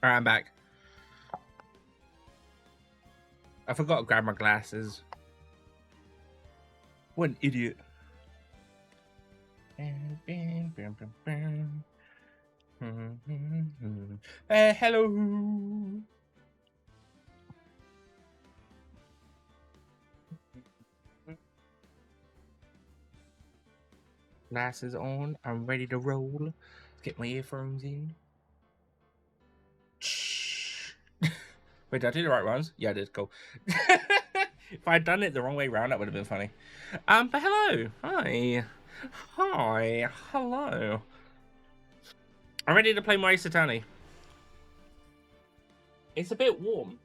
Alright, I'm back. I forgot to grab my glasses. What an idiot. Hello. Glasses on. I'm ready to roll. Let's get my earphones in. Wait, did I do the right ones? Yeah, I did. Cool. If I'd done it the wrong way around, that would have been funny. But hello. Hi. Hi. Hello. I'm ready to play my Ace Attorney. It's a bit warm.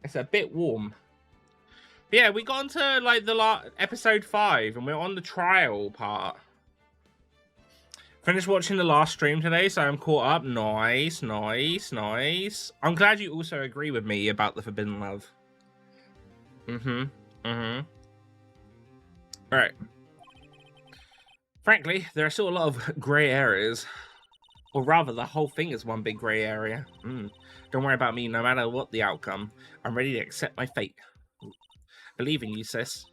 It's a bit warm. But yeah, we got into like the episode 5, and we're on the trial part. Finished watching the last stream today, so I'm caught up. Nice, nice, nice. I'm glad you also agree with me about the forbidden love. Alright. Frankly, there are still a lot of grey areas. Or rather, the whole thing is one big grey area. Don't worry about me, no matter what the outcome. I'm ready to accept my fate. Believe in you, sis.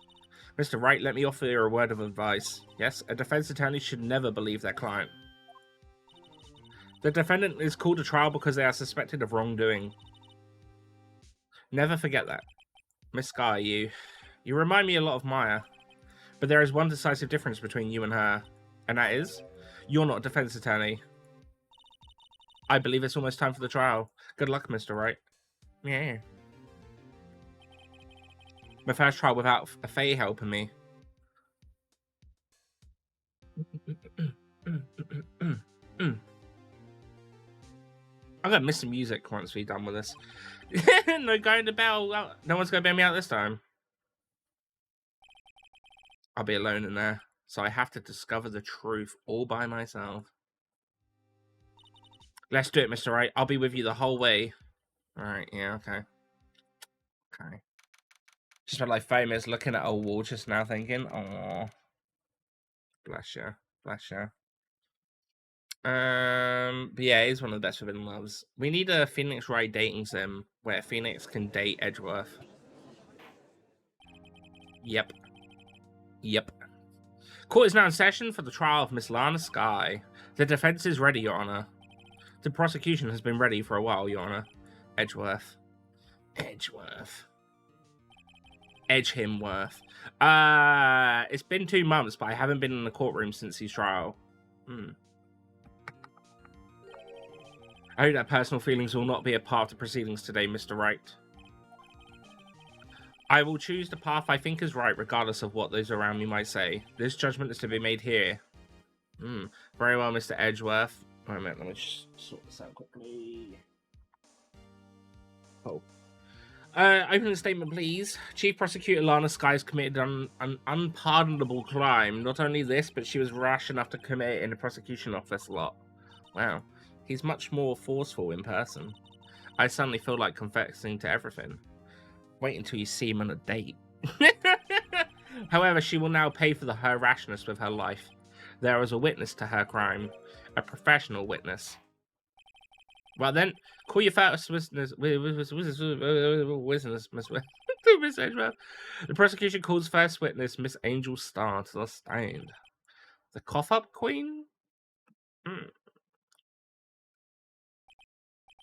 Mr. Wright, let me offer you a word of advice. Yes, a defense attorney should never believe their client. The defendant is called to trial because they are suspected of wrongdoing. Never forget that. Miss Sky, you remind me a lot of Maya. But there is one decisive difference between you and her. And that is, you're not a defense attorney. I believe it's almost time for the trial. Good luck, Mr. Wright. Yeah. My first trial without a Fae helping me. I'm gonna miss some music once we're done with this. No going to bail. No one's gonna bail me out this time. I'll be alone in there, so I have to discover the truth all by myself. Let's do it, Mr. Wright. I'll be with you the whole way. Alright, yeah, okay. Okay. Just felt like famous looking at a wall just now thinking, oh, bless you, bless you. But yeah, he's one of the best forbidden loves. We need a Phoenix Wright dating sim where Phoenix can date Edgeworth. Yep. Court is now in session for the trial of Miss Lana Sky. The defense is ready, Your Honor. The prosecution has been ready for a while, Your Honor. Edgeworth. Edge him worth. It's been 2 months, but I haven't been in the courtroom since his trial. I hope that personal feelings will not be a part of the proceedings today, Mr. Wright. I will choose the path I think is right, regardless of what those around me might say. This judgment is to be made here. Very well, Mr. Edgeworth. Wait a minute, let me just sort this out quickly. Oh. Opening statement, please. Chief Prosecutor Lana Sky has committed an unpardonable crime. Not only this, but she was rash enough to commit it in the prosecution office lot. Wow. He's much more forceful in person. I suddenly feel like confessing to everything. Wait until you see him on a date. However, she will now pay for her rashness with her life. There is a witness to her crime. A professional witness. Well then, call your first witness, Miss Edgeworth. The prosecution calls first witness Miss Angel Star to the stand. The cough-up queen?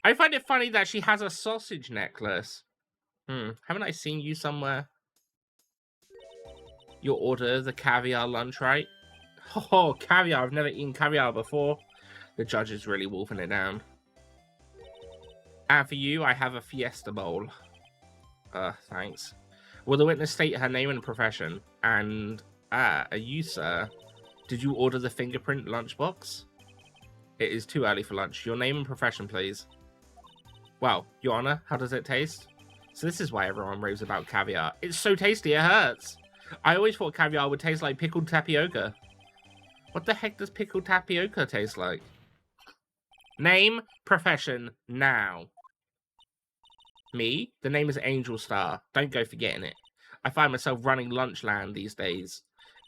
I find it funny that she has a sausage necklace. Haven't I seen you somewhere? Your order, the caviar lunch, right? Oh, caviar. I've never eaten caviar before. The judge is really wolfing it down. And for you, I have a fiesta bowl. Thanks. Will the witness state her name and profession? And, you, sir? Did you order the fingerprint lunchbox? It is too early for lunch. Your name and profession, please. Well, Your Honor, how does it taste? So this is why everyone raves about caviar. It's so tasty, it hurts. I always thought caviar would taste like pickled tapioca. What the heck does pickled tapioca taste like? Name, profession, now. Me? The name is Angel Star. Don't go forgetting it. I find myself running Lunchland these days.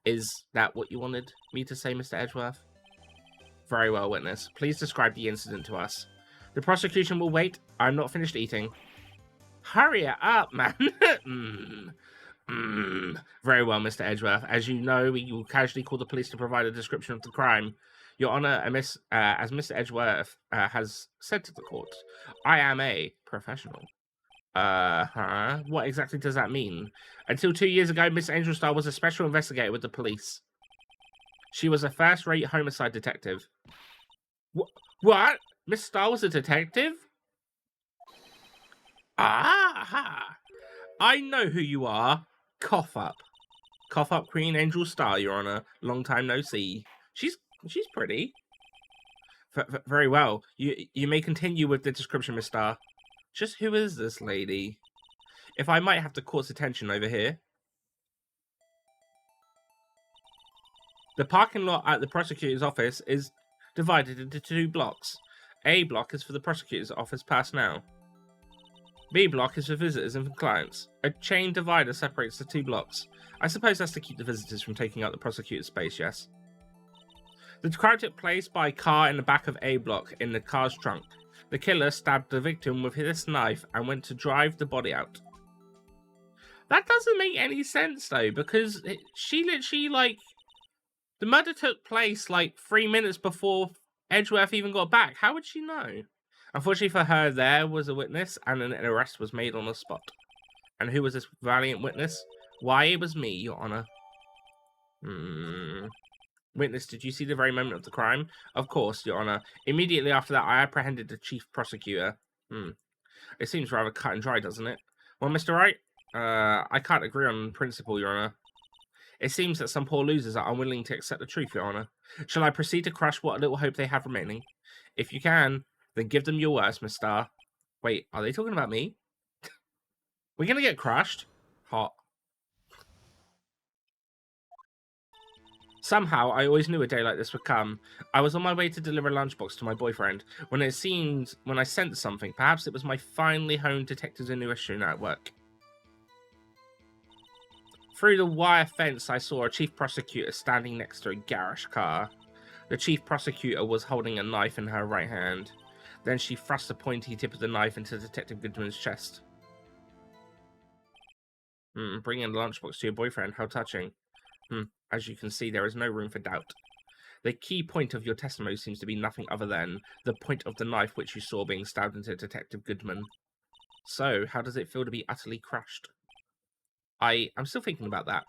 Is that what you wanted me to say, Mr. Edgeworth? Very well, witness. Please describe the incident to us. The prosecution will wait. I'm not finished eating. Hurry it up, man. Very well, Mr. Edgeworth. As you know, we will casually call the police to provide a description of the crime. Your Honor, as Mr. Edgeworth has said to the court, I am a professional. What exactly does that mean? Until 2 years ago, Miss Angel Star was a special investigator with the police. She was a first-rate homicide detective. What? Miss Star was a detective? Ah! I know who you are. Cough up. Cough up, Queen Angel Star, Your Honor. Long time no see. She's pretty. Very well. You may continue with the description, Miss Star. Just who is this lady? If I might have the court's attention over here. The parking lot at the prosecutor's office is divided into 2 blocks. A block is for the prosecutor's office personnel. B block is for visitors and for clients. A chain divider separates the 2 blocks. I suppose that's to keep the visitors from taking up the prosecutor's space, yes? The crime took place by car in the back of A block, in the car's trunk. The killer stabbed the victim with his knife and went to drive the body out. That doesn't make any sense, though, because she literally, like... The murder took place, like, 3 minutes before Edgeworth even got back. How would she know? Unfortunately for her, there was a witness, and an arrest was made on the spot. And who was this valiant witness? Why, it was me, Your Honor. Witness, did you see the very moment of the crime? Of course, Your Honor. Immediately after that, I apprehended the chief prosecutor. It seems rather cut and dry, doesn't it? Well, Mr. Wright, I can't agree on principle, Your Honor. It seems that some poor losers are unwilling to accept the truth, Your Honor. Shall I proceed to crush what little hope they have remaining? If you can, then give them your worst, Miss Star. Wait, are they talking about me? We're gonna get crushed? Hot. Somehow, I always knew a day like this would come. I was on my way to deliver a lunchbox to my boyfriend, when I sensed something. Perhaps it was my finely honed detective's intuition at work. Through the wire fence, I saw a chief prosecutor standing next to a garish car. The chief prosecutor was holding a knife in her right hand. Then she thrust the pointy tip of the knife into Detective Goodman's chest. Bringing the lunchbox to your boyfriend, how touching. As you can see, there is no room for doubt. The key point of your testimony seems to be nothing other than the point of the knife which you saw being stabbed into Detective Goodman. So, how does it feel to be utterly crushed? I'm still thinking about that.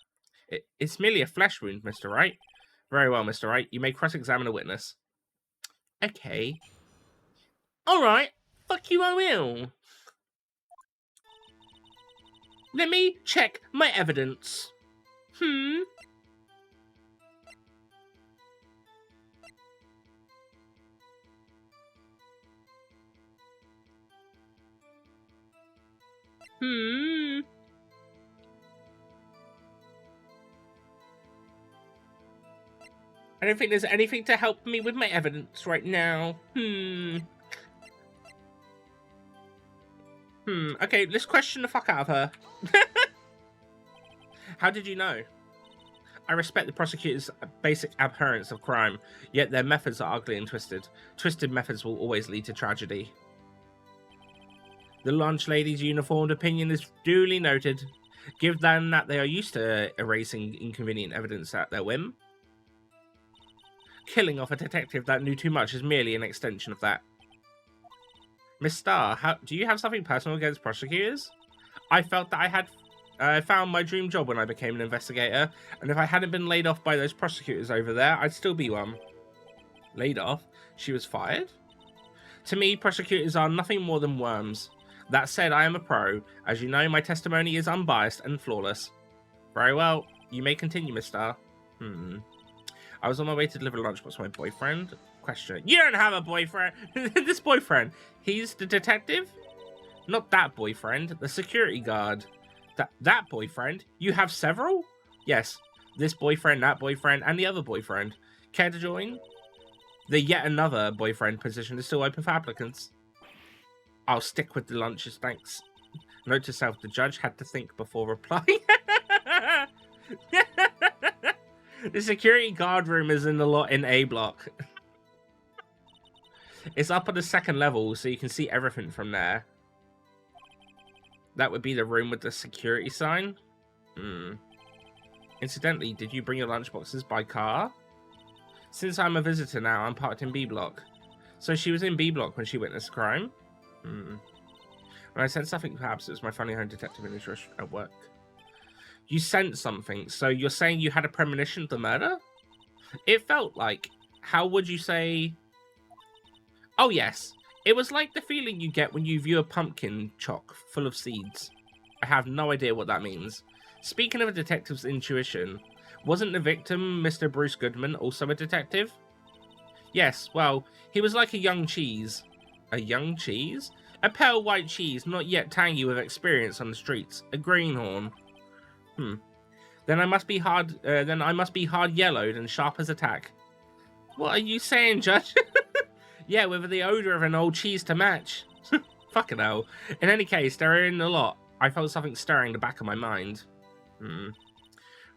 It's merely a flesh wound, Mr. Wright. Very well, Mr. Wright. You may cross-examine a witness. Okay. Alright. Fuck you, I will. Let me check my evidence. I don't think there's anything to help me with my evidence right now. Okay, let's question the fuck out of her. How did you know? I respect the prosecutor's basic abhorrence of crime, yet their methods are ugly and twisted. Twisted methods will always lead to tragedy. The lunch lady's uniformed opinion is duly noted. Give them that they are used to erasing inconvenient evidence at their whim. Killing off a detective that knew too much is merely an extension of that. Miss Starr, do you have something personal against prosecutors? I felt that I had found my dream job when I became an investigator, and if I hadn't been laid off by those prosecutors over there, I'd still be one. Laid off? She was fired? To me, prosecutors are nothing more than worms. That said, I am a pro. As you know, my testimony is unbiased and flawless. Very well. You may continue, Miss Starr. I was on my way to deliver lunchbox to my boyfriend. Question. You don't have a boyfriend! This boyfriend. He's the detective? Not that boyfriend. The security guard. That boyfriend? You have several? Yes. This boyfriend, that boyfriend, and the other boyfriend. Care to join? The yet another boyfriend position is still open for applicants. I'll stick with the lunches, thanks. Note to self, the judge had to think before replying. The security guard room is in A block. It's up on the second level, so you can see everything from there. That would be the room with the security sign. Hmm. Incidentally, did you bring your lunchboxes by car? Since I'm a visitor now, I'm parked in B block. So she was in B block when she witnessed the crime? Hmm. When I sensed something, perhaps it was my funny home detective in his rush at work. You sensed something, so you're saying you had a premonition of the murder? It felt like. How would you say... Oh, yes. It was like the feeling you get when you view a pumpkin chock full of seeds. I have no idea what that means. Speaking of a detective's intuition, wasn't the victim, Mr. Bruce Goodman, also a detective? Yes, well, he was like a young cheese. A young cheese? A pale white cheese, not yet tangy with experience on the streets. A greenhorn. Then I must be hard yellowed and sharp as a tack. What are you saying, Judge? Yeah, with the odor of an old cheese to match. Fucking hell. In any case, they're in a lot. I felt something stirring the back of my mind.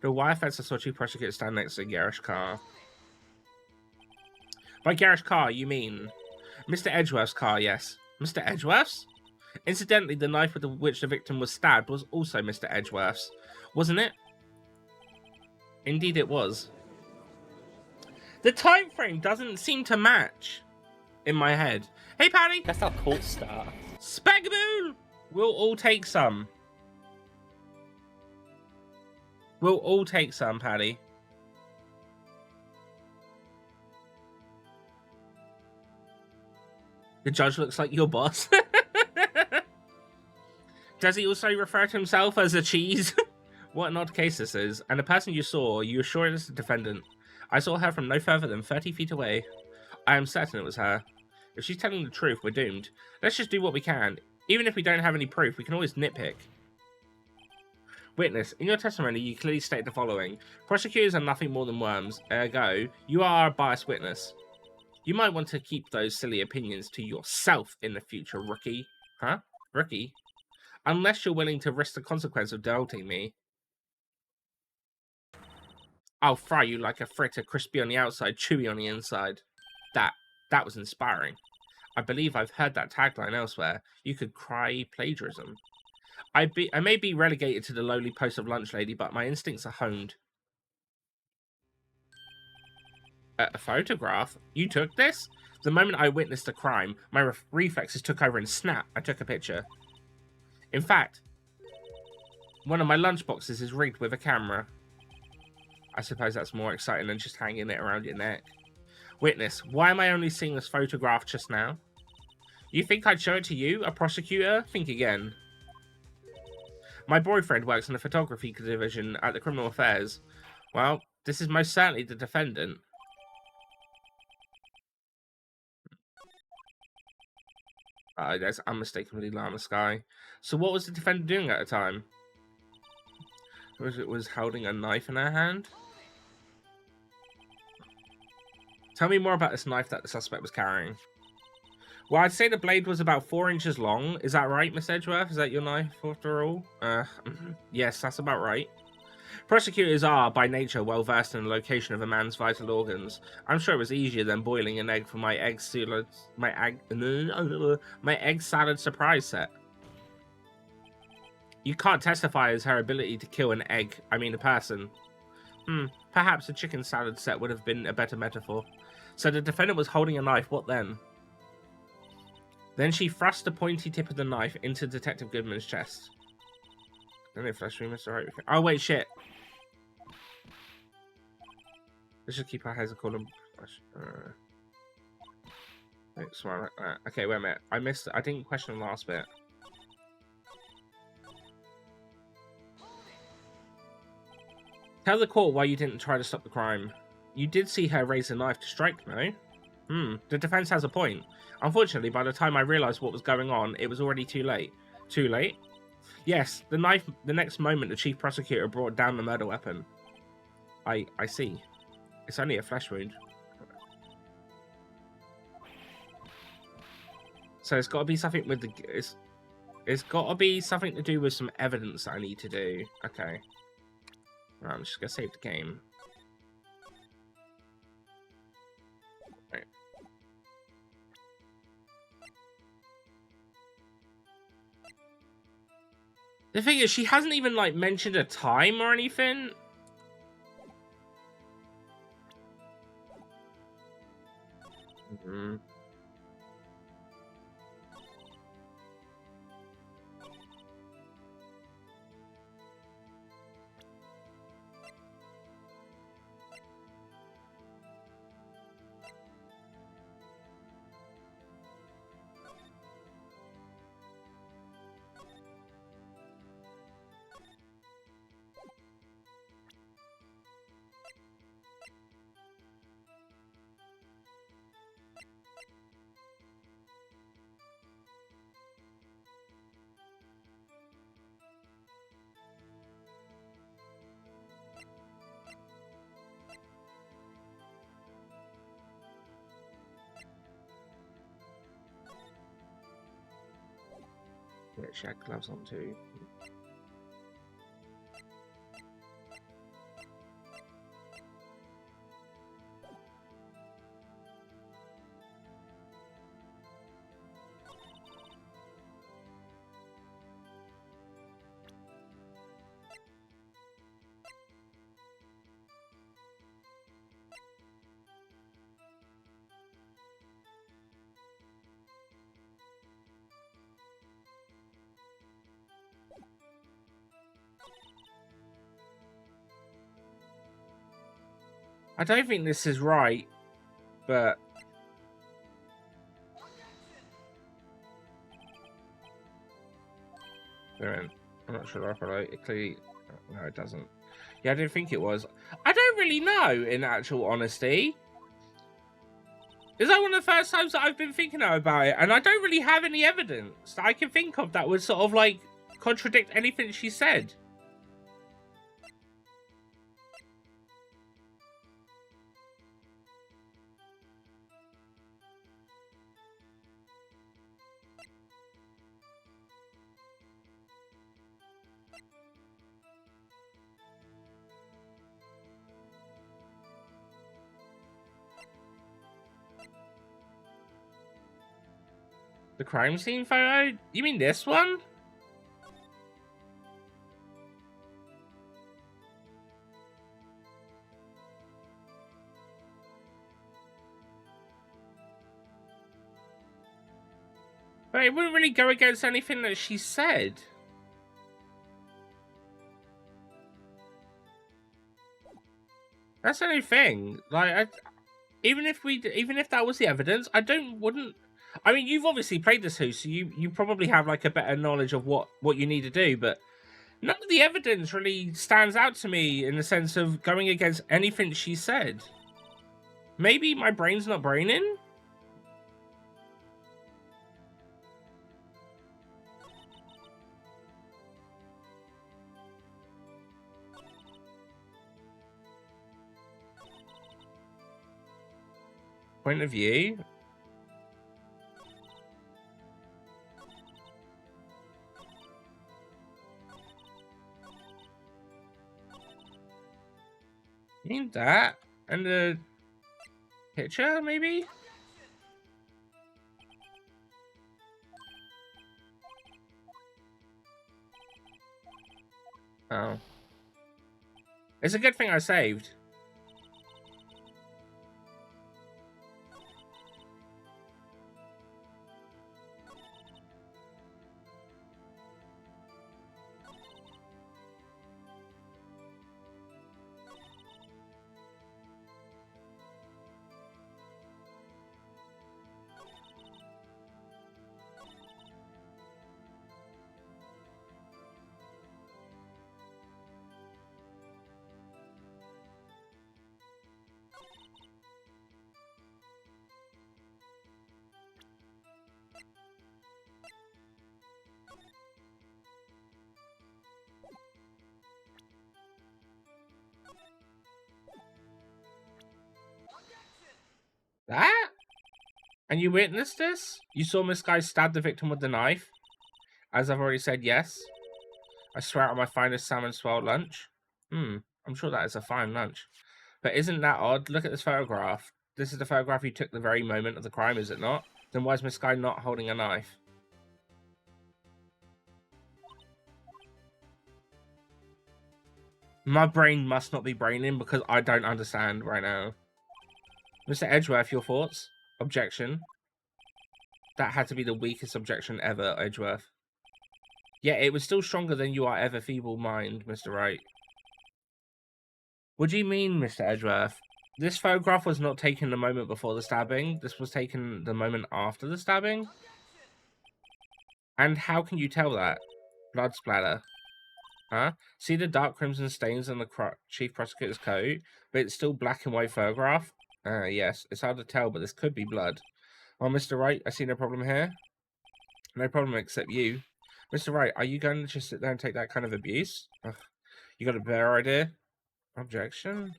The wire fence I saw two prosecutors stand next to a garish car. By garish car, you mean Mr. Edgeworth's car, yes. Mr. Edgeworth's? Incidentally, the knife with which the victim was stabbed was also Mr. Edgeworth's, wasn't it? Indeed it was. The time frame doesn't seem to match in my head. Hey, Paddy! That's our cool start. Spagaboon! We'll all take some. We'll all take some, Paddy. The judge looks like your boss. Does he also refer to himself as a cheese? What an odd case this is. And the person you saw, you assured is the defendant. I saw her from no further than 30 feet away. I am certain it was her. If she's telling the truth, we're doomed. Let's just do what we can. Even if we don't have any proof, we can always nitpick. Witness, in your testimony, you clearly state the following. Prosecutors are nothing more than worms. Ergo, you are a biased witness. You might want to keep those silly opinions to yourself in the future, rookie. Huh? Rookie? Unless you're willing to risk the consequence of doubting me. I'll fry you like a fritter, crispy on the outside, chewy on the inside. That was inspiring. I believe I've heard that tagline elsewhere. You could cry plagiarism. I may be relegated to the lowly post of lunch lady, but my instincts are honed. A photograph? You took this? The moment I witnessed the crime, my reflexes took over and snap, I took a picture. In fact, one of my lunchboxes is rigged with a camera. I suppose that's more exciting than just hanging it around your neck. Witness, why am I only seeing this photograph just now? You think I'd show it to you, a prosecutor? Think again. My boyfriend works in the photography division at the Criminal Affairs. Well, this is most certainly the defendant. That's unmistakably Llama Sky. So what was the defendant doing at the time? Was holding a knife in her hand? Tell me more about this knife that the suspect was carrying. Well, I'd say the blade was about 4 inches long. Is that right, Miss Edgeworth? Is that your knife, after all? Yes, that's about right. Prosecutors are, by nature, well versed in the location of a man's vital organs. I'm sure it was easier than boiling an egg for my egg salad surprise set. You can't testify as her ability to kill an egg, a person. Perhaps a chicken salad set would have been a better metaphor. So the defendant was holding a knife, what then? Then she thrust the pointy tip of the knife into Detective Goodman's chest. Then it flashed me, Mr. Wright. Oh, wait, shit. Let's just keep our heads and call them. Okay, wait a minute. I didn't question the last bit. Tell the court why you didn't try to stop the crime. You did see her raise a knife to strike, no? The defense has a point. Unfortunately, by the time I realized what was going on, it was already too late. Too late? Yes, the next moment the chief prosecutor brought down the murder weapon. I see. It's only a flesh wound. So it's got to be something with the... It's got to be something to do with some evidence that I need to do. Okay. Right, I'm just going to save the game. Right. The thing is, she hasn't even, like, mentioned a time or anything. Mm-hmm. Yeah, she had gloves on too. I don't think this is right, but I'm not sure if it clearly. No, it doesn't. Yeah, I didn't think it was. I don't really know, in actual honesty. Is that one of the first times that I've been thinking about it, and I don't really have any evidence that I can think of that would sort of like contradict anything she said. The crime scene photo? You mean this one? But it wouldn't really go against anything that she said. That's the only thing. Like, even if that was the evidence, wouldn't. I mean, you've obviously played this Who, so you probably have like a better knowledge of what you need to do. But none of the evidence really stands out to me in the sense of going against anything she said. Maybe my brain's not braining. Point of view. You mean that? And the picture, maybe? Oh. It's a good thing I saved. That? And you witnessed this? You saw Miss Guy stab the victim with the knife? As I've already said, yes. I swear on my finest salmon swirl lunch. I'm sure that is a fine lunch. But isn't that odd? Look at this photograph. This is the photograph you took the very moment of the crime, is it not? Then why is Miss Guy not holding a knife? My brain must not be braining because I don't understand right now. Mr. Edgeworth, your thoughts? Objection. That had to be the weakest objection ever, Edgeworth. Yeah, it was still stronger than you are ever feeble-minded, Mr. Wright. What do you mean, Mr. Edgeworth? This photograph was not taken the moment before the stabbing. This was taken the moment after the stabbing? And how can you tell that? Blood splatter. Huh? See the dark crimson stains on the chief prosecutor's coat, but it's still black and white photograph? Yes. It's hard to tell, but this could be blood. Well, Mr. Wright, I see no problem here. No problem except you. Mr. Wright, are you going to just sit there and take that kind of abuse? Ugh. You got a better idea? Objection?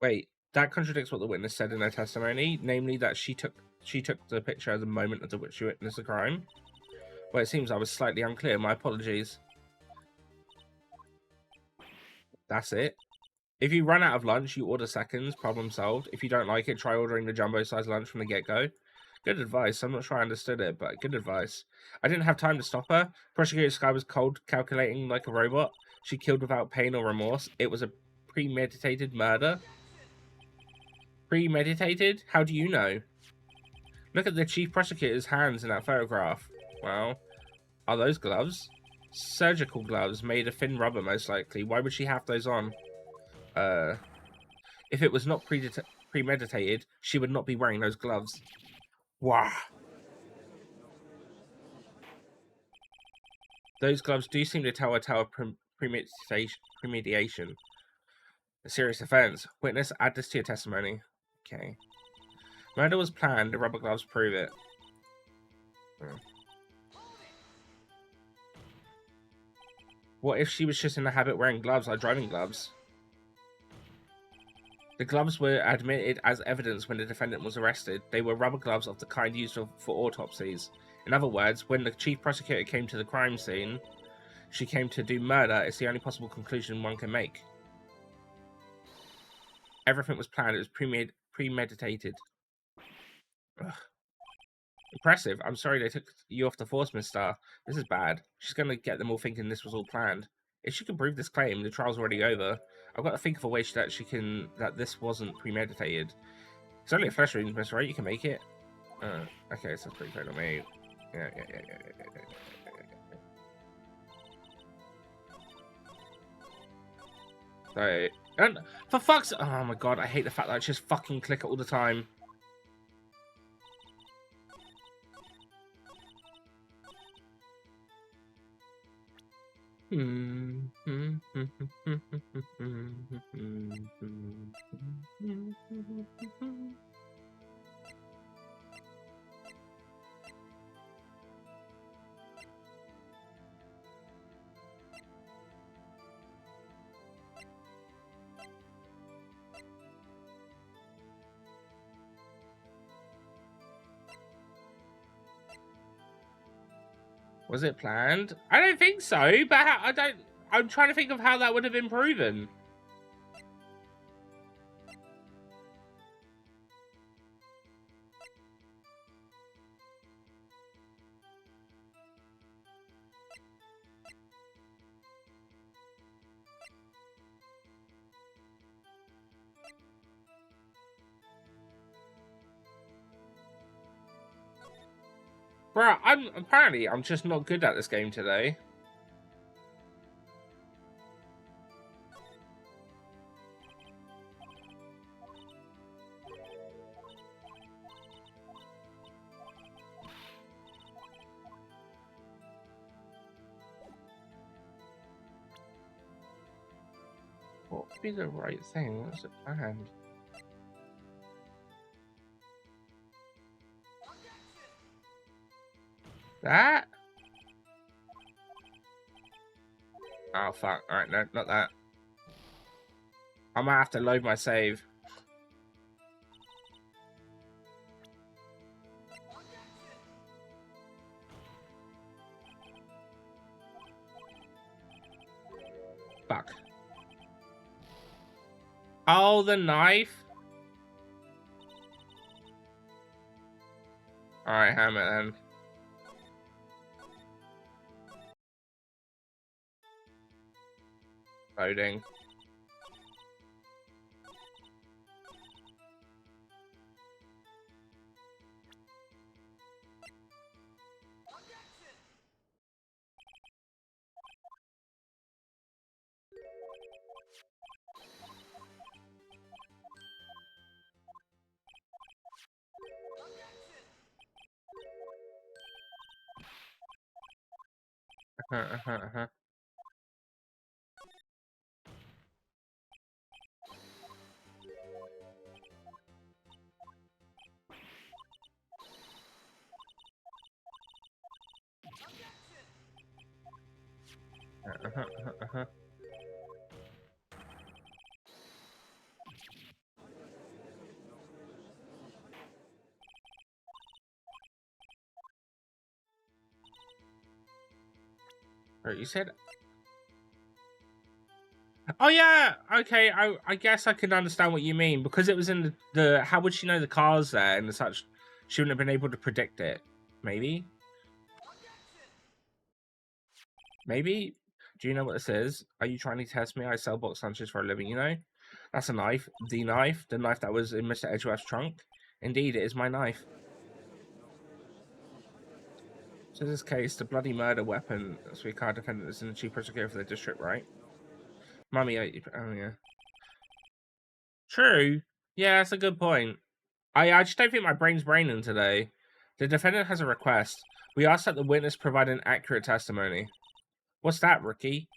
Wait, that contradicts what the witness said in her testimony, namely that she took the picture at the moment at which she witnessed the crime. Well, it seems I was slightly unclear. My apologies. That's it. If you run out of lunch, you order seconds. Problem solved. If you don't like it, try ordering the jumbo-sized lunch from the get-go. Good advice. I'm not sure I understood it, but good advice. I didn't have time to stop her. Prosecutor Sky was cold, calculating like a robot. She killed without pain or remorse. It was a premeditated murder. Premeditated? How do you know? Look at the chief prosecutor's hands in that photograph. Well, are those gloves? Surgical gloves made of thin rubber, most likely. Why would she have those on? If it was not premeditated, she would not be wearing those gloves. Wow. Those gloves do seem to tell a tale of premeditation. A serious offense. Witness, add this to your testimony. Okay. Murder was planned. The rubber gloves prove it. What if she was just in the habit of wearing gloves, like driving gloves? The gloves were admitted as evidence when the defendant was arrested. They were rubber gloves of the kind used for autopsies. In other words, when the chief prosecutor came to the crime scene, she came to do murder. It's the only possible conclusion one can make. Everything was planned. It was premeditated. Ugh. Impressive. I'm sorry they took you off the force, Miss Starr. This is bad. She's going to get them all thinking this was all planned. If she can prove this claim, the trial's already over. I've got to think of a way that this wasn't premeditated. It's only a flesh wound, Miss Wright. You can make it. Okay, so that's pretty clear to me. Yeah. So, and for fuck's... Oh my god, I hate the fact that I just fucking click it all the time. Was it planned? I don't think so, but I'm trying to think of how that would have been proven. Bro, I'm just not good at this game today. What would be the right thing? What's it planned? That? Oh, fuck. Alright, no, not that. I might have to load my save. Fuck. Oh, the knife? Alright, hammer then. Loading. You said... Oh, yeah! Okay, I guess I can understand what you mean. Because it was in the... How would she know the car's there and such? She wouldn't have been able to predict it. Maybe? Maybe? Do you know what this is? Are you trying to test me? I sell box lunches for a living, you know? That's a knife. The knife. The knife that was in Mr. Edgeworth's trunk. Indeed, it is my knife. So in this case, the bloody murder weapon, sweet card defendant is in the chief prosecutor for the district, right? Mummy, oh yeah. True. Yeah, that's a good point. I just don't think my brain's braining today. The defendant has a request. We ask that the witness provide an accurate testimony. What's that, rookie?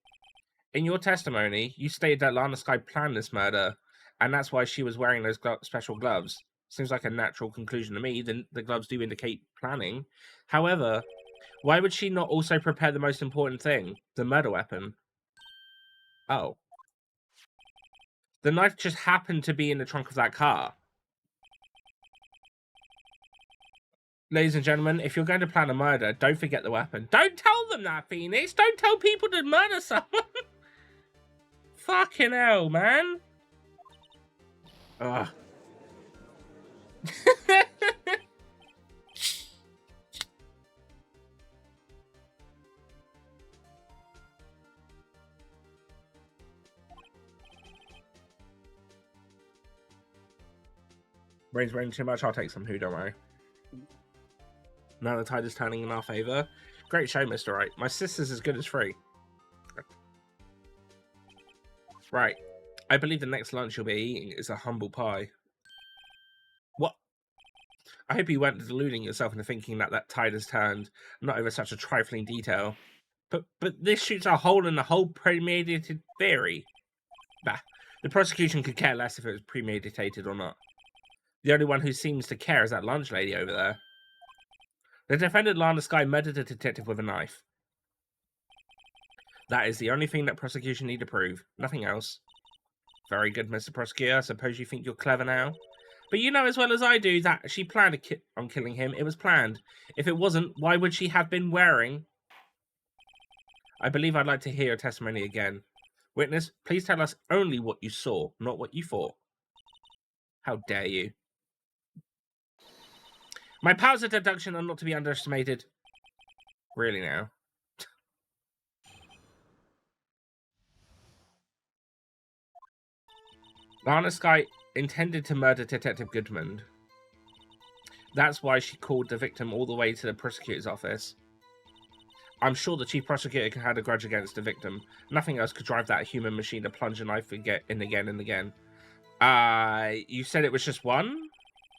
In your testimony, you stated that Lana Skye planned this murder, and that's why she was wearing those special gloves. Seems like a natural conclusion to me. The gloves do indicate planning. However, why would she not also prepare the most important thing, the murder weapon? Oh. The knife just happened to be in the trunk of that car. Ladies and gentlemen, if you're going to plan a murder, don't forget the weapon. Don't tell them that, Phoenix! Don't tell people to murder someone! Fucking hell, man! Ugh. Brain's raining too much, I'll take some, who don't worry. Now the tide is turning in our favour. Great show, Mr. Wright. My sister's as good as free. Right. I believe the next lunch you'll be eating is a humble pie. What? I hope you weren't deluding yourself into thinking that tide has turned, not over such a trifling detail. But this shoots a hole in the whole premeditated theory. Bah, the prosecution could care less if it was premeditated or not. The only one who seems to care is that lunch lady over there. The defendant Lana Skye murdered a detective with a knife. That is the only thing that prosecution need to prove. Nothing else. Very good, Mr. Prosecutor. I suppose you think you're clever now? But you know as well as I do that she planned on killing him. It was planned. If it wasn't, why would she have been wearing... I believe I'd like to hear your testimony again. Witness, please tell us only what you saw, not what you thought. How dare you? My powers of deduction are not to be underestimated. Really now? Lana Skye intended to murder Detective Goodman. That's why she called the victim all the way to the prosecutor's office. I'm sure the chief prosecutor had a grudge against the victim. Nothing else could drive that human machine to plunge a knife in again and again. You said it was just one?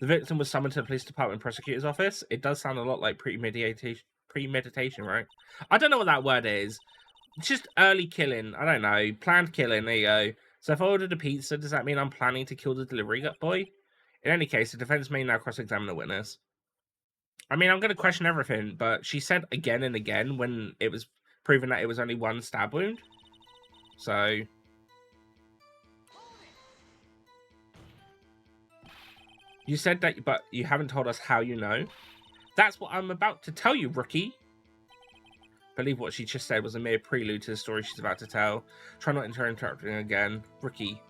The victim was summoned to the police department prosecutor's office? It does sound a lot like premeditation, right? I don't know what that word is. It's just early killing. I don't know. Planned killing. There you go. So if I ordered a pizza, does that mean I'm planning to kill the delivery boy? In any case, the defense may now cross-examine the witness. I mean, I'm going to question everything, but she said again and again when it was proven that it was only one stab wound. So... You said that, but you haven't told us how you know. That's what I'm about to tell you, rookie. I believe what she just said was a mere prelude to the story she's about to tell. Try not to interrupt her again. Rookie.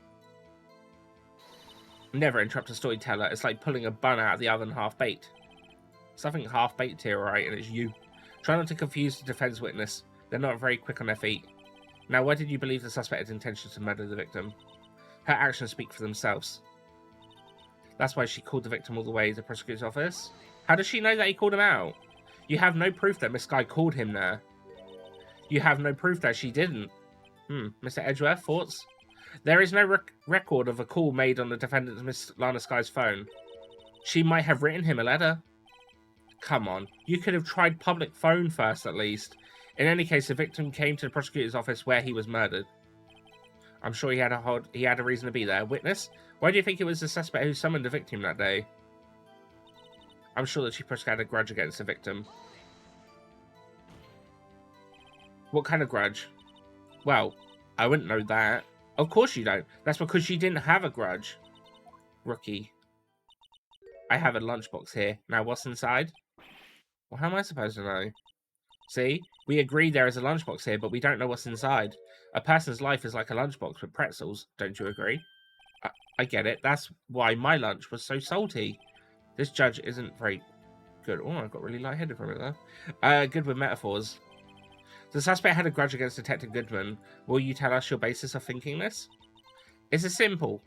Never interrupt a storyteller. It's like pulling a bun out of the oven half-baked. Something half-baked here, right? And it's you. Try not to confuse the defense witness. They're not very quick on their feet. Now, why did you believe the suspect had intentions to murder the victim? Her actions speak for themselves. That's why she called the victim all the way to the prosecutor's office. How does she know that he called him out? You have no proof that Miss Guy called him there. You have no proof that she didn't. Mr. Edgeworth, thoughts? There is no record of a call made on the defendant's Miss Lana Sky's phone. She might have written him a letter. Come on, you could have tried public phone first at least. In any case, the victim came to the prosecutor's office where he was murdered. I'm sure he had a reason to be there. Witness? Why do you think it was the suspect who summoned the victim that day? I'm sure that she had a grudge against the victim. What kind of grudge? Well, I wouldn't know that. Of course you don't. That's because she didn't have a grudge. Rookie. I have a lunchbox here. Now what's inside? Well, how am I supposed to know? See? We agree there is a lunchbox here, but we don't know what's inside. A person's life is like a lunchbox with pretzels. Don't you agree? I get it. That's why my lunch was so salty. This judge isn't very good. Oh, I got really lightheaded from it there. Good with metaphors. The suspect had a grudge against Detective Goodman. Will you tell us your basis of thinking this? It's as simple.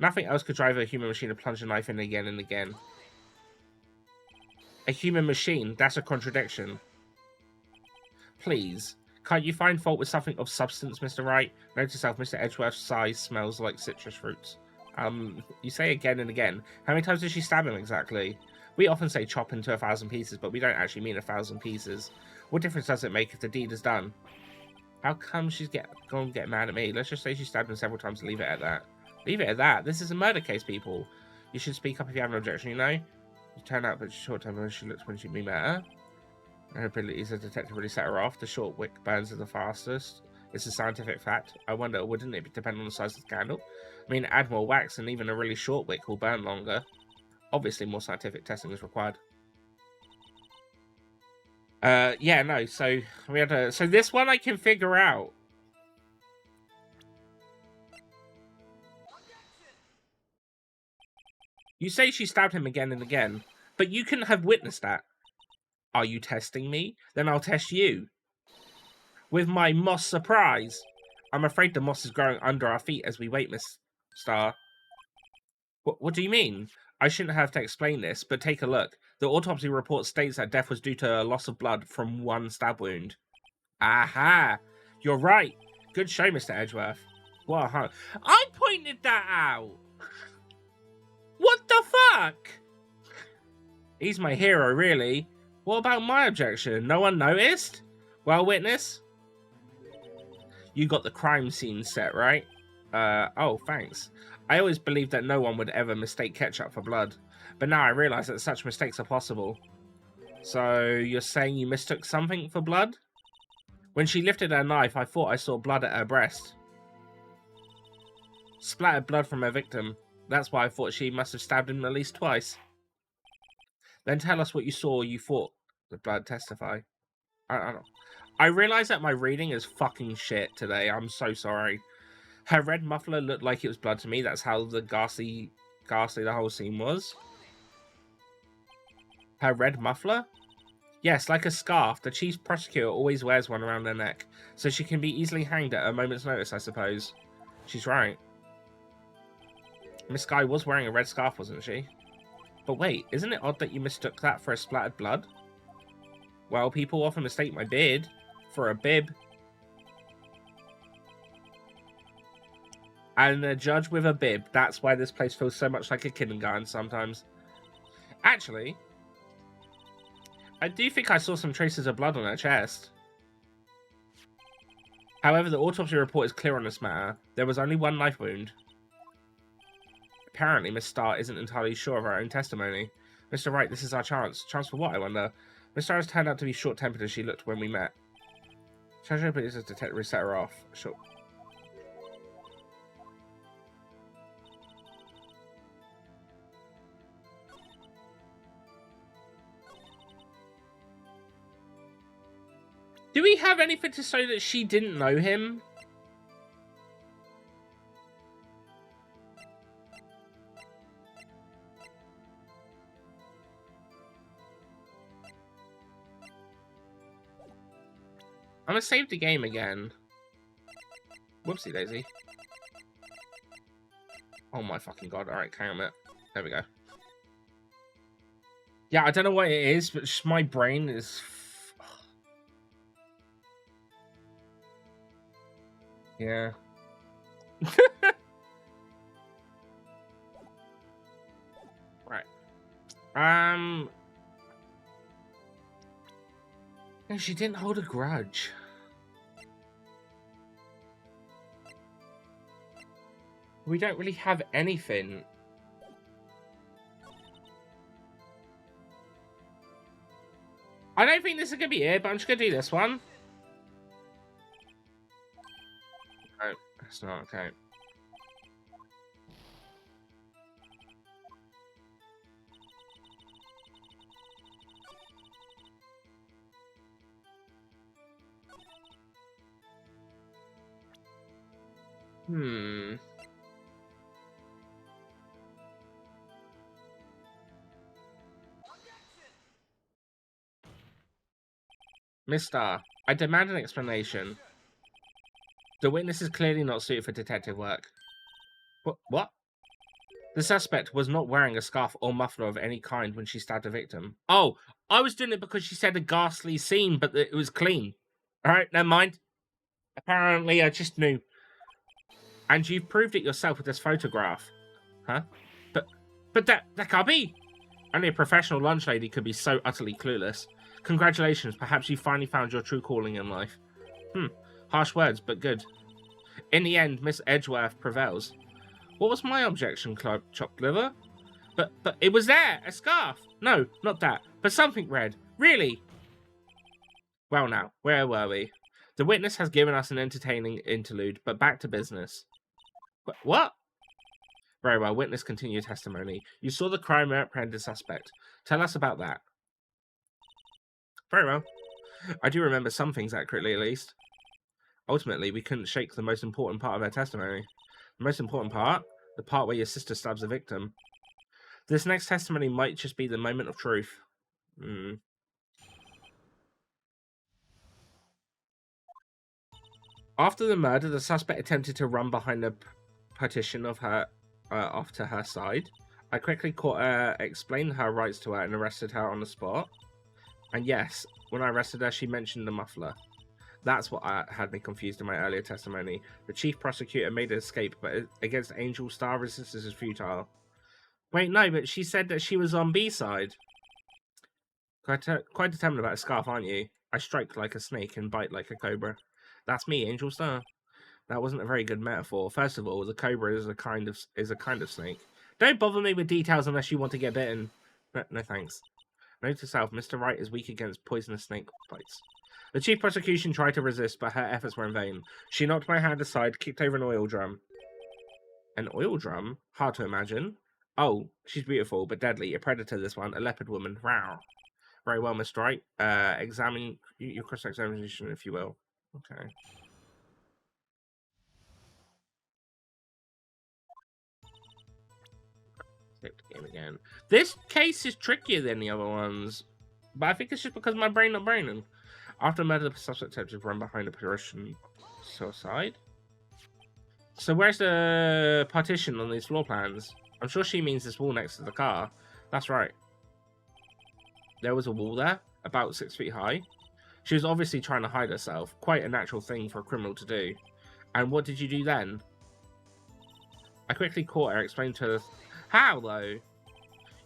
Nothing else could drive a human machine to plunge a knife in again and again. A human machine? That's a contradiction. Please, can't you find fault with something of substance, Mr. Wright? Note to yourself, Mr. Edgeworth's size smells like citrus fruits. You say again and again. How many times did she stab him exactly? We often say chop into 1,000 pieces, but we don't actually mean 1,000 pieces. What difference does it make if the deed is done? How come she's going to get mad at me? Let's just say she stabbed him several times and leave it at that. Leave it at that. This is a murder case, people. You should speak up if you have an objection, you know? You turn out but short time when she looks when she met her. Her abilities as a detective really set her off. The short wick burns are the fastest. It's a scientific fact. I wonder, wouldn't it depend on the size of the candle? I mean, add more wax and even a really short wick will burn longer. Obviously, more scientific testing is required. Yeah, no, so we had a... So this one I can figure out. You say she stabbed him again and again, but you couldn't have witnessed that. Are you testing me? Then I'll test you. With my moss surprise. I'm afraid the moss is growing under our feet as we wait, Miss Star. What do you mean? I shouldn't have to explain this, but take a look. The autopsy report states that death was due to a loss of blood from one stab wound. Aha! You're right. Good show, Mr. Edgeworth. What, huh? I pointed that out! What the fuck? He's my hero, really. What about my objection? No one noticed? Well, witness? You got the crime scene set, right? Oh, thanks. I always believed that no one would ever mistake ketchup for blood, but now I realize that such mistakes are possible. So, you're saying you mistook something for blood? When she lifted her knife, I thought I saw blood at her breast. Splattered blood from her victim. That's why I thought she must have stabbed him at least twice. Then tell us what you saw you thought the blood testify. I don't know. I realize that my reading is fucking shit today. I'm so sorry. Her red muffler looked like it was blood to me. That's how the ghastly the whole scene was. Her red muffler? Yes, like a scarf. The chief prosecutor always wears one around her neck, so she can be easily hanged at a moment's notice, I suppose. She's right. Miss Guy was wearing a red scarf, wasn't she? But wait, isn't it odd that you mistook that for a splattered blood? Well, people often mistake my beard for a bib. And a judge with a bib. That's why this place feels so much like a kindergarten sometimes. Actually, I do think I saw some traces of blood on her chest. However, the autopsy report is clear on this matter. There was only one knife wound. Apparently, Miss Starr isn't entirely sure of her own testimony. Mr. Wright, this is our chance. Chance for what, I wonder? Miss Starr has turned out to be short-tempered as she looked when we met. Treasurer police as detective set her off. Sure. Do we have anything to say that she didn't know him? I'm gonna save the game again. Whoopsie daisy. Oh my fucking god. Alright, hang on a minute. There we go. Yeah, I don't know what it is, but my brain is... Yeah. Right. No, she didn't hold a grudge. We don't really have anything. I don't think this is gonna be it, but I'm just gonna do this one. No, that's not okay. Mister, I demand an explanation. The witness is clearly not suited for detective work. What? The suspect was not wearing a scarf or muffler of any kind when she stabbed the victim. Oh, I was doing it because she said a ghastly scene, but it was clean. Alright, never mind. Apparently, I just knew. And you've proved it yourself with this photograph. Huh? But that can't be! Only a professional lunch lady could be so utterly clueless. Congratulations, perhaps you finally found your true calling in life. Harsh words, but good. In the end, Miss Edgeworth prevails. What was my objection, chopped liver? But it was there, a scarf. No, not that, but something red. Really? Well now, where were we? The witness has given us an entertaining interlude, but back to business. What? Very well, witness continue testimony. You saw the crime and apprehended suspect. Tell us about that. Very well. I do remember some things accurately, at least. Ultimately, we couldn't shake the most important part of her testimony. The most important part? The part where your sister stabs the victim. This next testimony might just be the moment of truth. After the murder, the suspect attempted to run behind the partition of her off to her side. I quickly caught her, explained her rights to her, and arrested her on the spot. And yes, when I arrested her, she mentioned the muffler. That's what had me confused in my earlier testimony. The chief prosecutor made an escape, but against Angel Star, resistance is futile. Wait, no, but she said that she was on B side. Quite determined about a scarf, aren't you? I strike like a snake and bite like a cobra. That's me, Angel Star. That wasn't a very good metaphor. First of all, the cobra is a kind of snake. Don't bother me with details unless you want to get bitten. No thanks. Note to self, Mr. Wright is weak against poisonous snake bites. The chief prosecution tried to resist, but her efforts were in vain. She knocked my hand aside, kicked over an oil drum. An oil drum? Hard to imagine. Oh, she's beautiful, but deadly. A predator, this one. A leopard woman. Wow. Very well, Mr. Wright. Examine your cross-examination, if you will. Okay. Save the game again. This case is trickier than the other ones, but I think it's just because my brain not braining. After murder, the suspect attempted to run behind a partition suicide. So where's the partition on these floor plans? I'm sure she means this wall next to the car. That's right. There was a wall there, about 6 feet high. She was obviously trying to hide herself. Quite a natural thing for a criminal to do. And what did you do then? I quickly caught her, explained to her... How, though?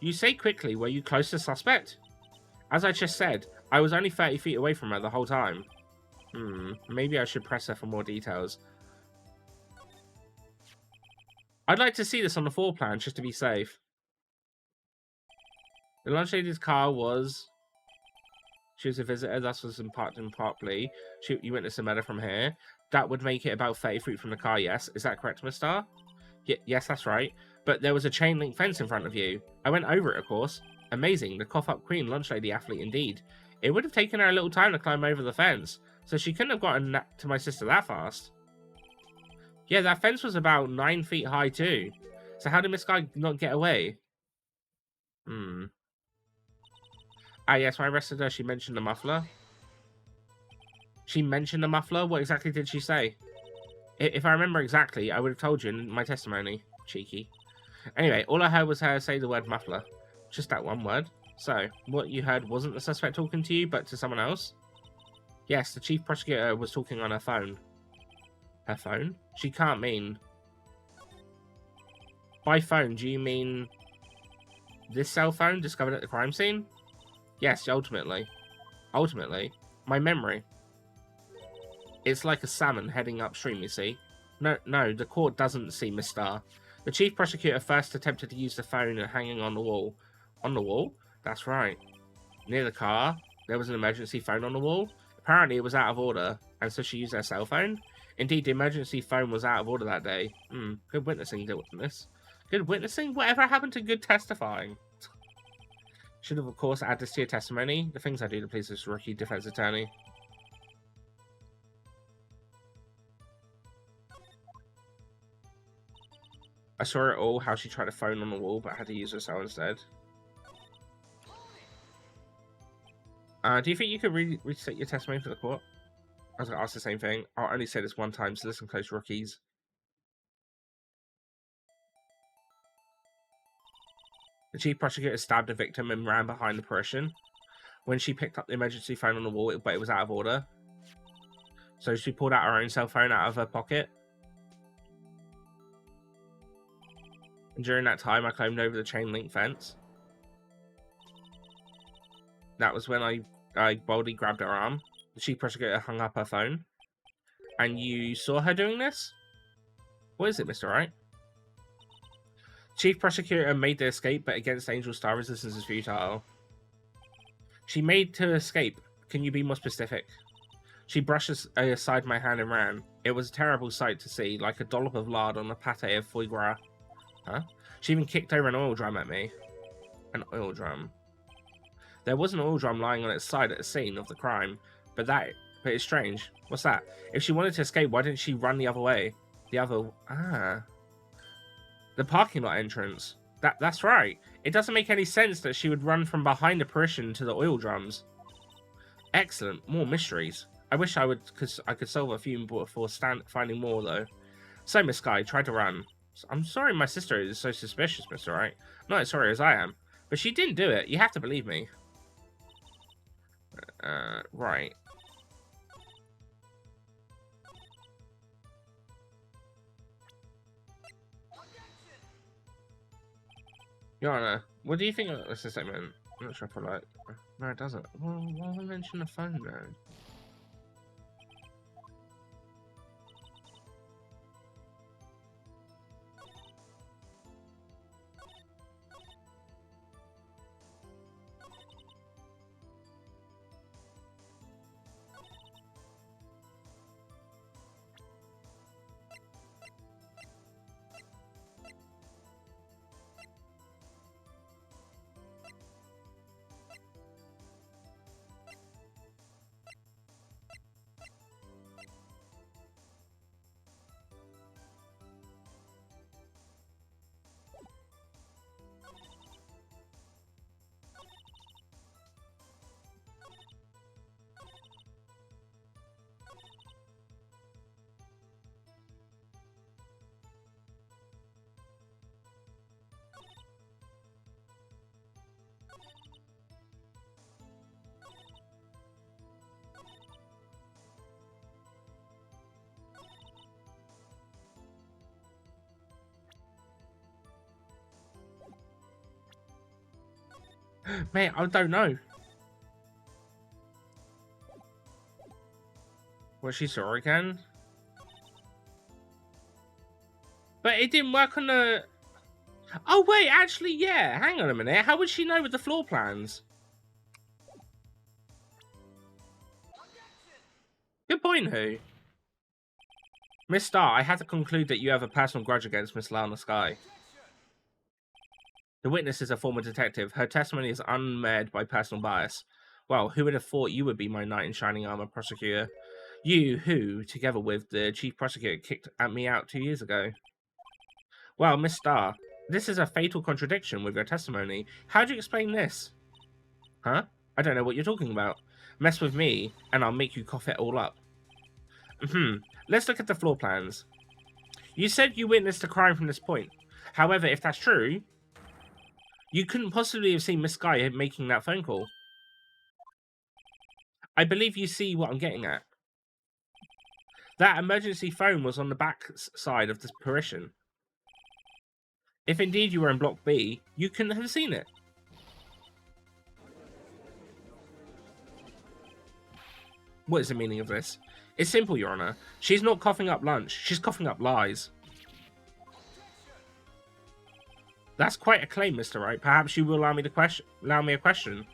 You say quickly, were you close to the suspect? As I just said, I was only 30 feet away from her the whole time. Maybe I should press her for more details. I'd like to see this on the floor plan, just to be safe. The lunch lady's car was... She was a visitor, that was in part partly. You witnessed a murder from here. That would make it about 30 feet from the car, yes? Is that correct, Miss Star? Yes, that's right. But there was a chain link fence in front of you. I went over it, of course. Amazing, the cough-up queen lunch lady athlete indeed. It would have taken her a little time to climb over the fence, so she couldn't have gotten to my sister that fast. Yeah, that fence was about 9 feet high too. So how did Miss Guy not get away? Ah, yes, when I arrested her, she mentioned the muffler. She mentioned the muffler? What exactly did she say? If I remember exactly, I would have told you in my testimony. Cheeky. Anyway, all I heard was her say the word muffler. Just that one word. So, what you heard wasn't the suspect talking to you, but to someone else? Yes, the chief prosecutor was talking on her phone. Her phone? She can't mean... By phone, do you mean... this cell phone discovered at the crime scene? Yes, ultimately. Ultimately? My memory. It's like a salmon heading upstream, you see. No, the court doesn't see Miss Starr. The chief prosecutor first attempted to use the phone hanging on the wall. On the wall? That's right. Near the car, there was an emergency phone on the wall. Apparently, it was out of order, and so she used her cell phone. Indeed, the emergency phone was out of order that day. Good witnessing, good witness. Good witnessing? Whatever happened to good testifying? Should have, of course, added this to your testimony. The things I do to please this rookie defense attorney. I saw it all, how she tried to phone on the wall, but had to use her cell instead. Do you think you could reset your testimony for the court? I was going to ask the same thing. I'll only say this one time, so listen close, rookies. The chief prosecutor stabbed the victim and ran behind the Parisian. When she picked up the emergency phone on the wall, but it was out of order. So she pulled out her own cell phone out of her pocket. And during that time, I climbed over the chain link fence. That was when I boldly grabbed her arm. The chief prosecutor hung up her phone. And you saw her doing this? What is it, Mr. Wright? Chief prosecutor made the escape, but against Angel Star, resistance is futile. She made to escape. Can you be more specific? She brushed aside my hand and ran. It was a terrible sight to see, like a dollop of lard on a pate of foie gras. Huh? She even kicked over an oil drum at me. An oil drum. There was an oil drum lying on its side at the scene of the crime, but it's strange. What's that? If she wanted to escape, why didn't she run the other way? The parking lot entrance. That's right. It doesn't make any sense that she would run from behind the Parisian to the oil drums. Excellent. More mysteries. I wish I could solve a few before finding more, though. So, Miss Guy, tried to run. I'm sorry my sister is so suspicious, Mr. Wright. Not as sorry as I am. But she didn't do it. You have to believe me. Right. Your Honor, what do you think of this statement? I'm not sure if I like... No, it doesn't. Well, why would I mention the phone, though? Mate, I don't know. Was she saw again? But it didn't work on the... Oh, wait, actually, yeah. Hang on a minute. How would she know with the floor plans? Good point, who? Miss Starr, I had to conclude that you have a personal grudge against Miss Lana Sky. The witness is a former detective. Her testimony is unmarred by personal bias. Well, who would have thought you would be my knight in shining armor prosecutor? You who, together with the chief prosecutor, kicked at me out 2 years ago. Well, Miss Starr, this is a fatal contradiction with your testimony. How do you explain this? Huh? I don't know what you're talking about. Mess with me, and I'll make you cough it all up. Let's look at the floor plans. You said you witnessed a crime from this point. However, if that's true, you couldn't possibly have seen Miss Sky making that phone call. I believe you see what I'm getting at. That emergency phone was on the back side of the apparition. If indeed you were in Block B, you couldn't have seen it. What is the meaning of this? It's simple, Your Honor. She's not coughing up lunch. She's coughing up lies. That's quite a claim, Mr. Wright. Perhaps you will allow me a question.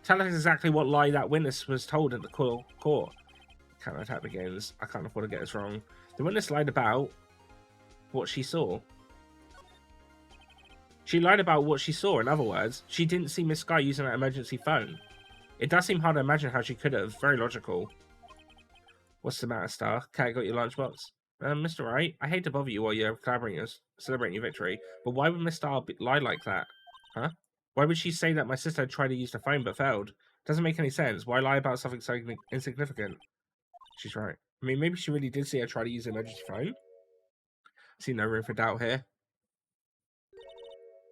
Tell us exactly what lie that witness was told at the court. Counterattack begins. I can't afford to get this wrong. The witness lied about what she saw. She lied about what she saw. In other words, she didn't see Miss Sky using that emergency phone. It does seem hard to imagine how she could have. Very logical. What's the matter, Star? Cat got your lunchbox? Mr. Wright, I hate to bother you while you're celebrating your victory, but why would Miss Star lie like that? Huh? Why would she say that my sister tried to use the phone but failed? Doesn't make any sense. Why lie about something so insignificant? She's right. I mean, maybe she really did see her try to use the emergency phone. I see no room for doubt here.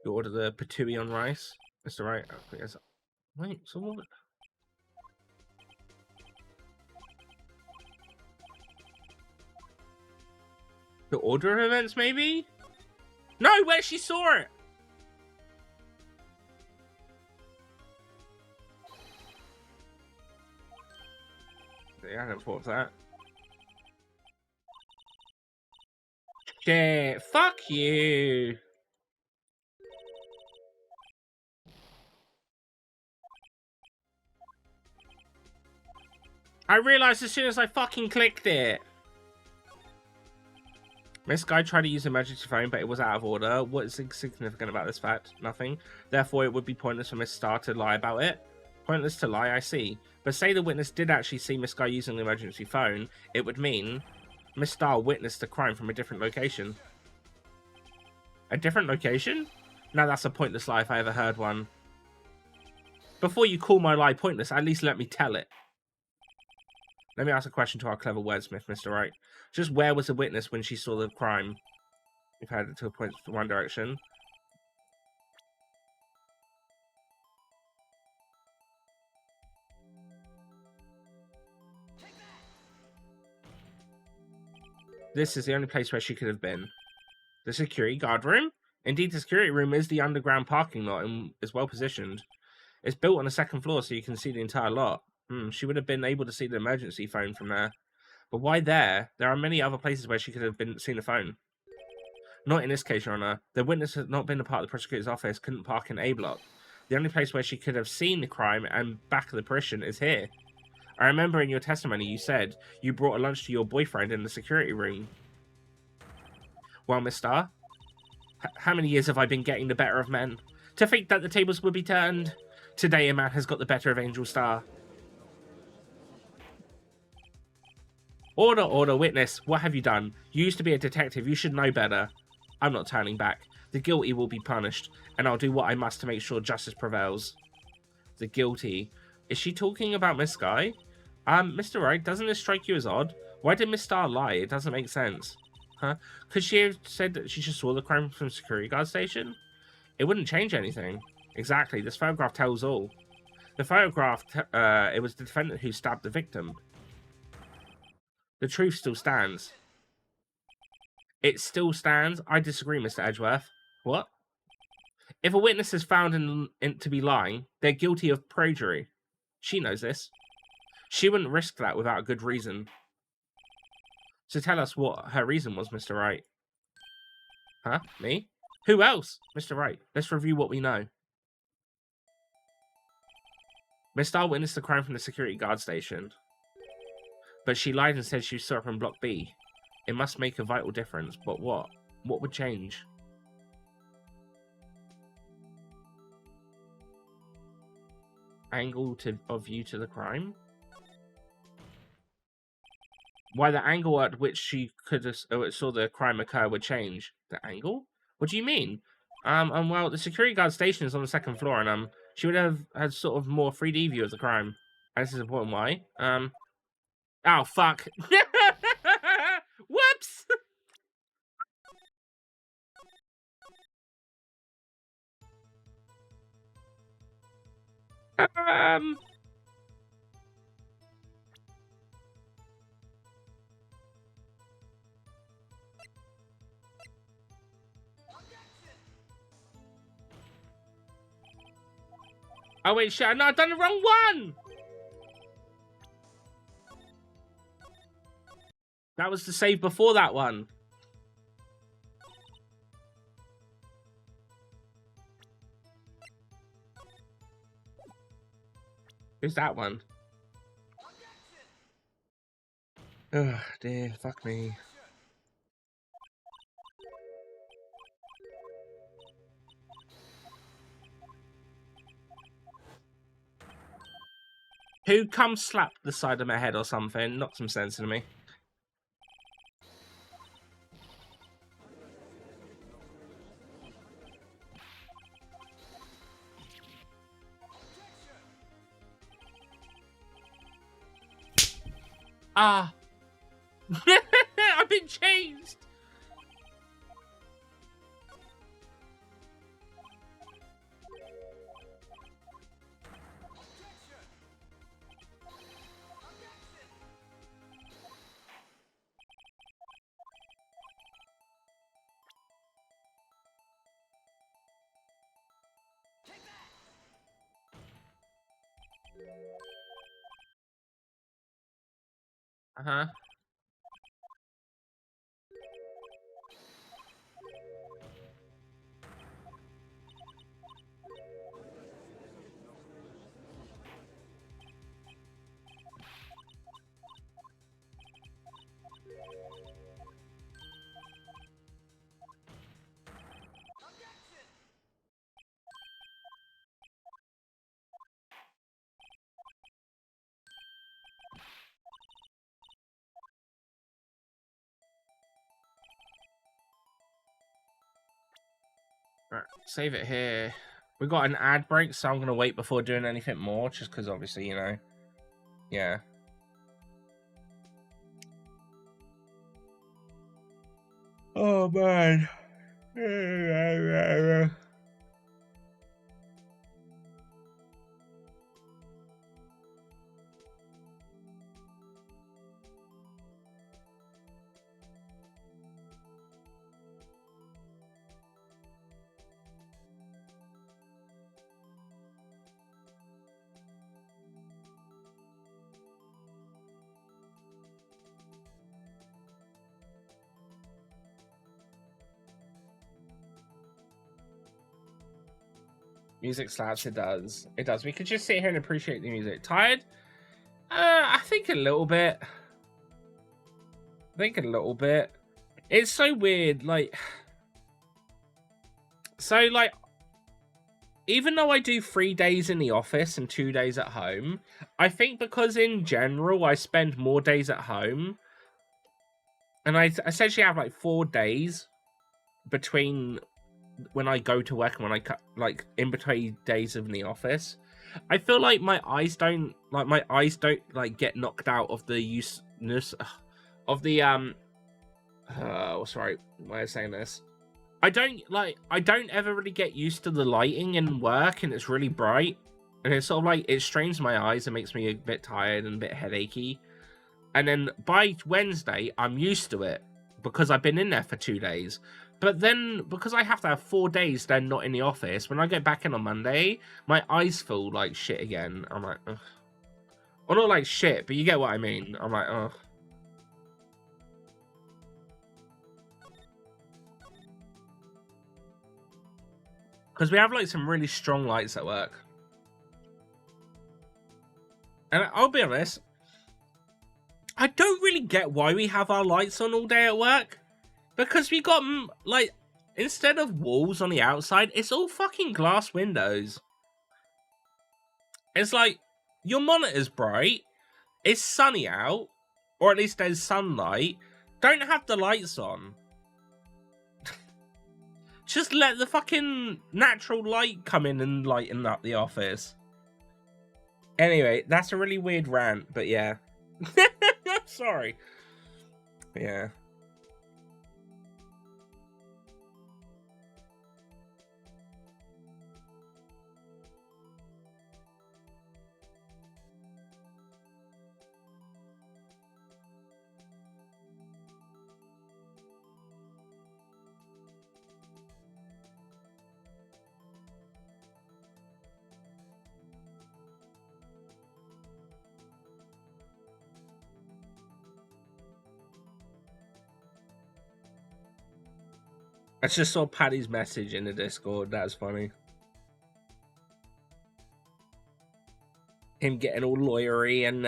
You order the patooey on rice, Mr. Wright. Oh, yes. Wait, so what? The order of events, maybe? No, where she saw it! Yeah, I hadn't thought of that. Shit, fuck you! I realized as soon as I fucking clicked it. Miss Guy tried to use an emergency phone, but it was out of order. What is significant about this fact? Nothing. Therefore, it would be pointless for Miss Star to lie about it. Pointless to lie, I see. But say the witness did actually see Miss Guy using the emergency phone, it would mean Miss Star witnessed the crime from a different location. A different location? Now that's a pointless lie if I ever heard one. Before you call my lie pointless, at least let me tell it. Let me ask a question to our clever wordsmith, Mr. Wright. Just where was the witness when she saw the crime? We've had it to a point in one direction. This is the only place where she could have been. The security guard room? Indeed, the security room is the underground parking lot and is well positioned. It's built on the second floor so you can see the entire lot. She would have been able to see the emergency phone from there. But why there? There are many other places where she could have seen the phone. Not in this case, Your Honor. The witness had not been a part of the prosecutor's office, couldn't park in A block. The only place where she could have seen the crime and back of the apparition is here. I remember in your testimony you said you brought a lunch to your boyfriend in the security room. Well, Miss Star, how many years have I been getting the better of men? To think that the tables would be turned. Today a man has got the better of Angel Star. Order, order, witness. What have you done? You used to be a detective. You should know better. I'm not turning back. The guilty will be punished, and I'll do what I must to make sure justice prevails. The guilty. Is she talking about Miss Sky? Mr. Wright, doesn't this strike you as odd? Why did Miss Star lie? It doesn't make sense. Huh? Could she have said that she just saw the crime from the security guard station? It wouldn't change anything. Exactly. This photograph tells all. The photograph, it was the defendant who stabbed the victim. The truth still stands. It still stands? I disagree, Mr. Edgeworth. What? If a witness is found to be lying, they're guilty of perjury. She knows this. She wouldn't risk that without a good reason. So tell us what her reason was, Mr. Wright. Huh? Me? Who else? Mr. Wright, let's review what we know. Miss Star witnessed the crime from the security guard station. But she lied and said she saw it from Block B. It must make a vital difference, but what? What would change? Angle of view to the crime? Why the angle at which she could have saw the crime occur would change. The angle? What do you mean? Well, the security guard station is on the second floor, and she would have had sort of more 3D view of the crime. And this is important. Why? Oh fuck! Um. Oh wait, shit! No, I've done the wrong one. That was the save before that one. Who's that one? Oh dear, fuck me. Who come slap the side of my head or something? Knock some sense into me. Ah. I've been changed. Uh-huh. Right, save it here. We got an ad break, so I'm gonna wait before doing anything more, just because obviously, you know. Yeah. Oh man. Music slaps, it does. It does. We could just sit here and appreciate the music. Tired? I think a little bit. I think a little bit. It's so weird, like... So, like... Even though I do 3 days in the office and 2 days at home, I think because in general I spend more days at home, and I essentially have like 4 days between when I go to work and when I like in between days in the office. I feel like my eyes don't like get knocked out of the useness of the what's the right way of saying this? I don't ever really get used to the lighting in work, and it's really bright, and it's sort of like it strains my eyes and makes me a bit tired and a bit headachy. And then by Wednesday, I'm used to it because I've been in there for 2 days. But then because I have to have 4 days then not in the office, when I get back in on Monday, my eyes feel like shit again. I'm like, ugh. Well, not like shit, but you get what I mean. I'm like, ugh. Because we have like some really strong lights at work. And I'll be honest, I don't really get why we have our lights on all day at work. Because we got, like, instead of walls on the outside, it's all fucking glass windows. It's like, your monitor's bright, it's sunny out, or at least there's sunlight, don't have the lights on. Just let the fucking natural light come in and lighten up the office. Anyway, that's a really weird rant, but yeah. Sorry. But yeah. I just saw Paddy's message in the Discord. That's funny. Him getting all lawyery and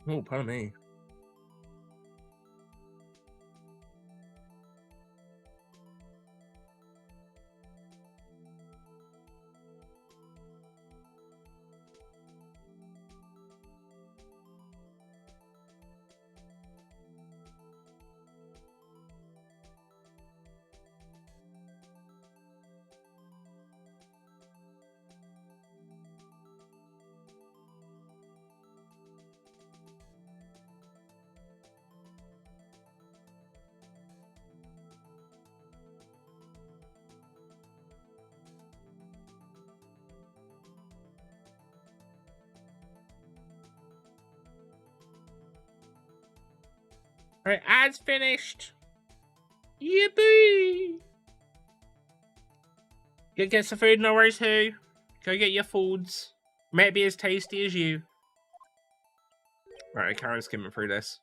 oh, pardon me. Alright, ads finished. Yippee! Go get some food, no worries who. Go get your foods. May it be as tasty as you. Right, Karen's skimming through this.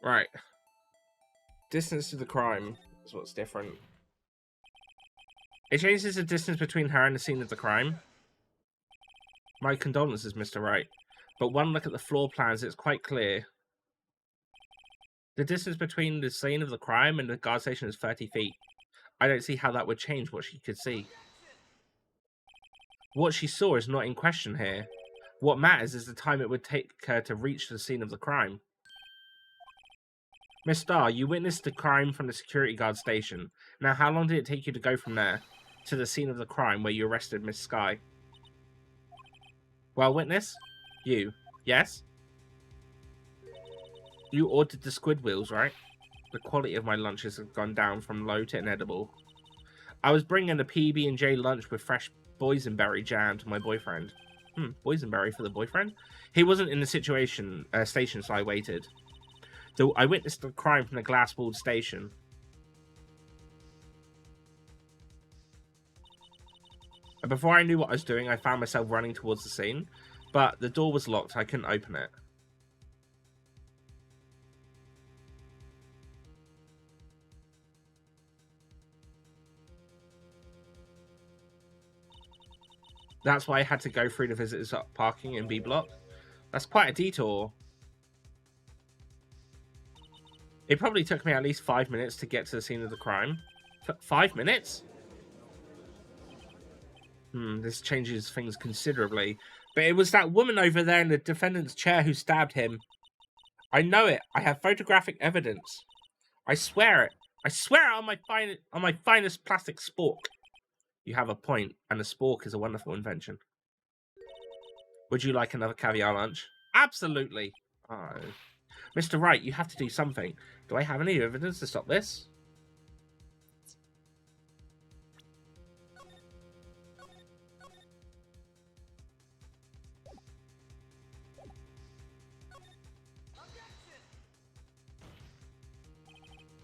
Right. Distance to the crime is what's different. It changes the distance between her and the scene of the crime. My condolences, Mr. Wright. But one look at the floor plans, it's quite clear. The distance between the scene of the crime and the guard station is 30 feet. I don't see how that would change what she could see. What she saw is not in question here. What matters is the time it would take her to reach the scene of the crime. Miss Starr, you witnessed the crime from the security guard station. Now, how long did it take you to go from there to the scene of the crime where you arrested Miss Skye? Well, witness? You. Yes? You ordered the squid wheels, right? The quality of my lunches have gone down from low to inedible. I was bringing a PB&J lunch with fresh boysenberry jam to my boyfriend. Boysenberry for the boyfriend? He wasn't in the station, so I waited. So I witnessed the crime from the glass-walled station. And before I knew what I was doing, I found myself running towards the scene. But the door was locked, I couldn't open it. That's why I had to go through the visitors parking in B block. That's quite a detour. It probably took me at least 5 minutes to get to the scene of the crime. 5 minutes? This changes things considerably. But it was that woman over there in the defendant's chair who stabbed him. I know it. I have photographic evidence. I swear it. I swear it on my finest plastic spork. You have a point, and the spork is a wonderful invention. Would you like another caviar lunch? Absolutely. Oh. Mr. Wright, you have to do something. Do I have any evidence to stop this?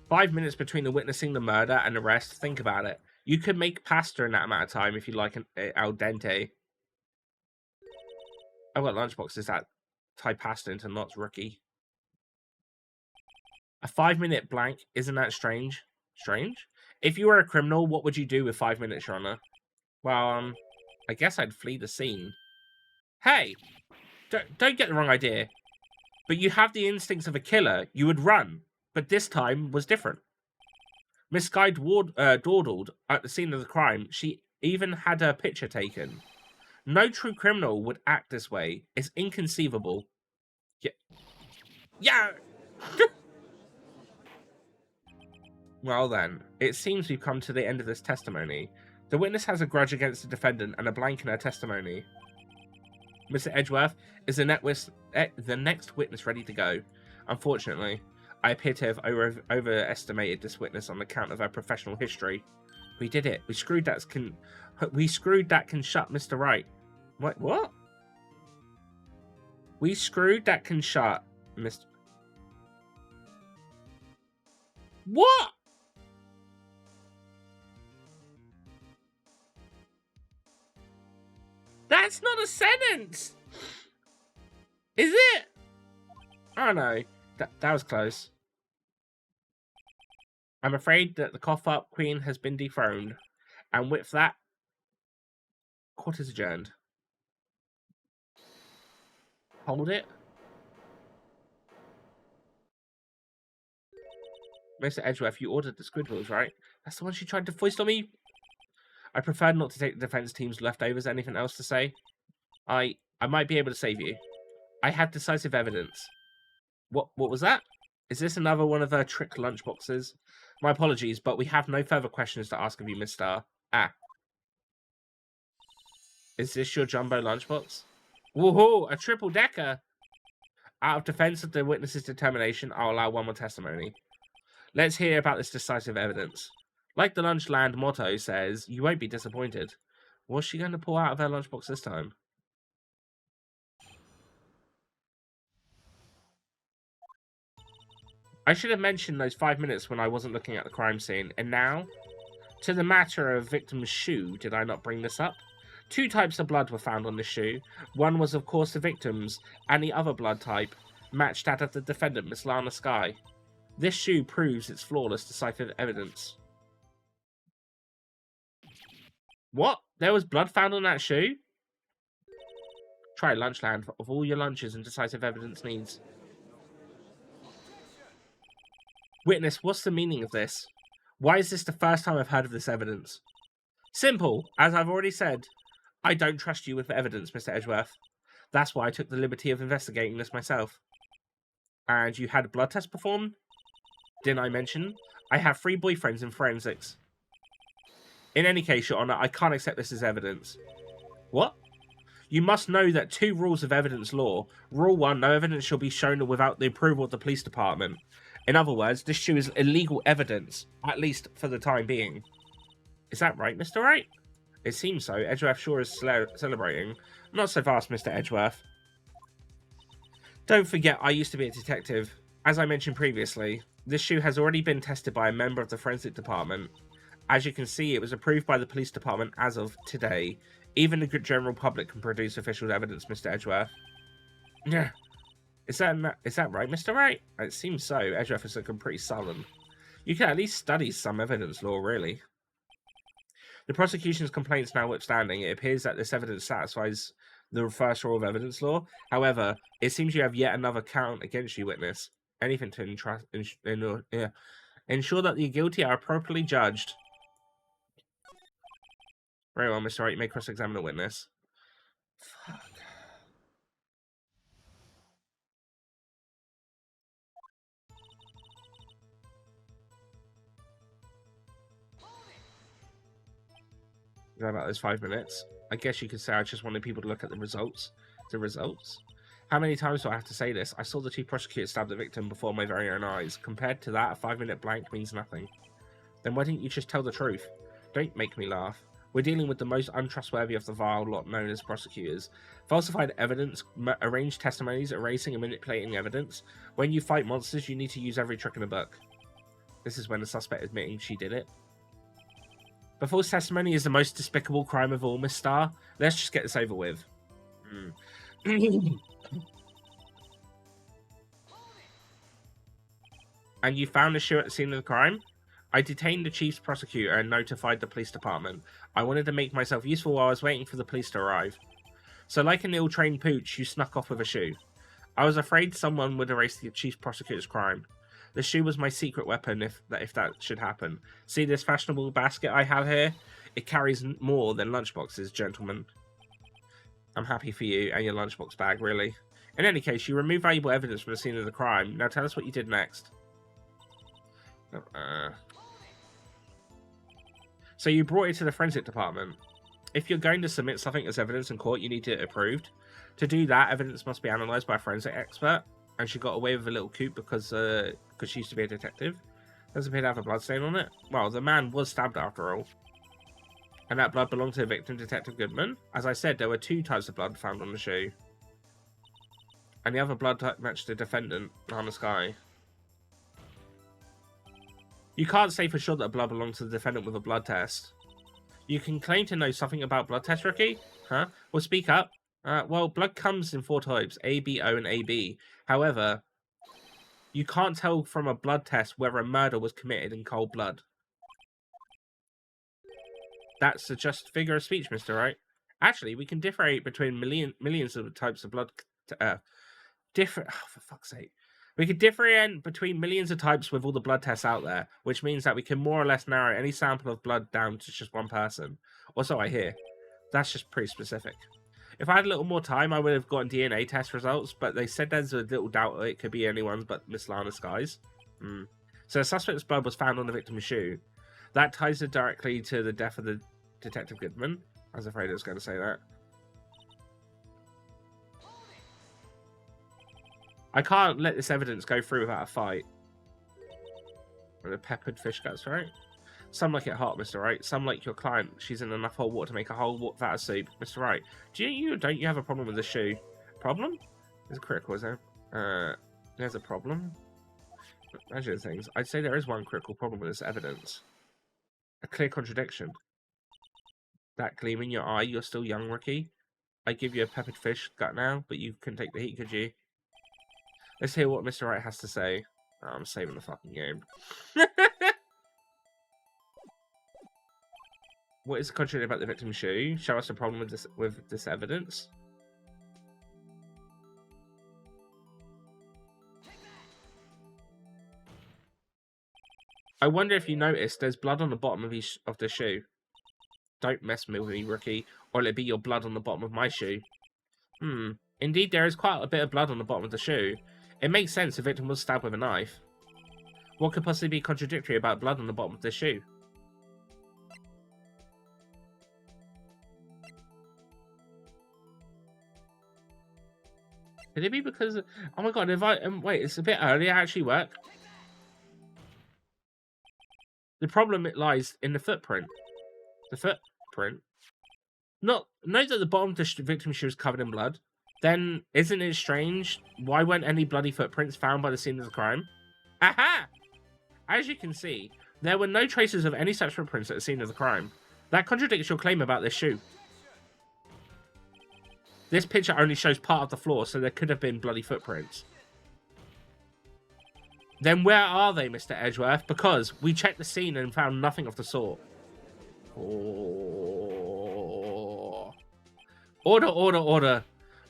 "5 minutes between the witnessing the murder and arrest. Think about it. You could make pasta in that amount of time if you like an al dente. I've got lunchboxes that tie pasta into knots, rookie. A 5-minute blank, isn't that strange? Strange? If you were a criminal, what would you do with 5 minutes, Your Honor? Well, I guess I'd flee the scene. Hey! Don't get the wrong idea. But you have the instincts of a killer. You would run. But this time was different. Miss Skye dawdled at the scene of the crime. She even had her picture taken. No true criminal would act this way. It's inconceivable. Yeah. Well then, it seems we've come to the end of this testimony. The witness has a grudge against the defendant and a blank in her testimony. Mr. Edgeworth, is the next witness ready to go? Unfortunately, I appear to have overestimated this witness on account of her professional history. We did it. We screwed that can shut Mr. Wright. What? We screwed that can shut Mr. What? That's not a sentence! Is it? Oh no, that was close. I'm afraid that the cough-up queen has been dethroned. And with that, court is adjourned. Hold it. Mr. Edgeworth, you ordered the Squidwills, right? That's the one she tried to foist on me? I prefer not to take the defense team's leftovers. Anything else to say? I might be able to save you. I have decisive evidence. What was that? Is this another one of her trick lunchboxes? My apologies, but we have no further questions to ask of you, Miss Star. Ah. Is this your jumbo lunchbox? Woohoo! A triple-decker! Out of defense of the witness's determination, I'll allow one more testimony. Let's hear about this decisive evidence. Like the Lunchland motto says, you won't be disappointed. What's she going to pull out of her lunchbox this time? I should have mentioned those 5 minutes when I wasn't looking at the crime scene. And now, to the matter of victim's shoe, did I not bring this up? 2 types of blood were found on the shoe. One was, of course, the victim's, and the other blood type matched that of the defendant, Miss Lana Skye. This shoe proves its flawless decisive evidence. What? There was blood found on that shoe? Try Lunchland of all your lunches and decisive evidence needs. Witness, what's the meaning of this? Why is this the first time I've heard of this evidence? Simple. As I've already said, I don't trust you with evidence, Mr. Edgeworth. That's why I took the liberty of investigating this myself. And you had a blood test performed? Didn't I mention? I have 3 boyfriends in forensics. In any case, Your Honour, I can't accept this as evidence. What? You must know that 2 rules of evidence law. Rule 1, no evidence shall be shown without the approval of the police department. In other words, this shoe is illegal evidence, at least for the time being. Is that right, Mr. Wright? It seems so. Edgeworth sure is celebrating. Not so fast, Mr. Edgeworth. Don't forget, I used to be a detective. As I mentioned previously, this shoe has already been tested by a member of the forensic department. As you can see, it was approved by the police department as of today. Even the general public can produce official evidence, Mr. Edgeworth. Yeah. Is that right, Mr. Wright? It seems so. Edgeworth is looking pretty sullen. You can at least study some evidence law, really. The prosecution's complaints notwithstanding, it appears that this evidence satisfies the first rule of evidence law. However, it seems you have yet another count against you, witness. Anything to ensure that the guilty are appropriately judged. Very well, Mr. Wright, you may cross-examine the witness. Fuck. About those 5 minutes. I guess you could say I just wanted people to look at the results. The results? How many times do I have to say this? I saw the 2 prosecutors stab the victim before my very own eyes. Compared to that, a 5-minute blank means nothing. Then why didn't you just tell the truth? Don't make me laugh. We're dealing with the most untrustworthy of the vile lot known as prosecutors. Falsified evidence, arranged testimonies, erasing and manipulating evidence. When you fight monsters, you need to use every trick in the book. This is when the suspect admitting she did it. But false testimony is the most despicable crime of all, Miss Star. Let's just get this over with. And you found the shoe at the scene of the crime? I detained the chief's prosecutor and notified the police department. I wanted to make myself useful while I was waiting for the police to arrive. So like an ill-trained pooch, you snuck off with a shoe. I was afraid someone would erase the chief prosecutor's crime. The shoe was my secret weapon if that should happen. See this fashionable basket I have here? It carries more than lunchboxes, gentlemen. I'm happy for you and your lunchbox bag, really. In any case, you removed valuable evidence from the scene of the crime. Now tell us what you did next. So you brought it to the forensic department. If you're going to submit something as evidence in court, you need it approved. To do that, evidence must be analysed by a forensic expert. And she got away with a little coup because she used to be a detective. Doesn't appear to have a bloodstain on it. Well, the man was stabbed after all. And that blood belonged to the victim, Detective Goodman. As I said, there were 2 types of blood found on the shoe. And the other blood type matched the defendant, Lana Skye. You can't say for sure that blood belongs to the defendant with a blood test. You can claim to know something about blood tests, Rookie? Huh? Well, speak up. Well, blood comes in 4 types, A, B, O, and AB. However, you can't tell from a blood test whether a murder was committed in cold blood. That's a just figure of speech, Mr. Wright. Actually, we can differentiate between millions of types of blood. Oh, for fuck's sake. We could differentiate between millions of types with all the blood tests out there, which means that we can more or less narrow any sample of blood down to just one person. Or so I hear. That's just pretty specific. If I had a little more time, I would have gotten DNA test results, but they said there's a little doubt that it could be anyone's but Miss Lana Sky's. So the suspect's blood was found on the victim's shoe. That ties it directly to the death of the Detective Goodman. I was afraid I was going to say that. I can't let this evidence go through without a fight. The peppered fish guts, right? Some like it hot, Mr. Wright. Some like your client. She's in enough hot water to make a whole vat of soup. Mr. Wright, don't you have a problem with the shoe? Problem? It's critical, is there? There's a problem? Imagine things. I'd say there is one critical problem with this evidence. A clear contradiction. That gleam in your eye, you're still young, Rookie. I give you a peppered fish gut now, but you couldn't take the heat, could you? Let's hear what Mr. Wright has to say. Oh, I'm saving the fucking game. What is contradictory about the victim's shoe? Show us a problem with this evidence. I wonder if you noticed there's blood on the bottom of the shoe. Don't mess with me, Rookie, or it'll be your blood on the bottom of my shoe. Indeed, there is quite a bit of blood on the bottom of the shoe. It makes sense the victim was stabbed with a knife. What could possibly be contradictory about blood on the bottom of the shoe? Could it be because... Oh my god, if I... wait, it's a bit early. I actually work. The problem lies in the footprint. The footprint? Note that the bottom of the victim's shoe is covered in blood. Then, isn't it strange? Why weren't any bloody footprints found by the scene of the crime? Aha! As you can see, there were no traces of any such footprints at the scene of the crime. That contradicts your claim about this shoe. This picture only shows part of the floor, so there could have been bloody footprints. Then where are they, Mr. Edgeworth? Because we checked the scene and found nothing of the sort. Oh. Order.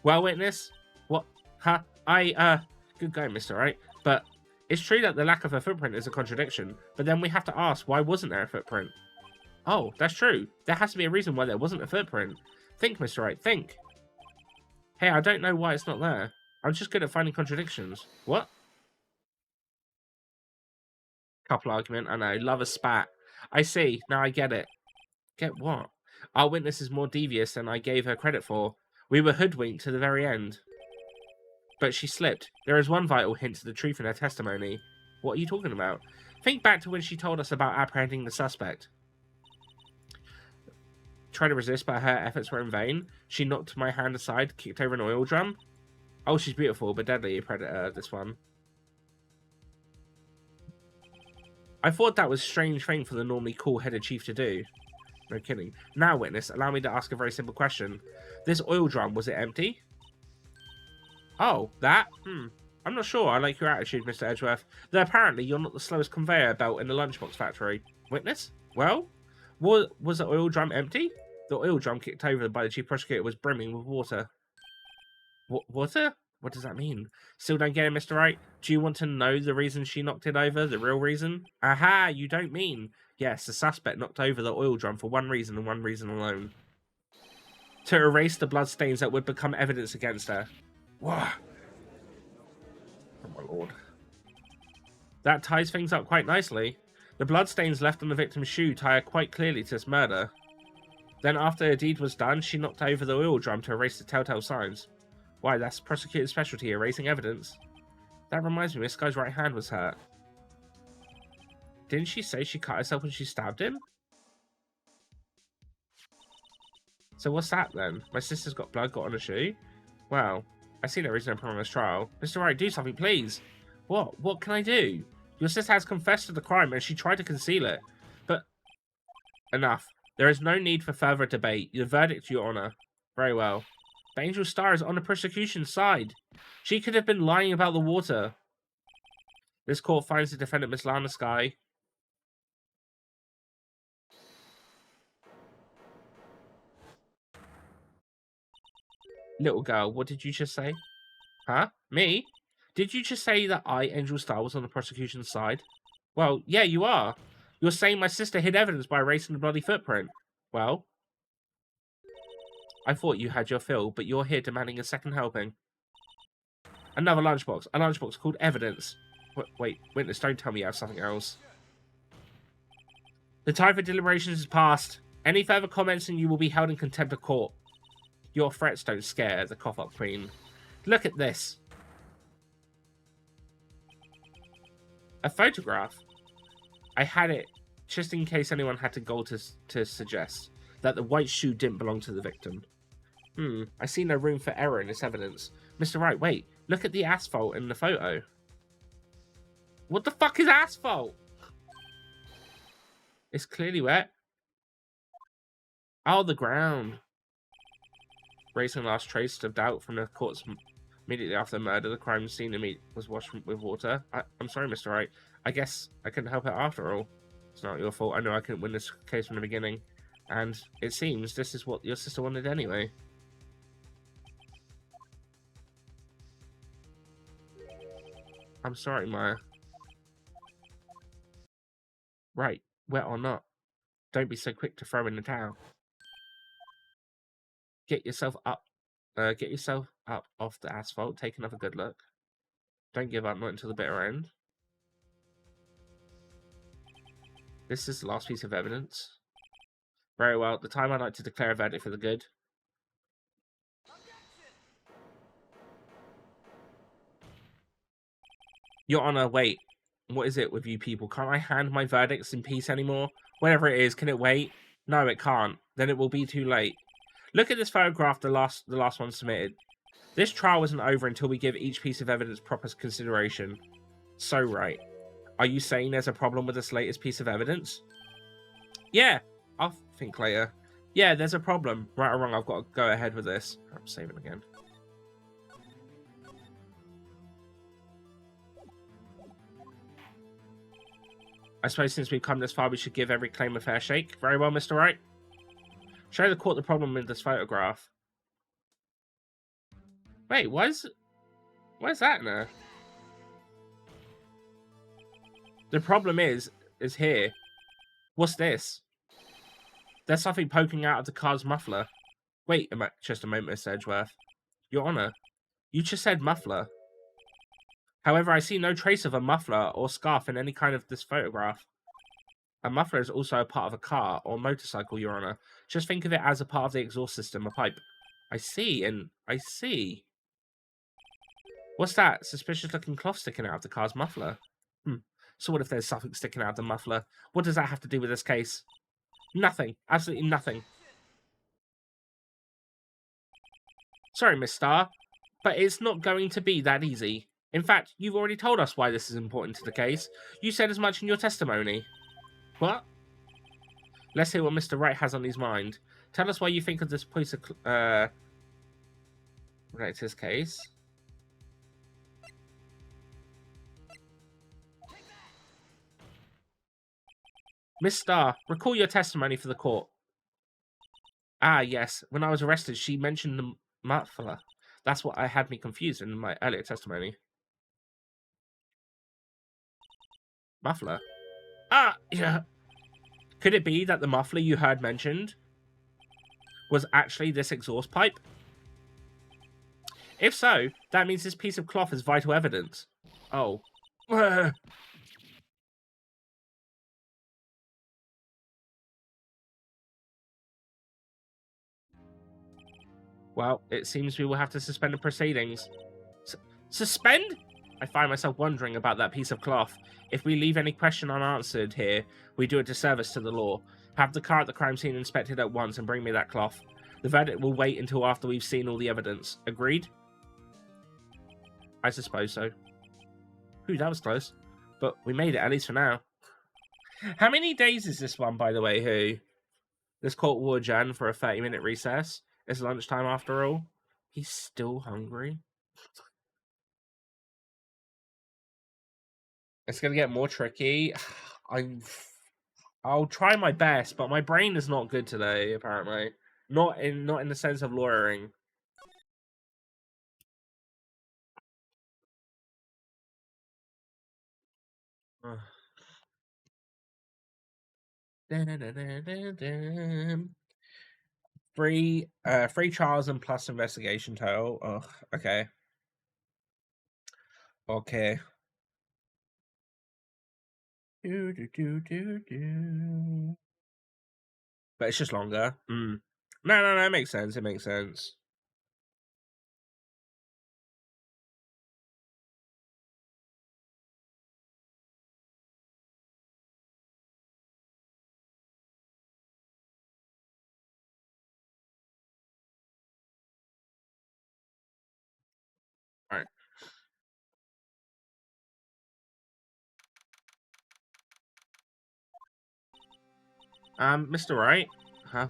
Well, witness? What? Huh? Good going, Mr. Wright. But it's true that the lack of a footprint is a contradiction, but then we have to ask, why wasn't there a footprint? Oh, that's true. There has to be a reason why there wasn't a footprint. Think, Mr. Wright, think. Hey, I don't know why it's not there. I'm just good at finding contradictions. What? Couple argument, I know. Love a spat. I see. Now I get it. Get what? Our witness is more devious than I gave her credit for. We were hoodwinked to the very end. But she slipped. There is one vital hint to the truth in her testimony. What are you talking about? Think back to when she told us about apprehending the suspect. Tried to resist, but her efforts were in vain. She knocked my hand aside, kicked over an oil drum. Oh, she's beautiful, but deadly, a predator, this one. I thought that was a strange thing for the normally cool-headed chief to do. No kidding. Now, witness, allow me to ask a very simple question. This oil drum, was it empty? Oh, that? I'm not sure. I like your attitude, Mr. Edgeworth. Though apparently you're not the slowest conveyor belt in the lunchbox factory. Witness? Well? Was the oil drum empty? The oil drum kicked over by the chief prosecutor was brimming with water. Water? What does that mean? Still don't get it, Mr. Wright? Do you want to know the reason she knocked it over? The real reason? Aha, you don't mean. Yes, the suspect knocked over the oil drum for one reason and one reason alone. To erase the bloodstains that would become evidence against her. Whoa. Oh my lord. That ties things up quite nicely. The bloodstains left on the victim's shoe tie her quite clearly to this murder. Then after the deed was done, she knocked over the oil drum to erase the telltale signs. Why, that's the prosecutor's specialty, erasing evidence. That reminds me, this guy's right hand was hurt. Didn't she say she cut herself when she stabbed him? So what's that then? My sister's got blood got on her shoe? Well, I see no reason to prolong this trial. Mr. Wright, do something, please. What? What can I do? Your sister has confessed to the crime and she tried to conceal it. But enough. There is no need for further debate. Your verdict, Your Honor. Very well. The Angel Star is on the prosecution's side. She could have been lying about the water. This court finds the defendant, Miss Lana Sky. Little girl, what did you just say? Huh? Me? Did you just say that I, Angel Star, was on the prosecution's side? Well, yeah, you are. You're saying my sister hid evidence by erasing the bloody footprint. Well, I thought you had your fill, but you're here demanding a second helping. Another lunchbox. A lunchbox called evidence. Wait, witness, don't tell me you have something else. The time for deliberations is past. Any further comments and you will be held in contempt of court. Your threats don't scare the cough-up queen. Look at this. A photograph. I had it just in case anyone had to go to suggest that the white shoe didn't belong to the victim. I see no room for error in this evidence. Mr. Wright, wait. Look at the asphalt in the photo. What the fuck is asphalt? It's clearly wet. Oh, the ground. Raising last trace of doubt from the courts immediately after the murder. The crime scene was washed with water. I'm sorry, Mr. Wright. I guess I couldn't help it after all. It's not your fault. I know I couldn't win this case from the beginning. And it seems this is what your sister wanted anyway. I'm sorry, Maya. Right, wet or not. Don't be so quick to throw in the towel. Get yourself up. Get yourself up off the asphalt. Take another good look. Don't give up, not until the bitter end. This is the last piece of evidence. Very well. The time I'd like to declare a verdict for the good. Your Honor, wait. What is it with you people? Can't I hand my verdicts in peace anymore? Whatever it is, can it wait? No, it can't. Then it will be too late. Look at this photograph, the last one submitted. This trial isn't over until we give each piece of evidence proper consideration. So, right. Are you saying there's a problem with this latest piece of evidence? Yeah, I'll think later. Yeah, there's a problem. Right or wrong, I've got to go ahead with this. I'm saving again. I suppose since we've come this far, we should give every claim a fair shake. Very well, Mr. Wright. Show the court the problem with this photograph. Wait, where's that in there? The problem is here. What's this? There's something poking out of the car's muffler. Wait just a moment, Mr. Edgeworth. Your Honor, you just said muffler. However, I see no trace of a muffler or scarf in any kind of this photograph. A muffler is also a part of a car or motorcycle, Your Honor. Just think of it as a part of the exhaust system, a pipe. I see, and I see. What's that suspicious-looking cloth sticking out of the car's muffler? So what if there's something sticking out of the muffler? What does that have to do with this case? Nothing. Absolutely nothing. Sorry, Miss Starr, but it's not going to be that easy. In fact, you've already told us why this is important to the case. You said as much in your testimony. What? Let's hear what Mr. Wright has on his mind. Tell us why you think of this piece of related to his case. Miss Starr, recall your testimony for the court. Ah, yes. When I was arrested, she mentioned the muffler. That's what had me confused in my earlier testimony. Muffler? Ah, yeah. Could it be that the muffler you heard mentioned was actually this exhaust pipe? If so, that means this piece of cloth is vital evidence. Oh. Well, it seems we will have to suspend the proceedings. Suspend? I find myself wondering about that piece of cloth. If we leave any question unanswered here, we do a disservice to the law. Have the car at the crime scene inspected at once and bring me that cloth. The verdict will wait until after we've seen all the evidence. Agreed? I suppose so. Ooh, that was close. But we made it, at least for now. How many days is this one, by the way, Who? This court will adjourn for a 30-minute recess. It's lunchtime after all. He's still hungry. It's going to get more tricky. I'll try my best, but my brain is not good today, apparently. Not in the sense of lawyering. Free trials and plus investigation total. Oh, okay. Okay. But it's just longer. No, it makes sense. It makes sense. All right. Mr. Wright,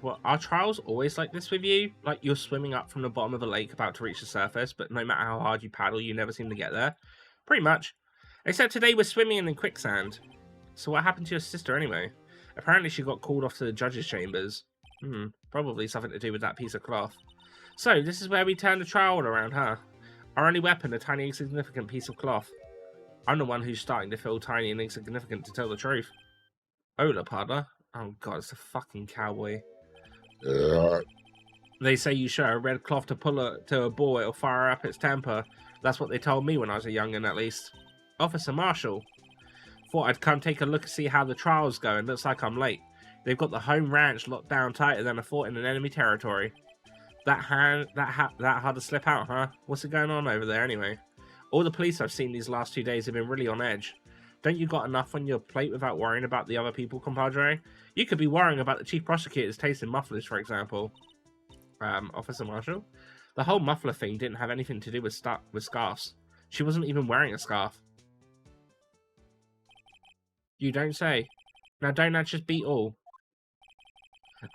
well, are trials always like this with you? Like you're swimming up from the bottom of a lake about to reach the surface, but no matter how hard you paddle, you never seem to get there? Pretty much. Except today we're swimming in quicksand. So what happened to your sister anyway? Apparently she got called off to the judge's chambers. Probably something to do with that piece of cloth. So this is where we turn the trial around, huh? Our only weapon, a tiny insignificant piece of cloth. I'm the one who's starting to feel tiny and insignificant, to tell the truth. Ola, partner. Oh god, it's a fucking cowboy. They say you show a red cloth to a boy, it'll fire up its temper. That's what they told me when I was a youngin', at least. Officer Marshall. Thought I'd come take a look and see how the trial's going. Looks like I'm late. They've got the home ranch locked down tighter than a fort in an enemy territory. That hard to slip out, huh? What's it going on over there anyway? All the police I've seen these last 2 days have been really on edge. Don't you got enough on your plate without worrying about the other people, compadre? You could be worrying about the chief prosecutor's taste in mufflers, for example. Officer Marshall? The whole muffler thing didn't have anything to do with scarves. She wasn't even wearing a scarf. You don't say. Now don't that just beat all?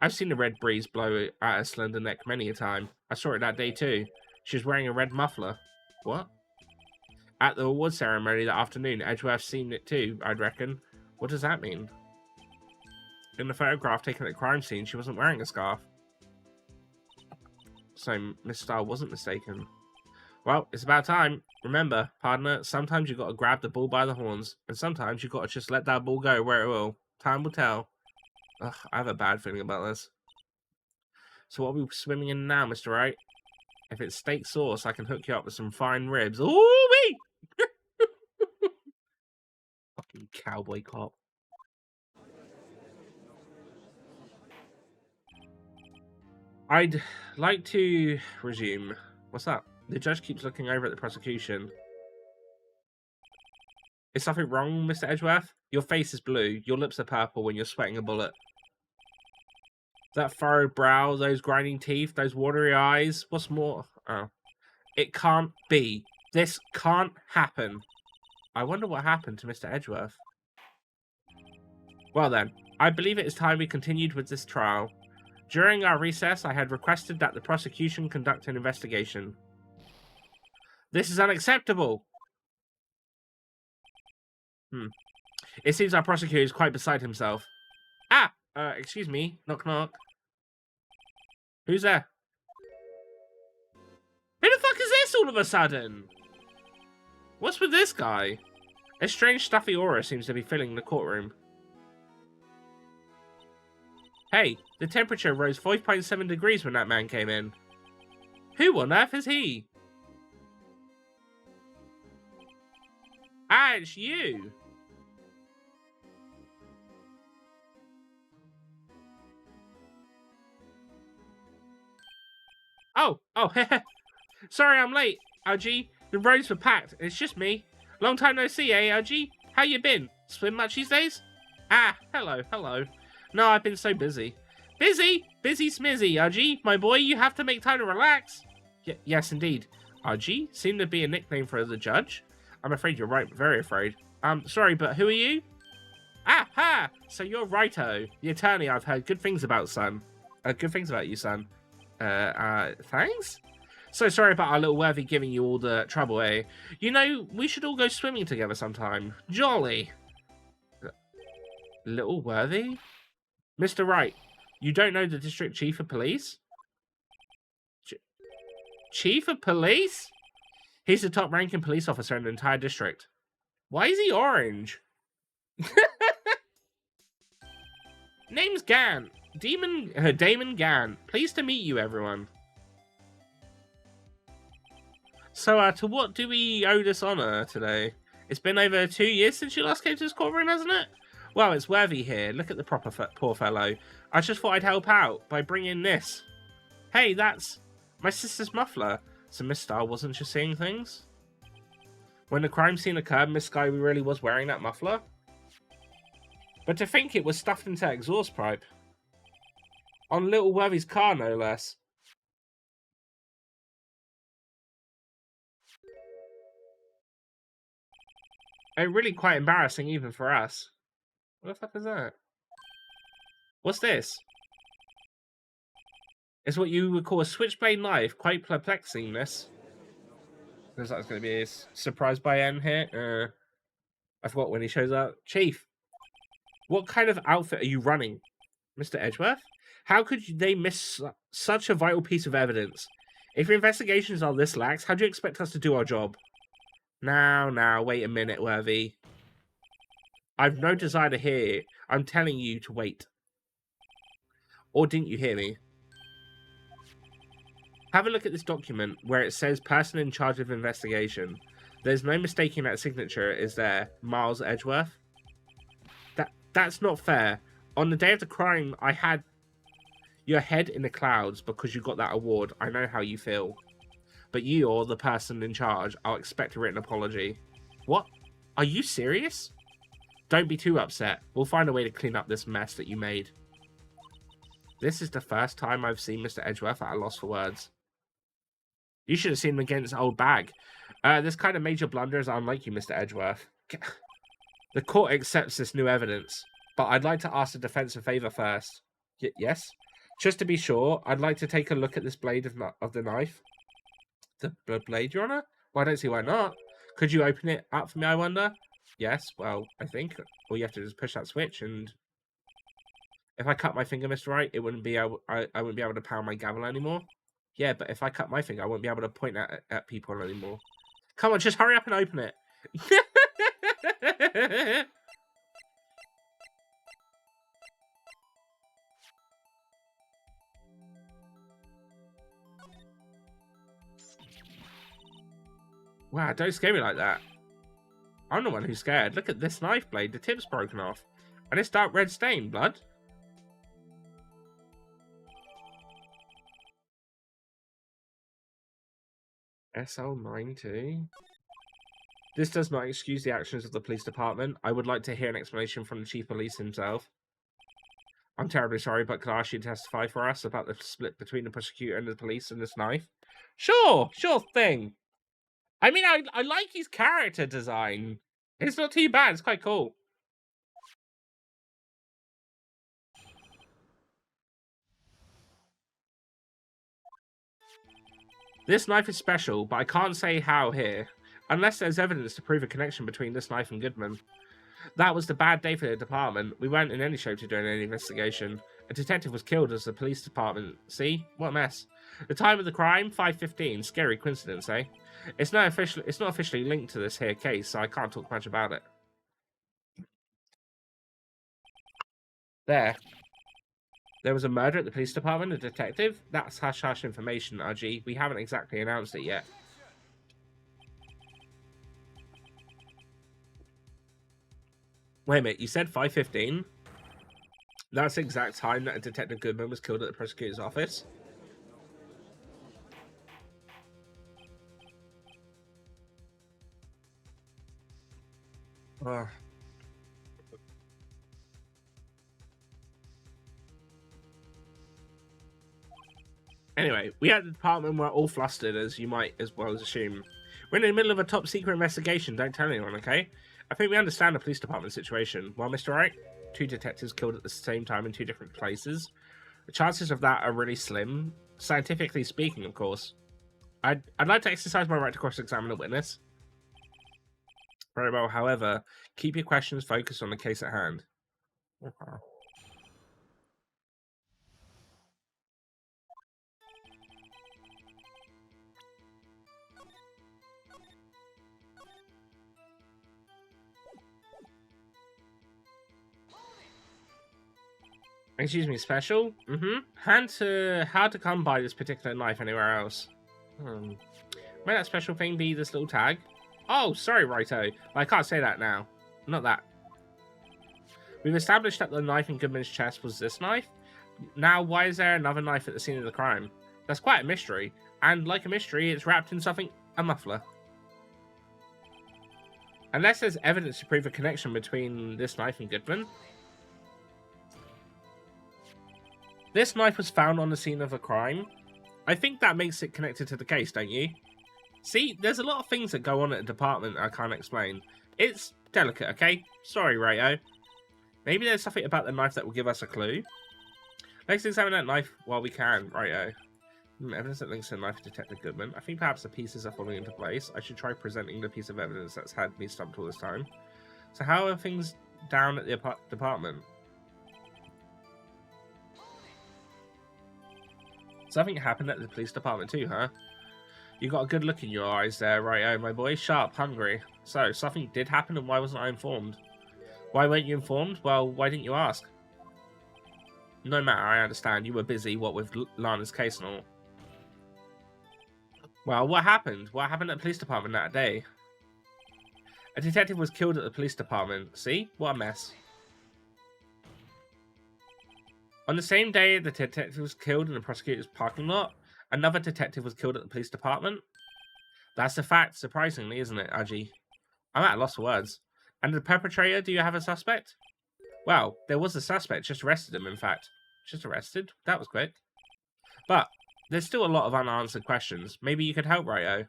I've seen the red breeze blow at her slender neck many a time. I saw it that day too. She was wearing a red muffler. What? At the award ceremony that afternoon, Edgeworth's seen it too, I'd reckon. What does that mean? In the photograph taken at the crime scene, she wasn't wearing a scarf. So Miss Starr wasn't mistaken. Well, it's about time. Remember, partner, sometimes you've got to grab the bull by the horns, and sometimes you've got to just let that bull go where it will. Time will tell. Ugh, I have a bad feeling about this. So what are we swimming in now, Mr. Wright? If it's steak sauce, I can hook you up with some fine ribs. Ooh-wee! Fucking cowboy cop. I'd like to resume. What's that? The judge keeps looking over at the prosecution. Is something wrong, Mr. Edgeworth? Your face is blue. Your lips are purple when you're sweating a bullet. That furrowed brow, those grinding teeth, those watery eyes. What's more? Oh. It can't be. This can't happen. I wonder what happened to Mr. Edgeworth. Well then, I believe it is time we continued with this trial. During our recess, I had requested that the prosecution conduct an investigation. This is unacceptable! It seems our prosecutor is quite beside himself. Ah! Excuse me. Knock knock. Who's there? Who the fuck is this all of a sudden? What's with this guy? A strange stuffy aura seems to be filling the courtroom. Hey, the temperature rose 5.7 degrees when that man came in. Who on earth is he? Ah, it's you. Oh, sorry I'm late, LG. The roads were packed. It's just me. Long time no see, eh, LG? How you been? Swim much these days? Ah, hello. No, I've been so busy. Busy smizzy, LG. My boy, you have to make time to relax. Yes, indeed. LG seemed to be a nickname for the judge. I'm afraid you're right, very afraid. Sorry, but who are you? Ah, ha! So you're Righto, the attorney I've heard good things about, son. Good things about you, son. Thanks? So sorry about our little Worthy giving you all the trouble, eh? You know, we should all go swimming together sometime. Jolly. Little Worthy? Mr. Wright, you don't know the district chief of police? Chief of police? He's the top-ranking police officer in the entire district. Why is he orange? Name's Gan. Damon Gan. Pleased to meet you, everyone. So, to what do we owe this honor today? It's been over 2 years since you last came to this courtroom, hasn't it? Well, it's Worthy here. Look at the poor fellow. I just thought I'd help out by bringing this. Hey, that's my sister's muffler. So Miss Star wasn't just seeing things? When the crime scene occurred, Miss Sky really was wearing that muffler? But to think it was stuffed into that exhaust pipe. On little Worthy's car, no less. And really quite embarrassing even for us. What the fuck is that? What's this? It's what you would call a switchblade knife. Quite perplexing, this. Looks like it's going to be a surprise by end here. I forgot when he shows up. Chief, what kind of outfit are you running? Mr. Edgeworth? How could they miss such a vital piece of evidence? If your investigations are this lax, how do you expect us to do our job? Now, wait a minute, Worthy. I've no desire to hear it. I'm telling you to wait. Or didn't you hear me? Have a look at this document where it says person in charge of investigation. There's no mistaking that signature, is there? Miles Edgeworth? That's not fair. On the day of the crime, I had your head in the clouds because you got that award. I know how you feel. But you're the person in charge. I'll expect a written apology. What? Are you serious? Don't be too upset. We'll find a way to clean up this mess that you made. This is the first time I've seen Mr. Edgeworth at a loss for words. You should have seen him against old Bag. This kind of major blunder is unlike you, Mr. Edgeworth. The court accepts this new evidence, but I'd like to ask the defense a favor first. Yes? Just to be sure, I'd like to take a look at this blade of the knife. The blade, Your Honor? Well, I don't see why not. Could you open it up for me, I wonder? Yes, well, I think all you have to do is push that switch, and if I cut my finger, Mr. Wright, it wouldn't be able. I wouldn't be able to pound my gavel anymore. Yeah, but if I cut my finger, I wouldn't be able to point at people anymore. Come on, just hurry up and open it. Wow, don't scare me like that. I'm the one who's scared. Look at this knife blade. The tip's broken off. And it's dark red stain, blood. SL92. This does not excuse the actions of the police department. I would like to hear an explanation from the chief of police himself. I'm terribly sorry, but could I ask you to testify for us about the split between the prosecutor and the police and this knife? Sure thing. I mean, I like his character design. It's not too bad. It's quite cool. This knife is special, but I can't say how here, unless there's evidence to prove a connection between this knife and Goodman. That was the bad day for the department. We weren't in any shape to do any investigation. A detective was killed as the police department. See? What a mess. The time of the crime, 5:15. Scary coincidence, eh? It's not officially linked to this here case, so I can't talk much about it. There was a murder at the police department, a detective? That's hush-hush information, RG. We haven't exactly announced it yet. Wait a minute, you said 5:15? That's the exact time that Detective Goodman was killed at the prosecutor's office? Anyway, we at the department were all flustered, as you might as well as assume. We're in the middle of a top secret investigation, don't tell anyone, okay? I think we understand the police department situation. Well, Mr. Wright, 2 detectives killed at the same time in 2 different places. The chances of that are really slim, scientifically speaking, of course. I'd like to exercise my right to cross-examine a witness. Very well, however, keep your questions focused on the case at hand. Okay. Excuse me, special? How to come by this particular knife anywhere else? May that special thing be this little tag? Oh, sorry, Righto. I can't say that now. Not that. We've established that the knife in Goodman's chest was this knife. Now, why is there another knife at the scene of the crime? That's quite a mystery. And like a mystery, it's wrapped in something, a muffler. Unless there's evidence to prove a connection between this knife and Goodman. This knife was found on the scene of a crime. I think that makes it connected to the case, don't you? See, there's a lot of things that go on at the department I can't explain. It's delicate, okay? Sorry, Rayo. Maybe there's something about the knife that will give us a clue. Let's examine that knife while we can, Rayo. Evidence that links to the knife of Detective Goodman. I think perhaps the pieces are falling into place. I should try presenting the piece of evidence that's had me stumped all this time. So how are things down at the department? Something happened at the police department too, huh? You got a good look in your eyes there, right, my boy. Sharp, hungry. So, something did happen and why wasn't I informed? Why weren't you informed? Well, why didn't you ask? No matter, I understand. You were busy, what with Lana's case and all. Well, what happened? What happened at the police department that day? A detective was killed at the police department. See? What a mess. On the same day the detective was killed in the prosecutor's parking lot, another detective was killed at the police department. That's a fact, surprisingly, isn't it, Aji? I'm at a loss for words. And the perpetrator, do you have a suspect? Well, there was a suspect, just arrested him, in fact. Just arrested? That was quick. But there's still a lot of unanswered questions. Maybe you could help, Ryo.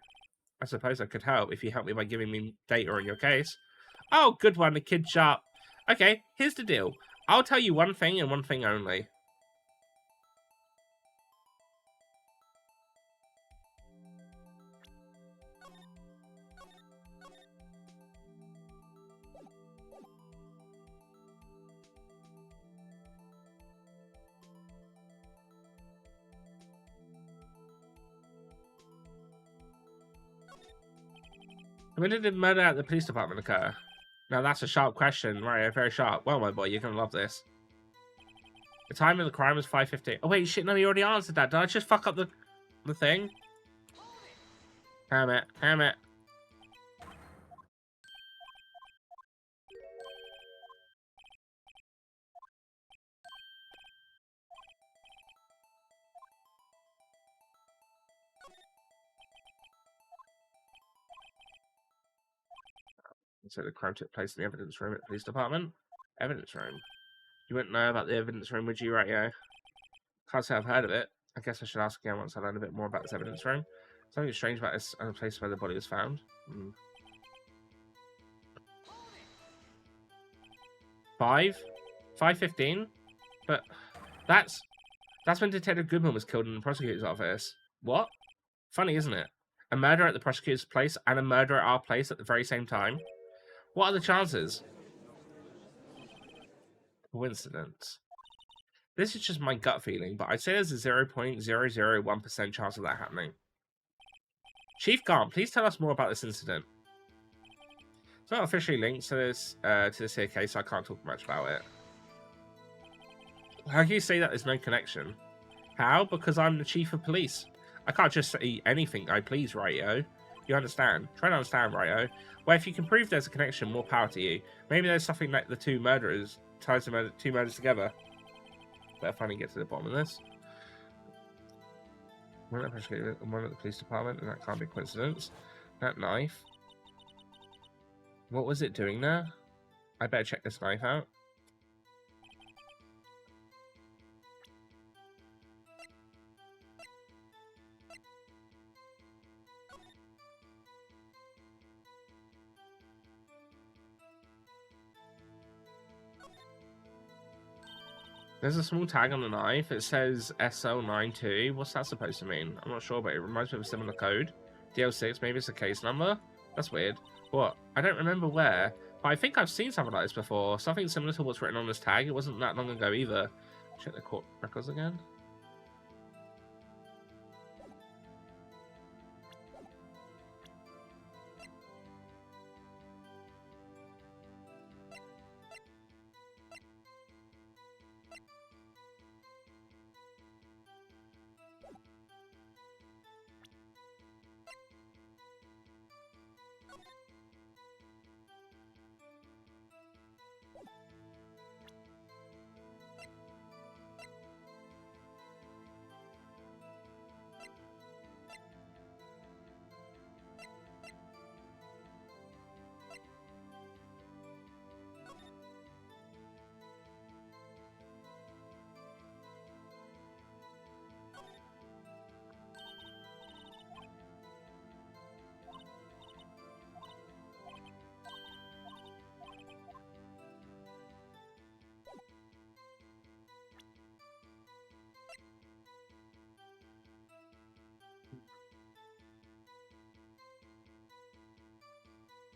I suppose I could help if you help me by giving me data on your case. Oh, good one, the kid sharp. Okay, here's the deal. I'll tell you one thing and one thing only. When did the murder at the police department occur? Now that's a sharp question, right? Very sharp. Well, my boy, you're gonna love this. The time of the crime was 5:50. Oh wait, shit! No, you already answered that. Did I just fuck up the thing? Damn it! Damn it! So the crime took place in the evidence room at the police department. Evidence room. You wouldn't know about the evidence room, would you, right? Yeah. Can't say I've heard of it. I guess I should ask again once I learn a bit more about this evidence room. Something strange about this and the place where the body was found. 5:15? But that's when Detective Goodman was killed in the prosecutor's office. What? Funny, isn't it? A murder at the prosecutor's place and a murder at our place at the very same time? What are the chances? Coincidence. This is just my gut feeling, but I'd say there's a 0.001% chance of that happening. Chief Garm, please tell us more about this incident. It's not officially linked to this here case, so I can't talk much about it. How can you say that there's no connection? How? Because I'm the chief of police. I can't just say anything I please, Ryo. You understand? Try to understand, Ryo. Well, if you can prove there's a connection, more power to you. Maybe there's something like the two murderers ties the two murders together. Better finally get to the bottom of this. One at the police department, and that can't be a coincidence. That knife. What was it doing there? I better check this knife out. There's a small tag on the knife. It says SL92. What's that supposed to mean? I'm not sure, but it reminds me of a similar code. DL6, maybe it's a case number? That's weird. What? I don't remember where, but I think I've seen something like this before. Something similar to what's written on this tag. It wasn't that long ago either. Check the court records again.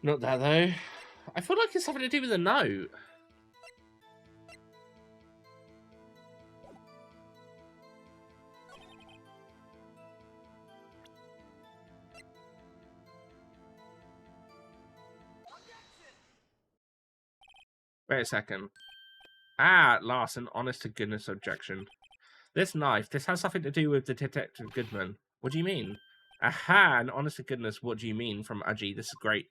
Not that though. I feel like it's something to do with a note. Wait a second. Ah, at last, an honest-to-goodness objection. This knife, this has something to do with the Detective Goodman. What do you mean? Aha, an honest-to-goodness, what do you mean from Aji? This is great.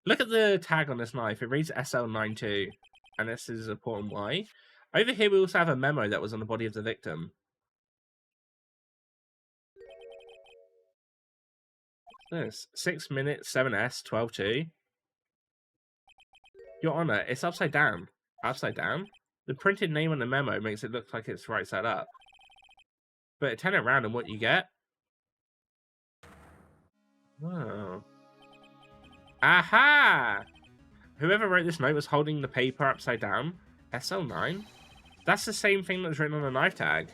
Look at the tag on this knife. It reads SL92, and this is important why. Over here, we also have a memo that was on the body of the victim. What's this? 6 minutes, 7S, 12-2. Your Honor, it's upside down. Upside down? The printed name on the memo makes it look like it's right side up. But turn it around and what you get? Oh. Aha! Whoever wrote this note was holding the paper upside down. SL9? That's the same thing that was written on the knife tag.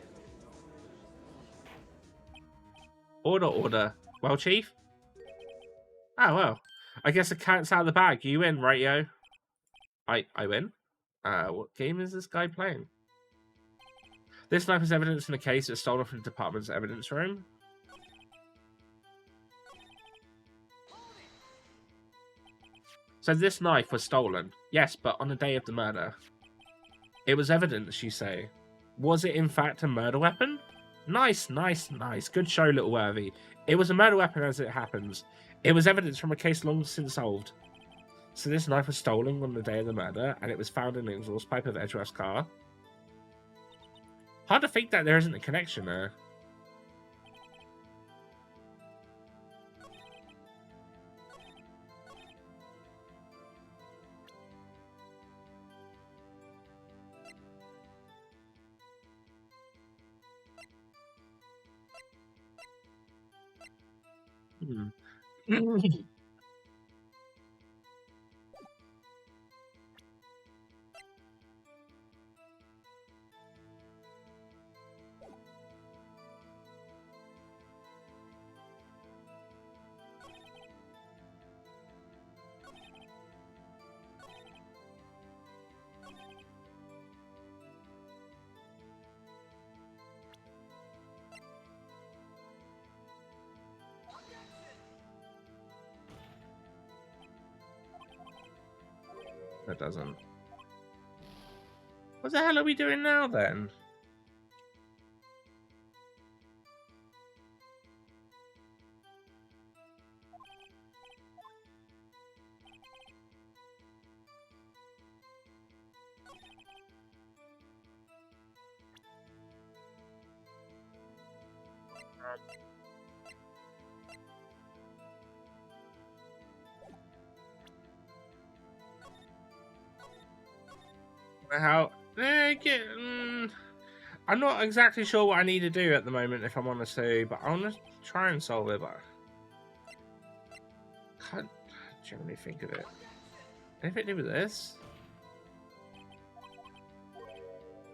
Order, order. Well, Chief? Oh, well. I guess the cat's out of the bag. You win, right, yo? I win? What game is this guy playing? This knife is evidence in a case that's stolen from the department's evidence room. So this knife was stolen. Yes, but on the day of the murder. It was evidence, you say. Was it in fact a murder weapon? Nice, nice, nice. Good show, Little Worthy. It was a murder weapon as it happens. It was evidence from a case long since solved. So this knife was stolen on the day of the murder, and it was found in the exhaust pipe of Edgeworth's car. Hard to think that there isn't a connection there. That doesn't. What the hell are we doing now then? How? I'm not exactly sure what I need to do at the moment, if I'm honest with you, but I want to try and solve it, but I can't generally think of it. Anything to do with this?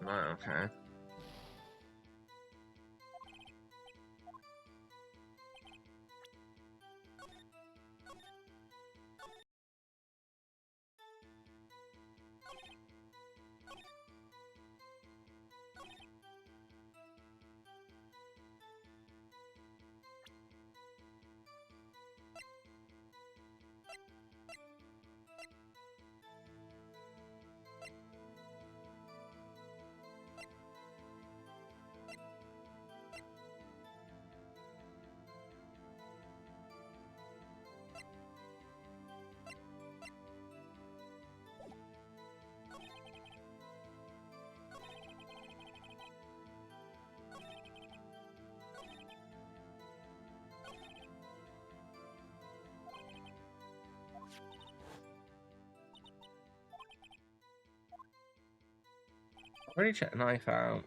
Right, okay. I've already checked the knife out.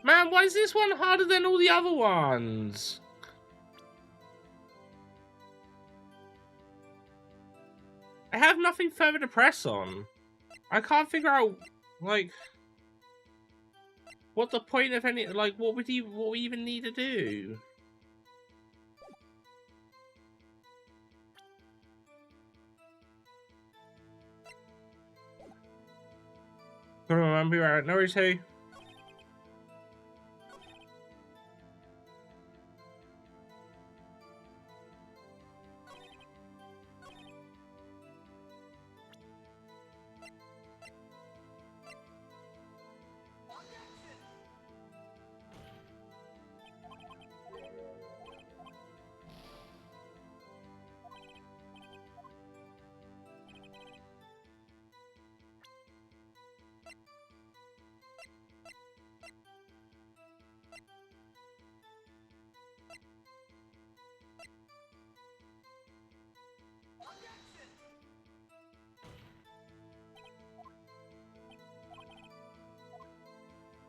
Man, why is this one harder than all the other ones? I have nothing further to press on. I can't figure out, like, what the point of any, like, what we even need to do? Couldn't remember where I know who.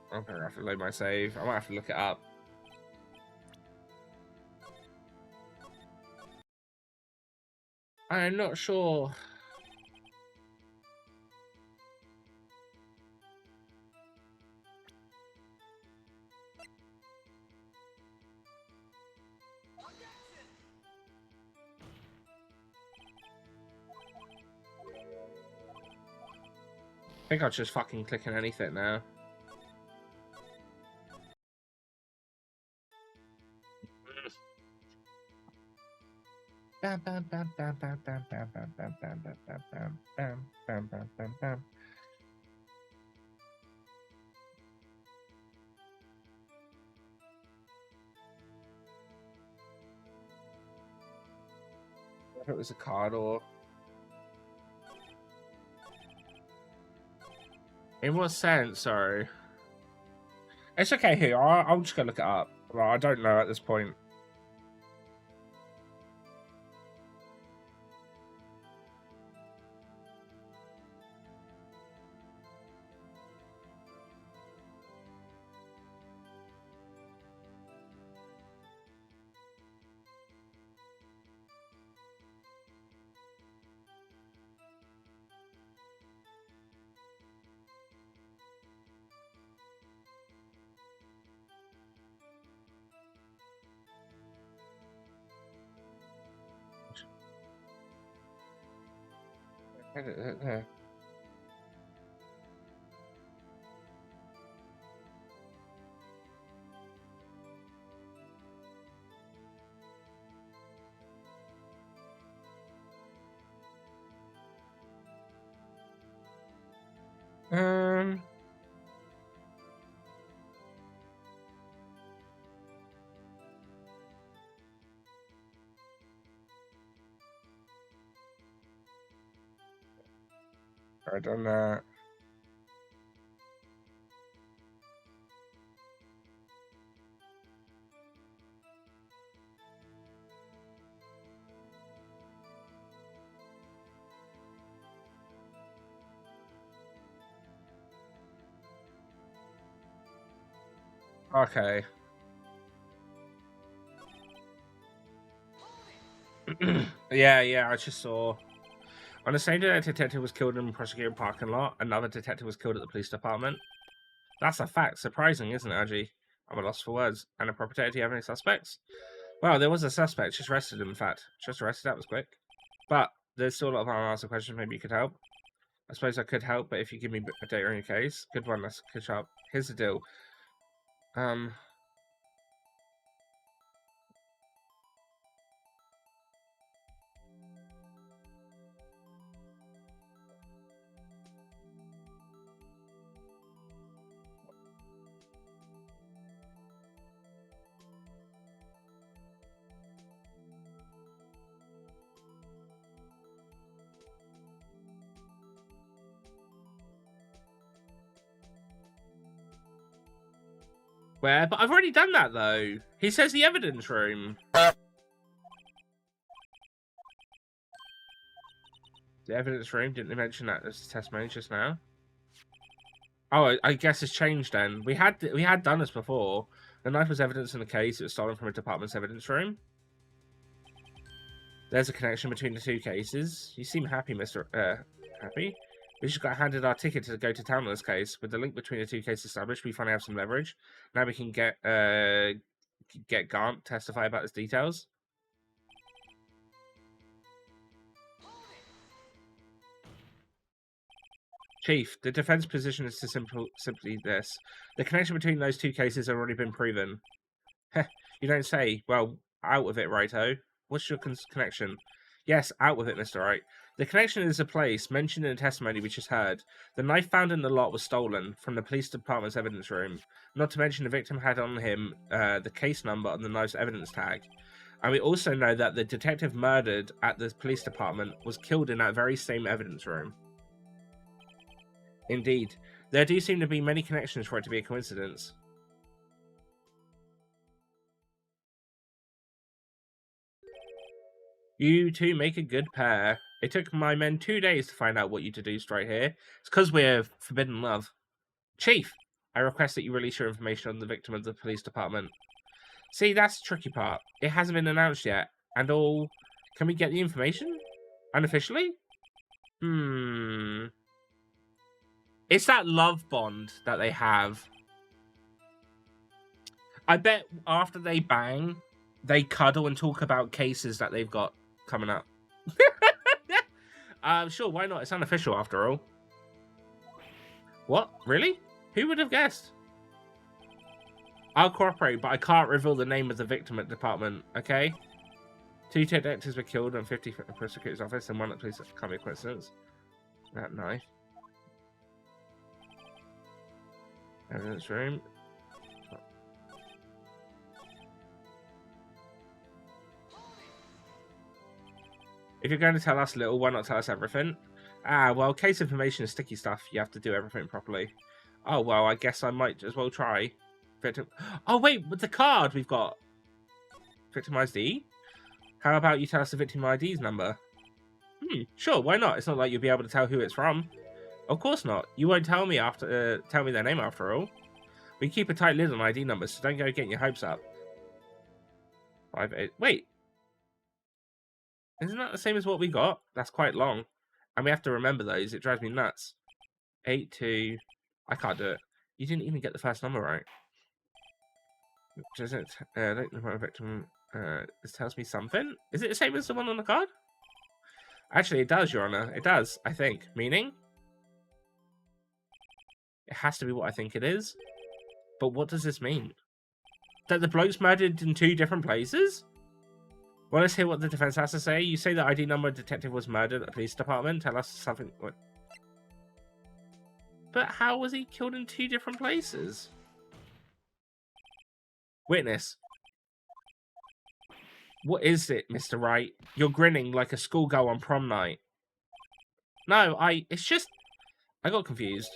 I'm gonna have to load my save. I might have to look it up. I'm not sure. I think I'll just fucking click on anything now. Bam, bam, bam, bam, bam, bam, bam, bam, bam, bam, bam, bam, bam, bam, bam, bam, bam, bam. If it was a card or... In what sense? Sorry. It's okay here. I'm just gonna look it up. Well, I don't know at this point. Um. I done that. Okay. Yeah, I just saw. On the same day a detective was killed in the prosecutor parking lot, another detective was killed at the police department. That's a fact. Surprising, isn't it, Argy? I'm at a loss for words. And a proper detective, do you have any suspects? Well, there was a suspect. Just arrested him, in fact. Just arrested. That was quick. But there's still a lot of unanswered questions. Maybe you could help. I suppose I could help, but if you give me a data on your case, good one. Let's catch up. Here's the deal. Where? But I've already done that, though. He says the evidence room. The evidence room? Didn't they mention that as testimony just now? Oh, I guess it's changed then. We had done this before. The knife was evidence in the case. It was stolen from a department's evidence room. There's a connection between the two cases. You seem happy, Mr. Happy. We just got handed our ticket to go to town on this case. With the link between the two cases established, we finally have some leverage. Now we can get Gant testify about his details. Chief, the defense position is to simply this. The connection between those two cases has already been proven. You don't say. Well, out with it, Righto. What's your connection? Yes, out with it, Mr. Wright. The connection is a place mentioned in the testimony we just heard. The knife found in the lot was stolen from the police department's evidence room. Not to mention the victim had on him the case number on the knife's evidence tag. And we also know that the detective murdered at the police department was killed in that very same evidence room. Indeed. There do seem to be many connections for it to be a coincidence. You two make a good pair. It took my men 2 days to find out what you deduced right here. It's because we're forbidden love. Chief, I request that you release your information on the victim of the police department. See, that's the tricky part. It hasn't been announced yet. And all... Can we get the information? Unofficially? It's that love bond that they have. I bet after they bang, they cuddle and talk about cases that they've got coming up. Sure, why not? It's unofficial after all. What? Really? Who would have guessed? I'll cooperate, but I can't reveal the name of the victim at the department, okay? 2 detectives were killed and 50 from the prosecutor's office and 1 at the police. Can't be a coincidence. That knife. Evidence room. If you're going to tell us little, why not tell us everything? Ah, well, case information is sticky stuff. You have to do everything properly. Oh, well, I guess I might as well try. Victim... Oh, wait, with the card we've got. Victim ID? How about you tell us the victim ID's number? Sure, why not? It's not like you'll be able to tell who it's from. Of course not. You won't tell me tell me their name after all. We keep a tight lid on ID numbers, so don't go getting your hopes up. 58. Wait. Isn't that the same as what we got? That's quite long. And we have to remember those. It drives me nuts. 82. I can't do it. You didn't even get the first number right. Does it? Victim. This tells me something. Is it the same as the one on the card? Actually, it does, Your Honor. It does, I think. Meaning? It has to be what I think it is. But what does this mean? That the bloke's murdered in 2 different places? Well, let's hear what the defense has to say. You say the ID number detective was murdered at the police department. Tell us something. What? But how was he killed in 2 different places? Witness. What is it, Mr. Wright? You're grinning like a schoolgirl on prom night. No, it's just... I got confused.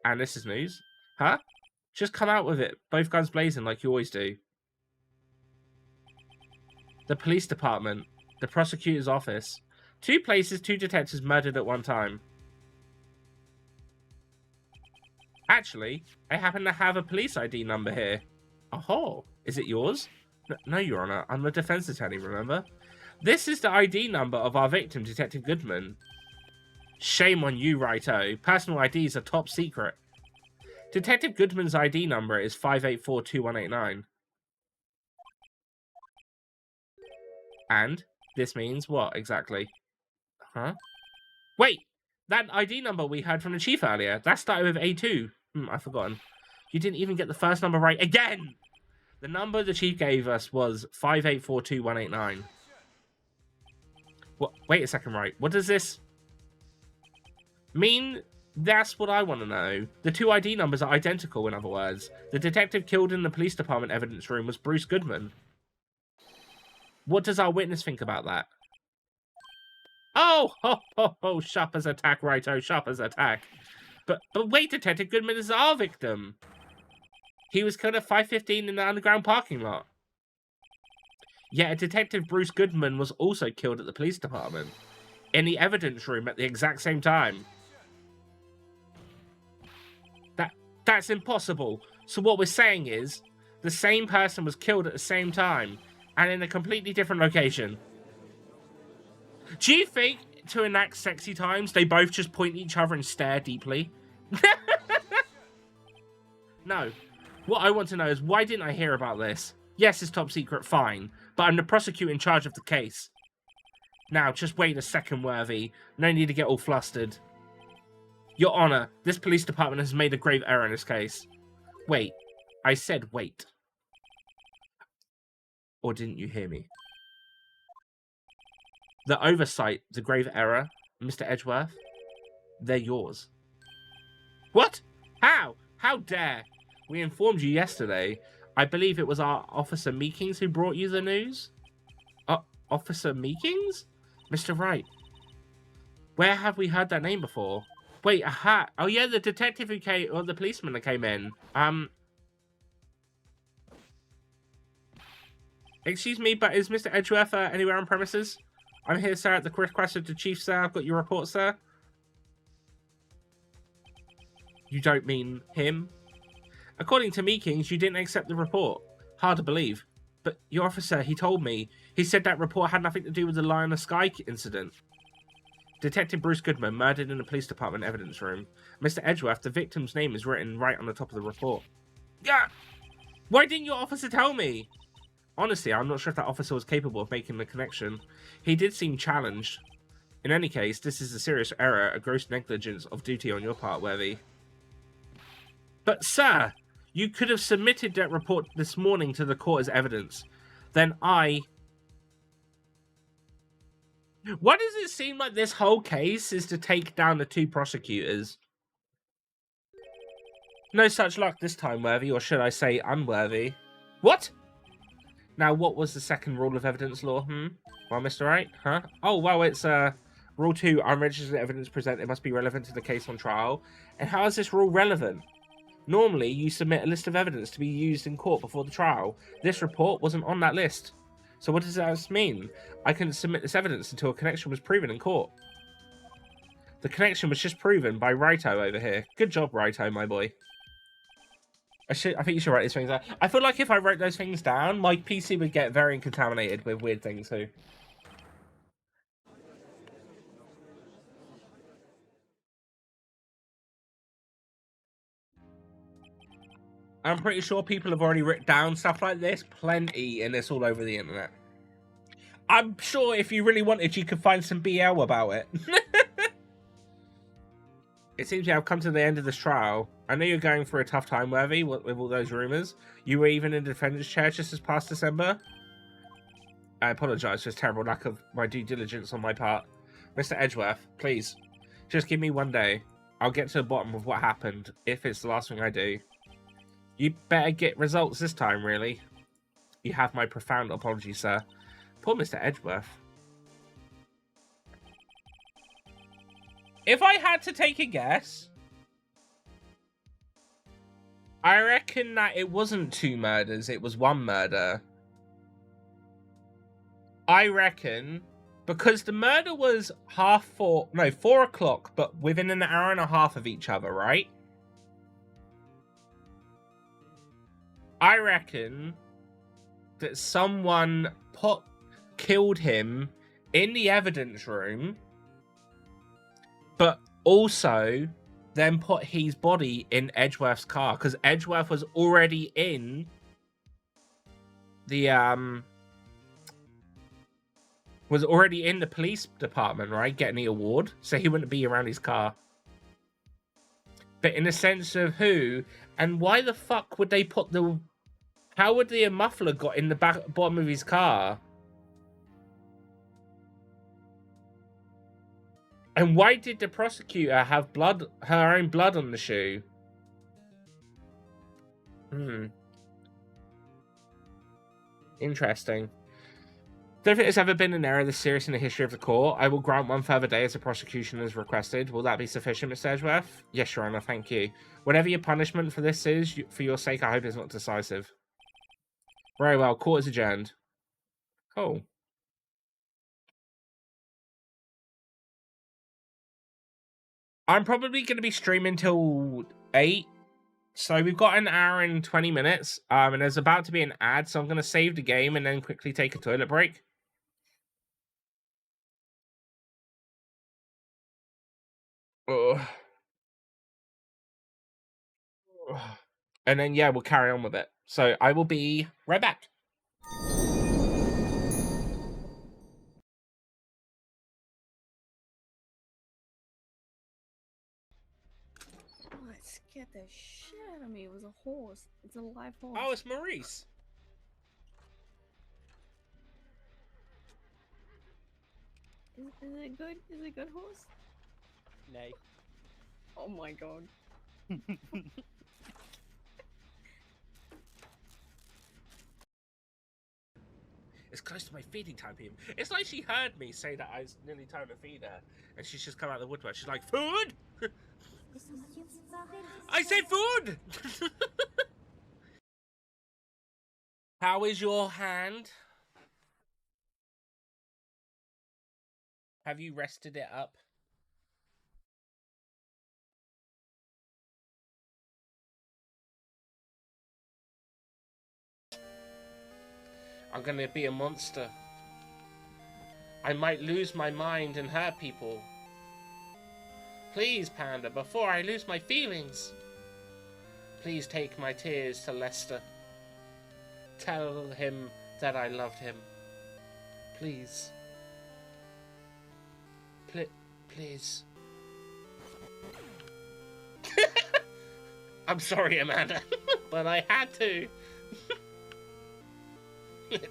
And this is news. Huh? Just come out with it. Both guns blazing like you always do. The police department. The prosecutor's office. 2 places, 2 detectives murdered at one time. Actually, I happen to have a police ID number here. Oh, is it yours? No, Your Honor. I'm the defense attorney, remember? This is the ID number of our victim, Detective Goodman. Shame on you, Righto. Personal IDs are top secret. Detective Goodman's ID number is 5842189. And this means what exactly? Huh? Wait! That ID number we heard from the chief earlier, that started with A2. I've forgotten. You didn't even get the first number right again! The number the chief gave us was 5842189. What? Wait a second, right? What does this mean? That's what I want to know. The two ID numbers are identical, in other words. The detective killed in the police department evidence room was Bruce Goodman. What does our witness think about that? Oh, ho, ho, ho, Shopper's attack, righto, Shopper's attack. But wait, Detective Goodman is our victim. He was killed at 5:15 in the underground parking lot. Yet Detective Bruce Goodman was also killed at the police department, in the evidence room at the exact same time. That's impossible. So what we're saying is, the same person was killed at the same time, and in a completely different location. Do you think, to enact sexy times, they both just point at each other and stare deeply? No. What I want to know is, why didn't I hear about this? Yes, it's top secret, fine, but I'm the prosecutor in charge of the case. Now, just wait a second, Worthy. No need to get all flustered. Your Honor, this police department has made a grave error in this case. Wait. I said wait. Or didn't you hear me? The oversight, the grave error, Mr. Edgeworth, they're yours. What? How? How dare? We informed you yesterday. I believe it was our Officer Meekings who brought you the news? Officer Meekings? Mr. Wright. Where have we heard that name before? Wait, aha. Oh yeah, the detective who came, or the policeman that came in. Excuse me, but is Mr. Edgeworth anywhere on premises? I'm here, sir, at the request of the chief, sir. I've got your report, sir. You don't mean him? According to Meekings, you didn't accept the report. Hard to believe. But your officer, he told me. He said that report had nothing to do with the Lie in the Sky incident. Detective Bruce Goodman murdered in the police department evidence room. Mr. Edgeworth, the victim's name is written right on the top of the report. Yeah. Why didn't your officer tell me? Honestly, I'm not sure if that officer was capable of making the connection. He did seem challenged. In any case, this is a serious error, a gross negligence of duty on your part, Worthy. But, sir, you could have submitted that report this morning to the court as evidence. Then Why does it seem like this whole case is to take down the two prosecutors? No such luck this time, Worthy, or should I say unworthy. What? Now, what was the second rule of evidence law, Well, Mr. Wright, huh? Oh, well, it's, Rule 2, unregistered evidence presented must be relevant to the case on trial. And how is this rule relevant? Normally, you submit a list of evidence to be used in court before the trial. This report wasn't on that list. So what does that mean? I couldn't submit this evidence until a connection was proven in court. The connection was just proven by Righto over here. Good job, Righto, my boy. I think you should write these things down. I feel like if I wrote those things down, my PC would get very contaminated with weird things too. I'm pretty sure people have already written down stuff like this plenty, and it's all over the internet. I'm sure if you really wanted, you could find some BL about it. It seems you have come to the end of this trial. I know you're going through a tough time, Worthy, with all those rumours. You were even in the defendant's chair just this past December. I apologise for this terrible lack of my due diligence on my part. Mr. Edgeworth, please, just give me one day. I'll get to the bottom of what happened, if it's the last thing I do. You better get results this time, really. You have my profound apology, sir. Poor Mr. Edgeworth. If I had to take a guess, I reckon that it wasn't 2 murders, it was 1 murder. I reckon, because the murder was 4 o'clock, but within an hour and a half of each other, right? I reckon that someone killed him in the evidence room, but also then put his body in Edgeworth's car, because Edgeworth was already in the police department, right, getting the award, so he wouldn't be around his car. But in the sense of who and why the fuck would they put the... How would the muffler got in the bottom of his car? And why did the prosecutor have her own blood on the shoe? Interesting. Don't think there's ever been an error this serious in the history of the court. I will grant one further day as the prosecution has requested. Will that be sufficient, Mr. Edgeworth? Yes, Your Honor, thank you. Whatever your punishment for this is, for your sake, I hope it's not decisive. Very well, court is adjourned. Cool. I'm probably going to be streaming till 8. So we've got an hour and 20 minutes. And there's about to be an ad, so I'm going to save the game and then quickly take a toilet break. And then, yeah, we'll carry on with it. So I will be right back. Oh, it scared the shit out of me. It was a horse. It's a live horse. Oh, it's Maurice. Is it good? Is it a good horse? Nay. Oh my god. It's close to my feeding time, people. It's like she heard me say that I was nearly time to feed her, and she's just come out of the woodwork. She's like, food? I said food! How is your hand? Have you rested it up? I'm gonna be a monster. I might lose my mind and hurt people. Please, Panda, before I lose my feelings. Please take my tears to Lester. Tell him that I loved him. Please. Please. I'm sorry, Amanda, but I had to.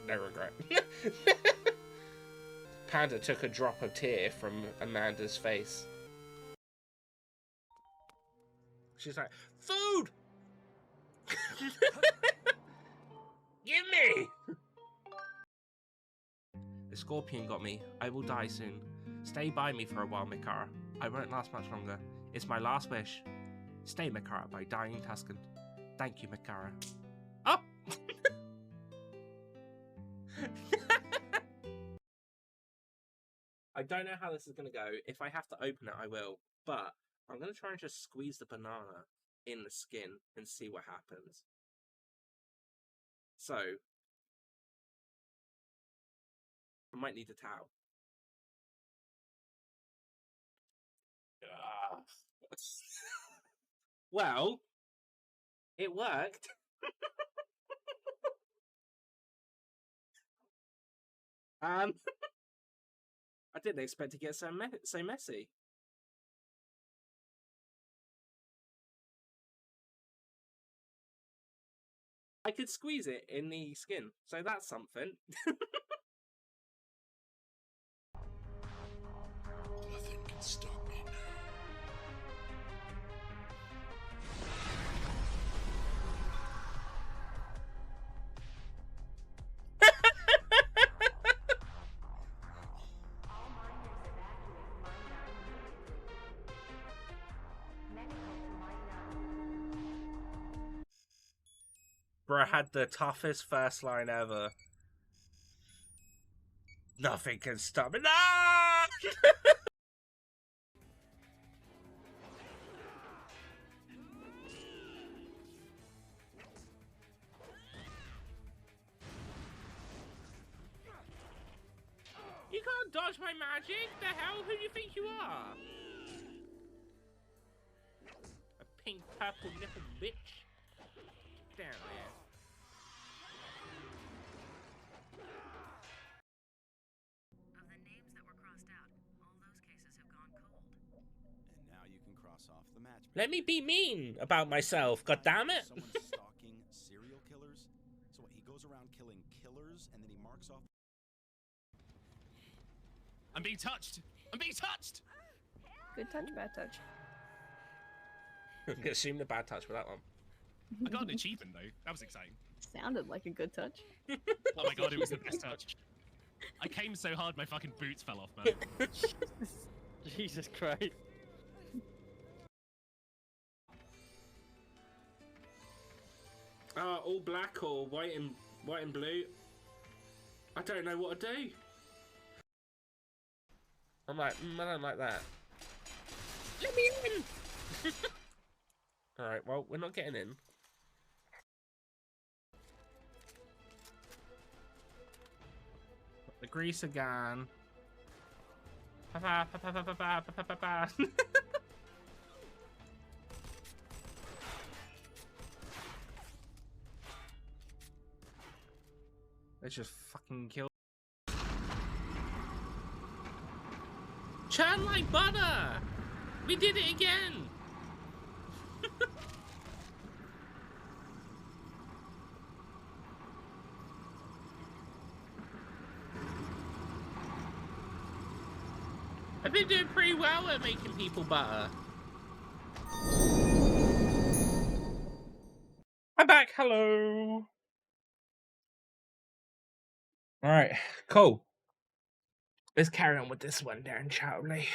No regret. Panda took a drop of tear from Amanda's face. She's like, food! Give me! The scorpion got me. I will die soon. Stay by me for a while, Mikara. I won't last much longer. It's my last wish. Stay, Mikara, by dying Tuscan. Thank you, Mikara. Oh! I don't know how this is going to go. If I have to open it, I will. But I'm going to try and just squeeze the banana in the skin and see what happens. So, I might need a towel. Well, it worked. I didn't expect to get so messy. I could squeeze it in the skin, so that's something. Nothing can stop me now. Bro had the toughest first line ever. Nothing can stop me. No! dodge my magic? The hell? Who do you think you are? A pink purple nipple bitch. Get down there. Of the names that were crossed out, all those cases have gone cold. And now you can cross off the match. Let me be mean about myself, god damn it. Someone's stalking serial killers. So what, he goes around killing killers and then he marks off. I'm being touched! I'm being touched! Good touch, bad touch. I'm gonna assume the bad touch for that one. I got an achievement though. That was exciting. Sounded like a good touch. Oh my god, it was the best touch. I came so hard my fucking boots fell off, man. Jesus Christ. All black or white and blue. I don't know what to do. I'm like, I don't like that. Let me in! Alright, well, we're not getting in. The grease again. Pa pa pa pa pa pa pa pa pa. Let's just fucking kill. Churn like butter! We did it again! I've been doing pretty well at making people butter. I'm back, hello! Alright, cool. Let's carry on with this one then, shall we?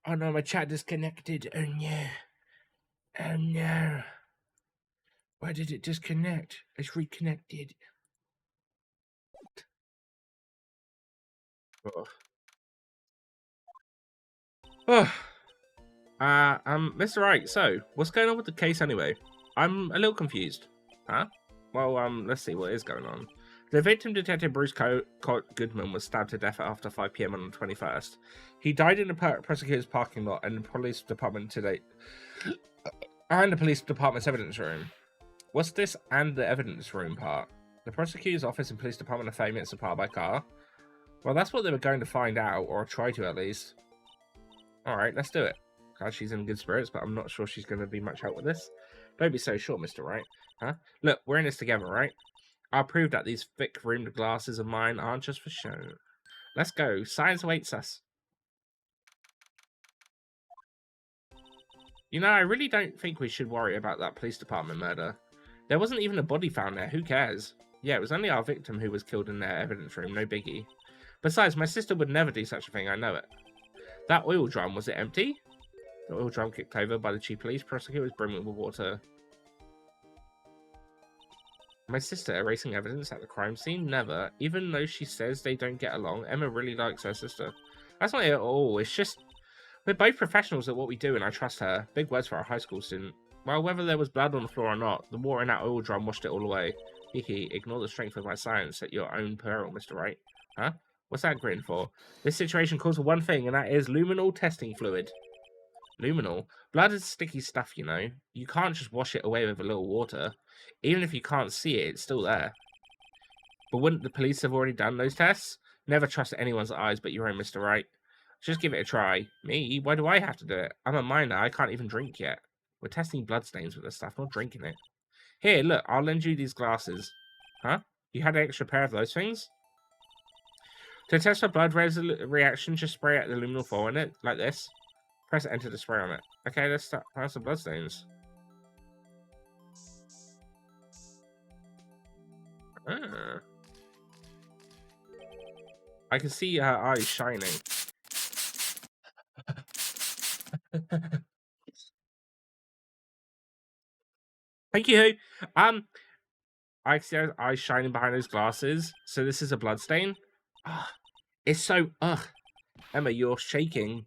Oh no, my chat disconnected. Oh no. Oh no. Why did it disconnect? It's reconnected. Oh. Oh. Mr. Wright, so, what's going on with the case anyway? I'm a little confused. Huh? Well, let's see what is going on. The victim, Detective Bruce Goodman, was stabbed to death after 5 PM on the 21st. He died in the prosecutor's parking lot and the police department today. And the police department's evidence room. What's this and the evidence room part? The prosecutor's office and police department are 30 minutes apart by car. Well, that's what they were going to find out, or try to at least. Alright, let's do it. God, she's in good spirits, but I'm not sure she's going to be much help with this. Don't be so sure, Mr. Wright. Huh? Look, we're in this together, right? I'll prove that these thick-rimmed glasses of mine aren't just for show. Let's go. Science awaits us. You know, I really don't think we should worry about that police department murder. There wasn't even a body found there. Who cares? Yeah, it was only our victim who was killed in their evidence room. No biggie. Besides, my sister would never do such a thing. I know it. That oil drum, was it empty? The oil drum kicked over by the chief police prosecutor was brimming with water. My sister erasing evidence at the crime scene? Never. Even though she says they don't get along, Emma really likes her sister. That's not it at all. It's just, we're both professionals at what we do and I trust her. Big words for a high school student. Well, whether there was blood on the floor or not, the water in that oil drum washed it all away. Hihi, ignore the strength of my science at your own peril, Mr. Wright. Huh? What's that grin for? This situation calls for one thing, and that is luminol testing fluid. Luminol? Blood is sticky stuff, you know. You can't just wash it away with a little water. Even if you can't see it, it's still there. But wouldn't the police have already done those tests? Never trust anyone's eyes but your own, Mr. Wright. Just give it a try. Me? Why do I have to do it? I'm a minor. I can't even drink yet. We're testing bloodstains with this stuff, not drinking it. Here, look. I'll lend you these glasses. Huh? You had an extra pair of those things? To test for blood reaction, just spray out the luminol foil in it, like this. Press enter to spray on it. Okay, let's start. Find some bloodstains. Ah. I can see her eyes shining. Thank you. I see her eyes shining behind those glasses. So this is a blood stain. It's so Emma, you're shaking.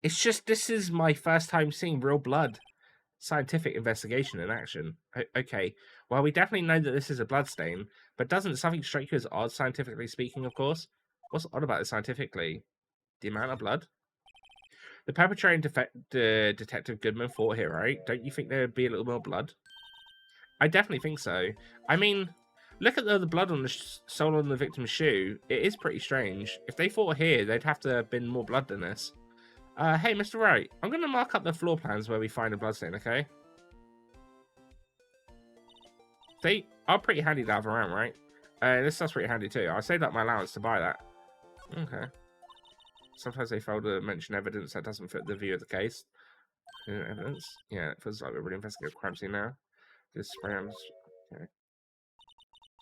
It's just this is my first time seeing real blood. Scientific investigation in action. Okay, well, we definitely know that this is a blood stain, but doesn't something strike you as odd, scientifically speaking, of course? What's odd about this scientifically? The amount of blood? The perpetrator and Detective Goodman fought here, right? Don't you think there would be a little more blood? I definitely think so. I mean, look at the blood on the sole on the victim's shoe. It is pretty strange. If they fought here, they'd have to have been more blood than this. Hey, Mr. Wright, I'm going to mark up the floor plans where we find a bloodstain, okay? They are pretty handy to have around, right? This stuff's pretty handy too. I saved up my allowance to buy that. Okay. Sometimes they fail to mention evidence that doesn't fit the view of the case. Evidence? Yeah, it feels like we're really investigating a crime scene now. This spray on... Okay.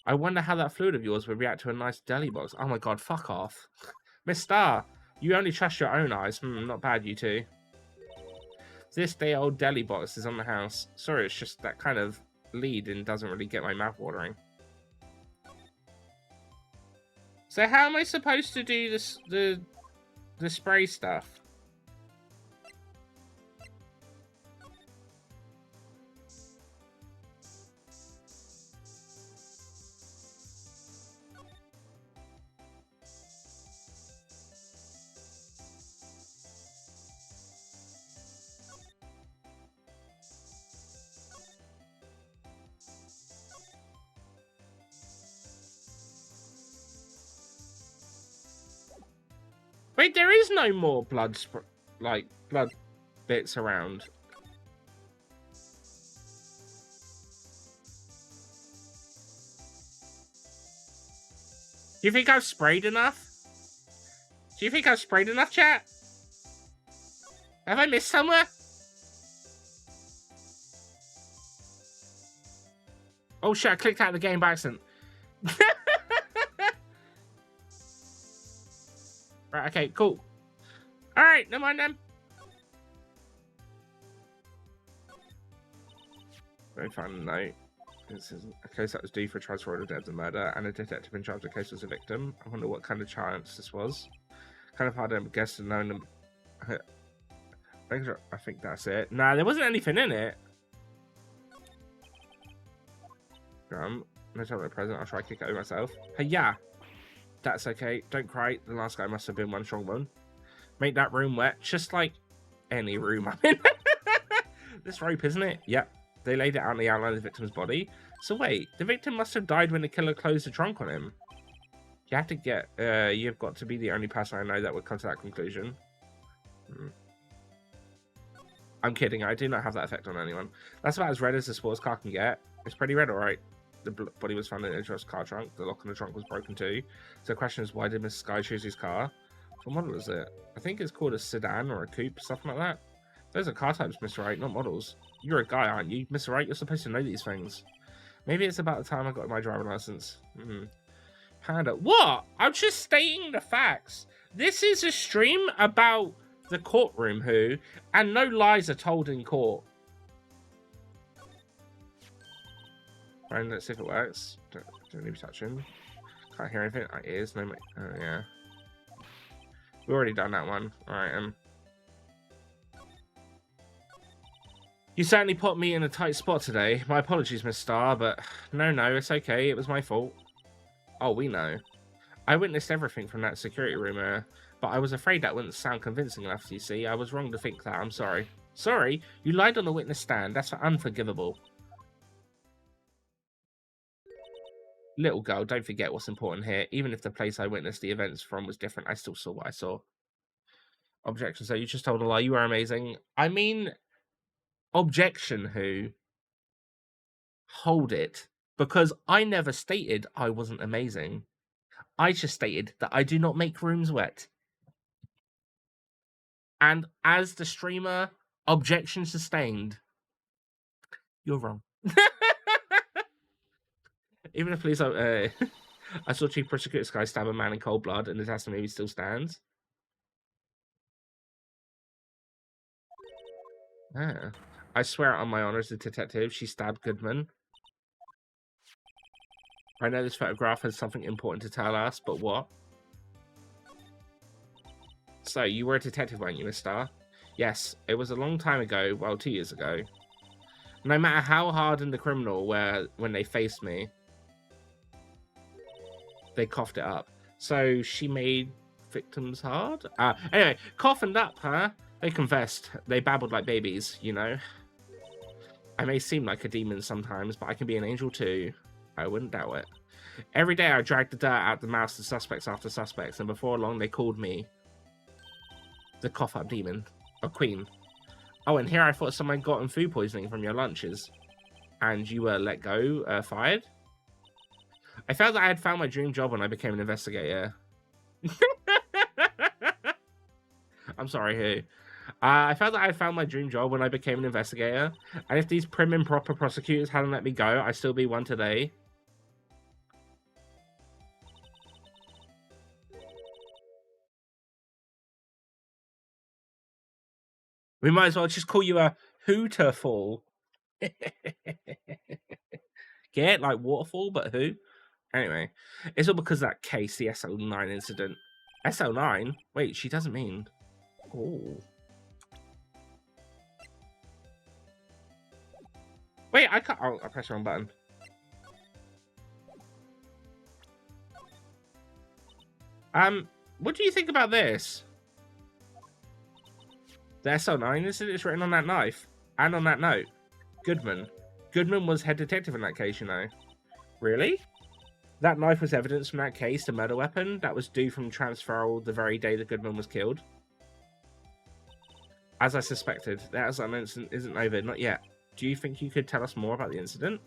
I wonder how that fluid of yours would react to a nice deli box. Oh my god, fuck off. Miss Star, you only trust your own eyes. Not bad, you two. This day-old deli box is on the house. Sorry, it's just that kind of lead and doesn't really get my mouth watering. So how am I supposed to do this, the spray stuff? Wait, there is no more blood bits around. Do you think I've sprayed enough? Do you think I've sprayed enough, chat? Have I missed somewhere? Oh shit, I clicked out of the game by accident. Right, okay, cool. Alright, never mind then. I found a note. This is a case that was due for transfer order death and murder, and a detective in charge of the case was a victim. I wonder what kind of chance this was. Kind of hard to guess to know them. I think that's it. Nah, there wasn't anything in it. No time at present, I'll try to kick it over myself. Hey, yeah. That's okay. Don't cry. The last guy must have been one strong one. Make that room wet, just like any room I'm in. This rope, isn't it? Yep. They laid it out on the outline of the victim's body. So wait, the victim must have died when the killer closed the trunk on him. You have to get... you've got to be the only person I know that would come to that conclusion. I'm kidding. I do not have that effect on anyone. That's about as red as the sports car can get. It's pretty red, alright. The body was found in a Joe's car trunk. The lock on the trunk was broken too. So the question is, why did Mr. Sky choose his car? What model is it? I think it's called a sedan or a coupe, something like that. Those are car types, Mr. Wright, not models. You're a guy, aren't you? Mr. Wright, you're supposed to know these things. Maybe it's about the time I got my driving license. Panda. What? I'm just stating the facts. This is a stream about the courtroom, and no lies are told in court. Fine, let's see if it works. Don't need to touch him. Can't hear anything. My ears, no. Oh yeah. We've already done that one. All right. You certainly put me in a tight spot today. My apologies, Miss Star, but no, it's okay. It was my fault. Oh, we know. I witnessed everything from that security room, but I was afraid that wouldn't sound convincing enough. You see, I was wrong to think that. I'm sorry. Sorry, you lied on the witness stand. That's unforgivable. Little girl, don't forget what's important here. Even if the place I witnessed the events from was different, I still saw what I saw. Objection, so you just told a lie. You are amazing. I mean, objection, Hold it. Because I never stated I wasn't amazing. I just stated that I do not make rooms wet. And as the streamer, objection sustained. You're wrong. Even if police, I saw Chief Prosecutor Sky stab a man in cold blood, and the testimony still stands. Ah. I swear on my honor as a detective, she stabbed Goodman. I know this photograph has something important to tell us, but what? So, you were a detective, weren't you, Miss Star? Yes, it was a long time ago, well, 2 years ago. No matter how hardened the criminal were when they faced me, they coughed it up. So she made victims hard? Anyway, coffined up, huh? They confessed. They babbled like babies, you know? I may seem like a demon sometimes, but I can be an angel too. I wouldn't doubt it. Every day I dragged the dirt out the mouths of suspects after suspects, and before long they called me the cough-up demon. Or queen. Oh, and here I thought someone gotten food poisoning from your lunches. And you were let go, fired? I felt that I had found my dream job when I became an investigator. I'm sorry, who? I felt that I had found my dream job when I became an investigator. And if these prim and proper prosecutors hadn't let me go, I'd still be one today. We might as well just call you a hooterfall. Get like waterfall, but who? Anyway, it's all because of that case, the SO9 incident. SO9? Wait, she doesn't mean. Oh. Wait, I can't. Oh, I pressed the wrong button. What do you think about this? The SO9 incident is written on that knife and on that note. Goodman. Goodman was head detective in that case, you know. Really? That knife was evidence from that case, the murder weapon that was due from transferal the very day that Goodman was killed. As I suspected, that incident isn't over, not yet. Do you think you could tell us more about the incident?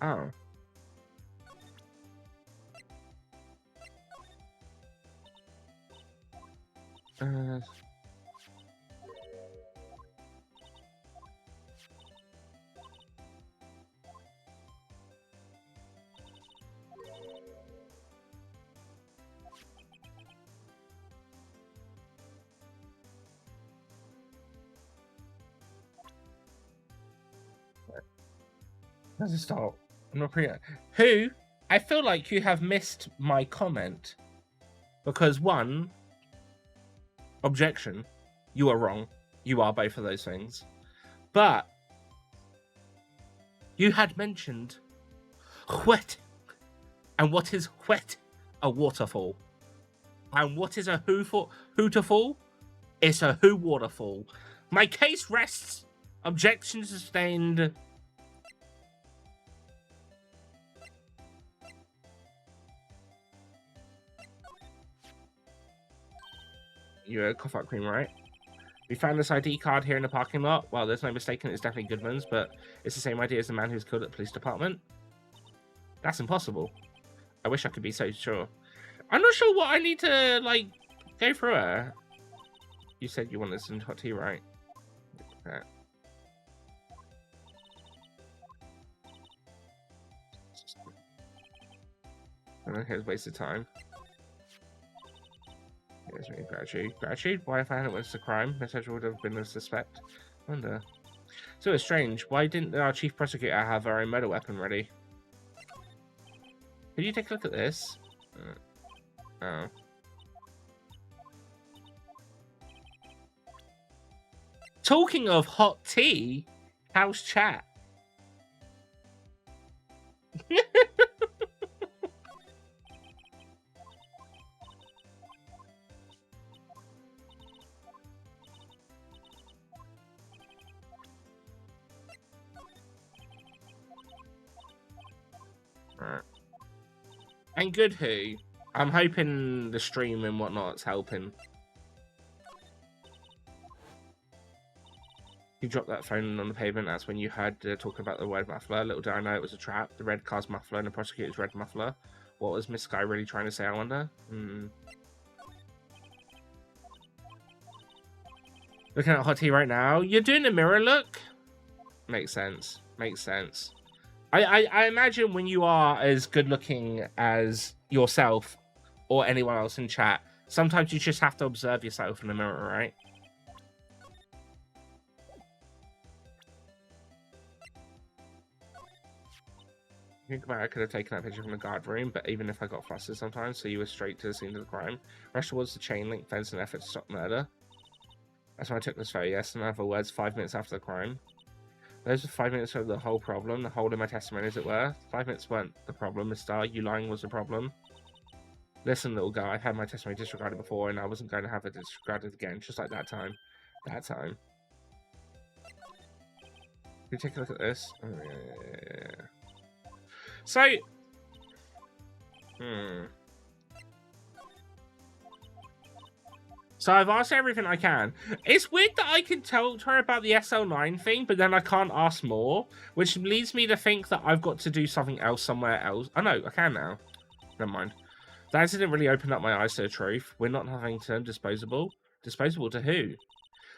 Oh. Does it stop? I'm not pretty. Who? I feel like you have missed my comment. Because one, objection, you are wrong. You are both of those things. But you had mentioned wet. And what is wet? A waterfall. And what is a hooterfall? It's a who waterfall. My case rests. Objection sustained. You're a cough-up cream, right? We found this ID card here in the parking lot. Well, there's no mistaking it's definitely Goodman's, but it's the same idea as the man who's killed at the police department. That's impossible. I wish I could be so sure. I'm not sure what I need to, like, go through her. You said you wanted some hot tea, right? Yeah. Okay, it's a waste of time. Here's me, gratitude. Gratitude? Why, if I hadn't witnessed a crime, Message would have been a suspect. Wonder. So it's strange. Why didn't our chief prosecutor have our own murder weapon ready? Could you take a look at this? Oh. Talking of hot tea, how's chat? And good who? I'm hoping the stream and whatnot's helping. You dropped that phone on the pavement. That's when you heard talk about the word muffler. Little did I know it was a trap. The red car's muffler and the prosecutor's red muffler. What was Miss Sky really trying to say, I wonder? Looking at hot tea right now. You're doing a mirror look? Makes sense. Makes sense. I imagine when you are as good looking as yourself or anyone else in chat, sometimes you just have to observe yourself in the mirror, right? Think about it, I could have taken that picture from the guard room, but even if I got flustered sometimes, so you were straight to the scene of the crime. Rush towards the chain link fence in an effort to stop murder. That's why I took this photo, yes. In other words, 5 minutes after the crime. Those were 5 minutes of the whole problem, the whole of my testimony, as it were. 5 minutes weren't the problem, Miss Starr. You lying was the problem. Listen, little girl, I've had my testimony disregarded before, and I wasn't going to have it disregarded again, just like that time. That time. Can you take a look at this? Oh, yeah. So... So I've asked everything I can. It's weird that I can tell her about the SL9 thing, but then I can't ask more, which leads me to think that I've got to do something else somewhere else. Oh no, I can now. Never mind. That didn't really open up my eyes to the truth. We're not having term disposable. Disposable to who?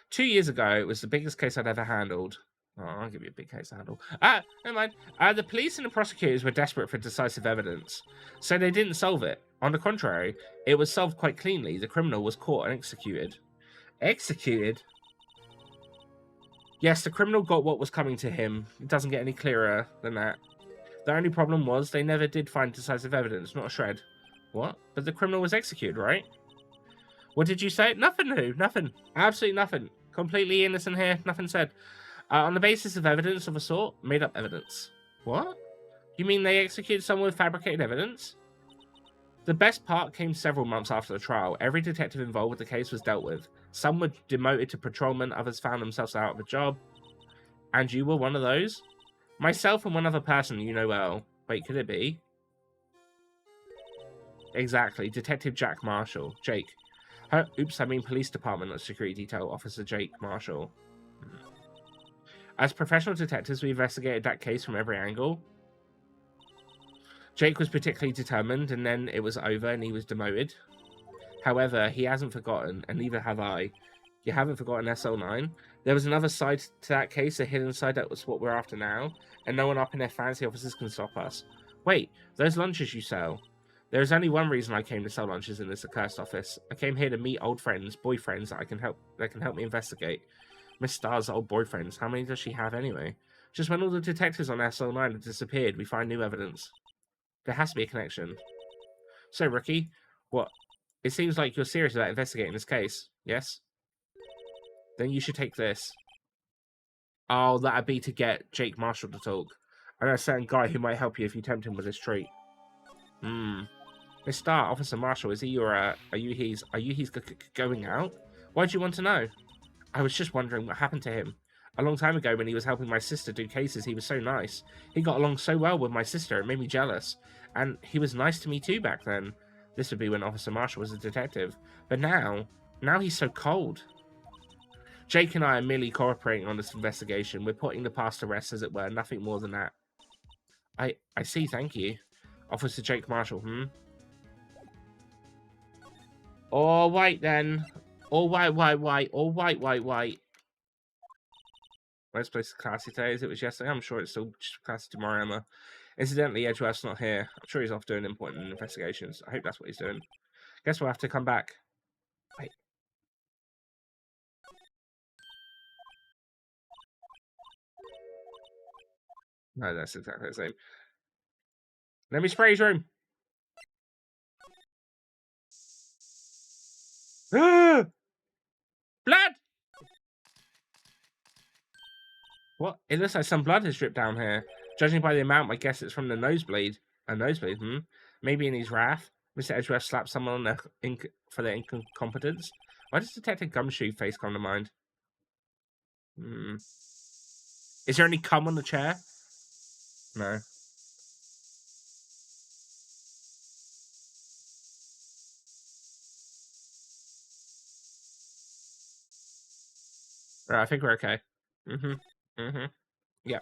2 years ago, it was the biggest case I'd ever handled. Oh, I'll give you a big case to handle. Never mind. The police and the prosecutors were desperate for decisive evidence, so they didn't solve it. On the contrary, it was solved quite cleanly. The criminal was caught and executed. Executed? Yes, the criminal got what was coming to him. It doesn't get any clearer than that. The only problem was they never did find decisive evidence, not a shred. What? But the criminal was executed, right? What did you say? Nothing new. Nothing. Absolutely nothing. Completely innocent here. Nothing said. On the basis of evidence of a sort, made up evidence. What? You mean they executed someone with fabricated evidence? The best part came several months after the trial. Every detective involved with the case was dealt with. Some were demoted to patrolman, others found themselves out of a job. And you were one of those? Myself and one other person you know well. Wait, could it be? Exactly. Detective Jack Marshall. Jake. Oops, I mean police department or security detail officer Jake Marshall. As professional detectives, we investigated that case from every angle. Jake was particularly determined, and then it was over and he was demoted. However, he hasn't forgotten, and neither have I. You haven't forgotten SL9? There was another side to that case, a hidden side that was what we're after now, and no one up in their fancy offices can stop us. Wait, those lunches you sell. There is only one reason I came to sell lunches in this accursed office. I came here to meet old friends, boyfriends that can help me investigate. Miss Starr's old boyfriends, how many does she have anyway? Just when all the detectives on SL9 have disappeared, we find new evidence. There has to be a connection. So, Rookie, what? It seems like you're serious about investigating this case, yes? Then you should take this. Oh, that'd be to get Jake Marshall to talk. I know a certain guy who might help you if you tempt him with this treat. Miss Starr, Officer Marshall, is he your, are you his going out? Why'd you want to know? I was just wondering what happened to him. A long time ago when he was helping my sister do cases, he was so nice. He got along so well with my sister, it made me jealous. And he was nice to me too back then. This would be when Officer Marshall was a detective. But now he's so cold. Jake and I are merely cooperating on this investigation. We're putting the past to rest, as it were, nothing more than that. I see, thank you. Officer Jake Marshall, All right, then. All right. Let's place the classy today as it was yesterday. I'm sure it's still classy tomorrow, Emma. Incidentally, Edgeworth's not here. I'm sure he's off doing important investigations. I hope that's what he's doing. Guess we'll have to come back. Wait. No, that's exactly the same. Let me spray his room. Blood! What? It looks like some blood has dripped down here. Judging by the amount, I guess it's from the nosebleed. A nosebleed, Maybe in his wrath, Mr. Edgeworth slapped someone on for their incompetence. Why does Detective Gumshoe face come to mind? Is there any cum on the chair? No. Right, I think we're okay. Yep.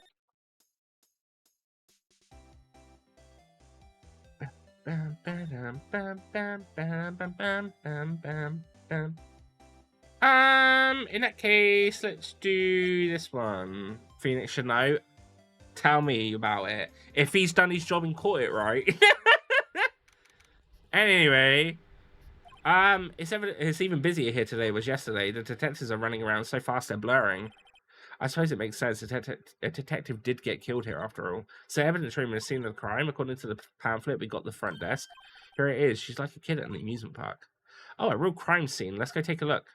In that case, let's do this one. Phoenix should know. Tell me about it. If he's done his job and caught it right. Anyway, it's even busier here today than was yesterday. The detectives are running around so fast they're blurring. I suppose it makes sense. A detective did get killed here after all. So evidence room in the scene of the crime. According to the pamphlet, we got the front desk. Here it is. She's like a kid at an amusement park. Oh, a real crime scene. Let's go take a look.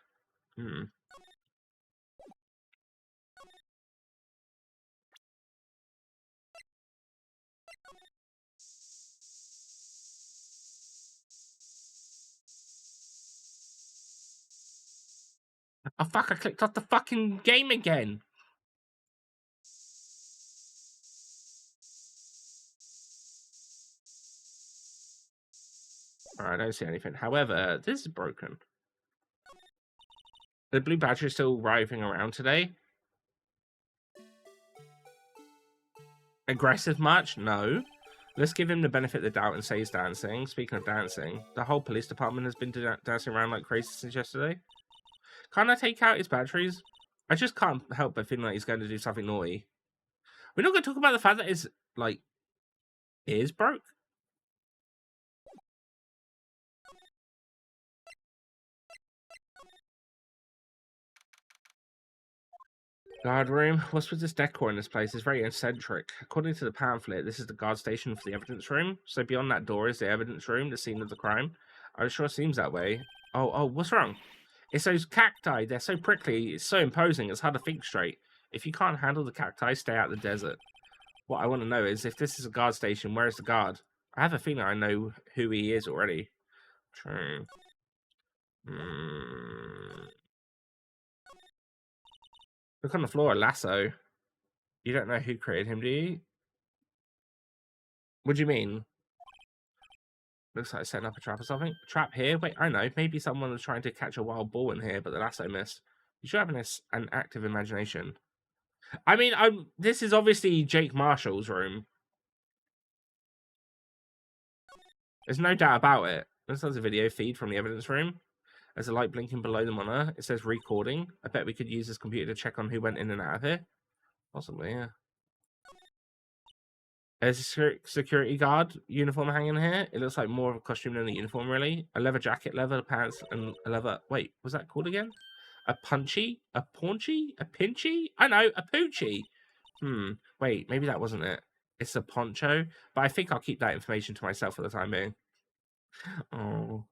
Oh, fuck, I clicked off the fucking game again. Alright, I don't see anything. However, this is broken. The blue badger is still writhing around today. Aggressive much? No. Let's give him the benefit of the doubt and say he's dancing. Speaking of dancing, the whole police department has been dancing around like crazy since yesterday. Can't I take out his batteries? I just can't help but feeling like he's going to do something naughty. We're not going to talk about the fact that his, like, ears broke. Guard room. What's with this decor in this place? It's very eccentric. According to the pamphlet, this is the guard station for the evidence room. So beyond that door is the evidence room, the scene of the crime. It sure seems that way. Oh, what's wrong? It's those cacti. They're so prickly. It's so imposing. It's hard to think straight. If you can't handle the cacti, stay out of the desert. What I want to know is, if this is a guard station, where is the guard? I have a feeling I know who he is already. True. Look on the floor, a lasso. You don't know who created him, do you? What do you mean? Looks like setting up a trap or something. Trap here? Wait, I know. Maybe someone was trying to catch a wild boar in here, but the lasso missed. You should have an active imagination. I mean, this is obviously Jake Marshall's room. There's no doubt about it. This is a video feed from the evidence room. There's a light blinking below the monitor. It says recording. I bet we could use this computer to check on who went in and out of here. Possibly, yeah. There's a security guard uniform hanging here. It looks like more of a costume than a uniform, really. A leather jacket, leather pants, and a leather... Wait, was that called again? A punchy? A paunchy? A pinchy? I know, a poochie. Wait, maybe that wasn't it. It's a poncho, but I think I'll keep that information to myself for the time being. Oh.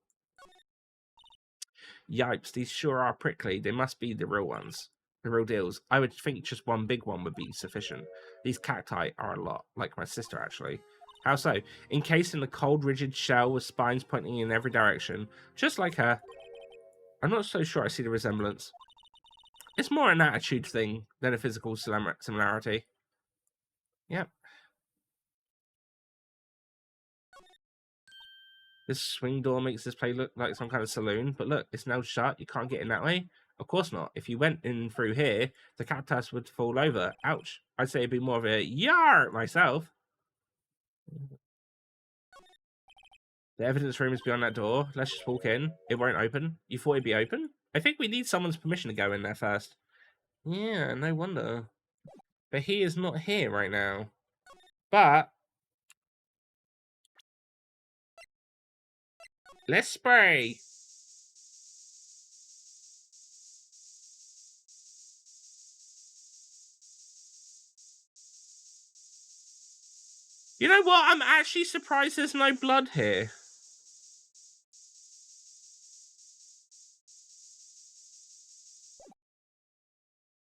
Yipes, these sure are prickly. They must be the real ones. The real deals. I would think just one big one would be sufficient. These cacti are a lot, like my sister, actually. How so? Encased in a cold, rigid shell with spines pointing in every direction, just like her. I'm not so sure I see the resemblance. It's more an attitude thing than a physical similarity. Yep. This swing door makes this place look like some kind of saloon, but look, it's now shut. You can't get in that way. Of course not. If you went in through here, the cactus would fall over. Ouch. I'd say it'd be more of a yar myself. The evidence room is beyond that door. Let's just walk in. It won't open. You thought it'd be open? I think we need someone's permission to go in there first. Yeah, no wonder. But he is not here right now. But let's spray. You know what? I'm actually surprised there's no blood here.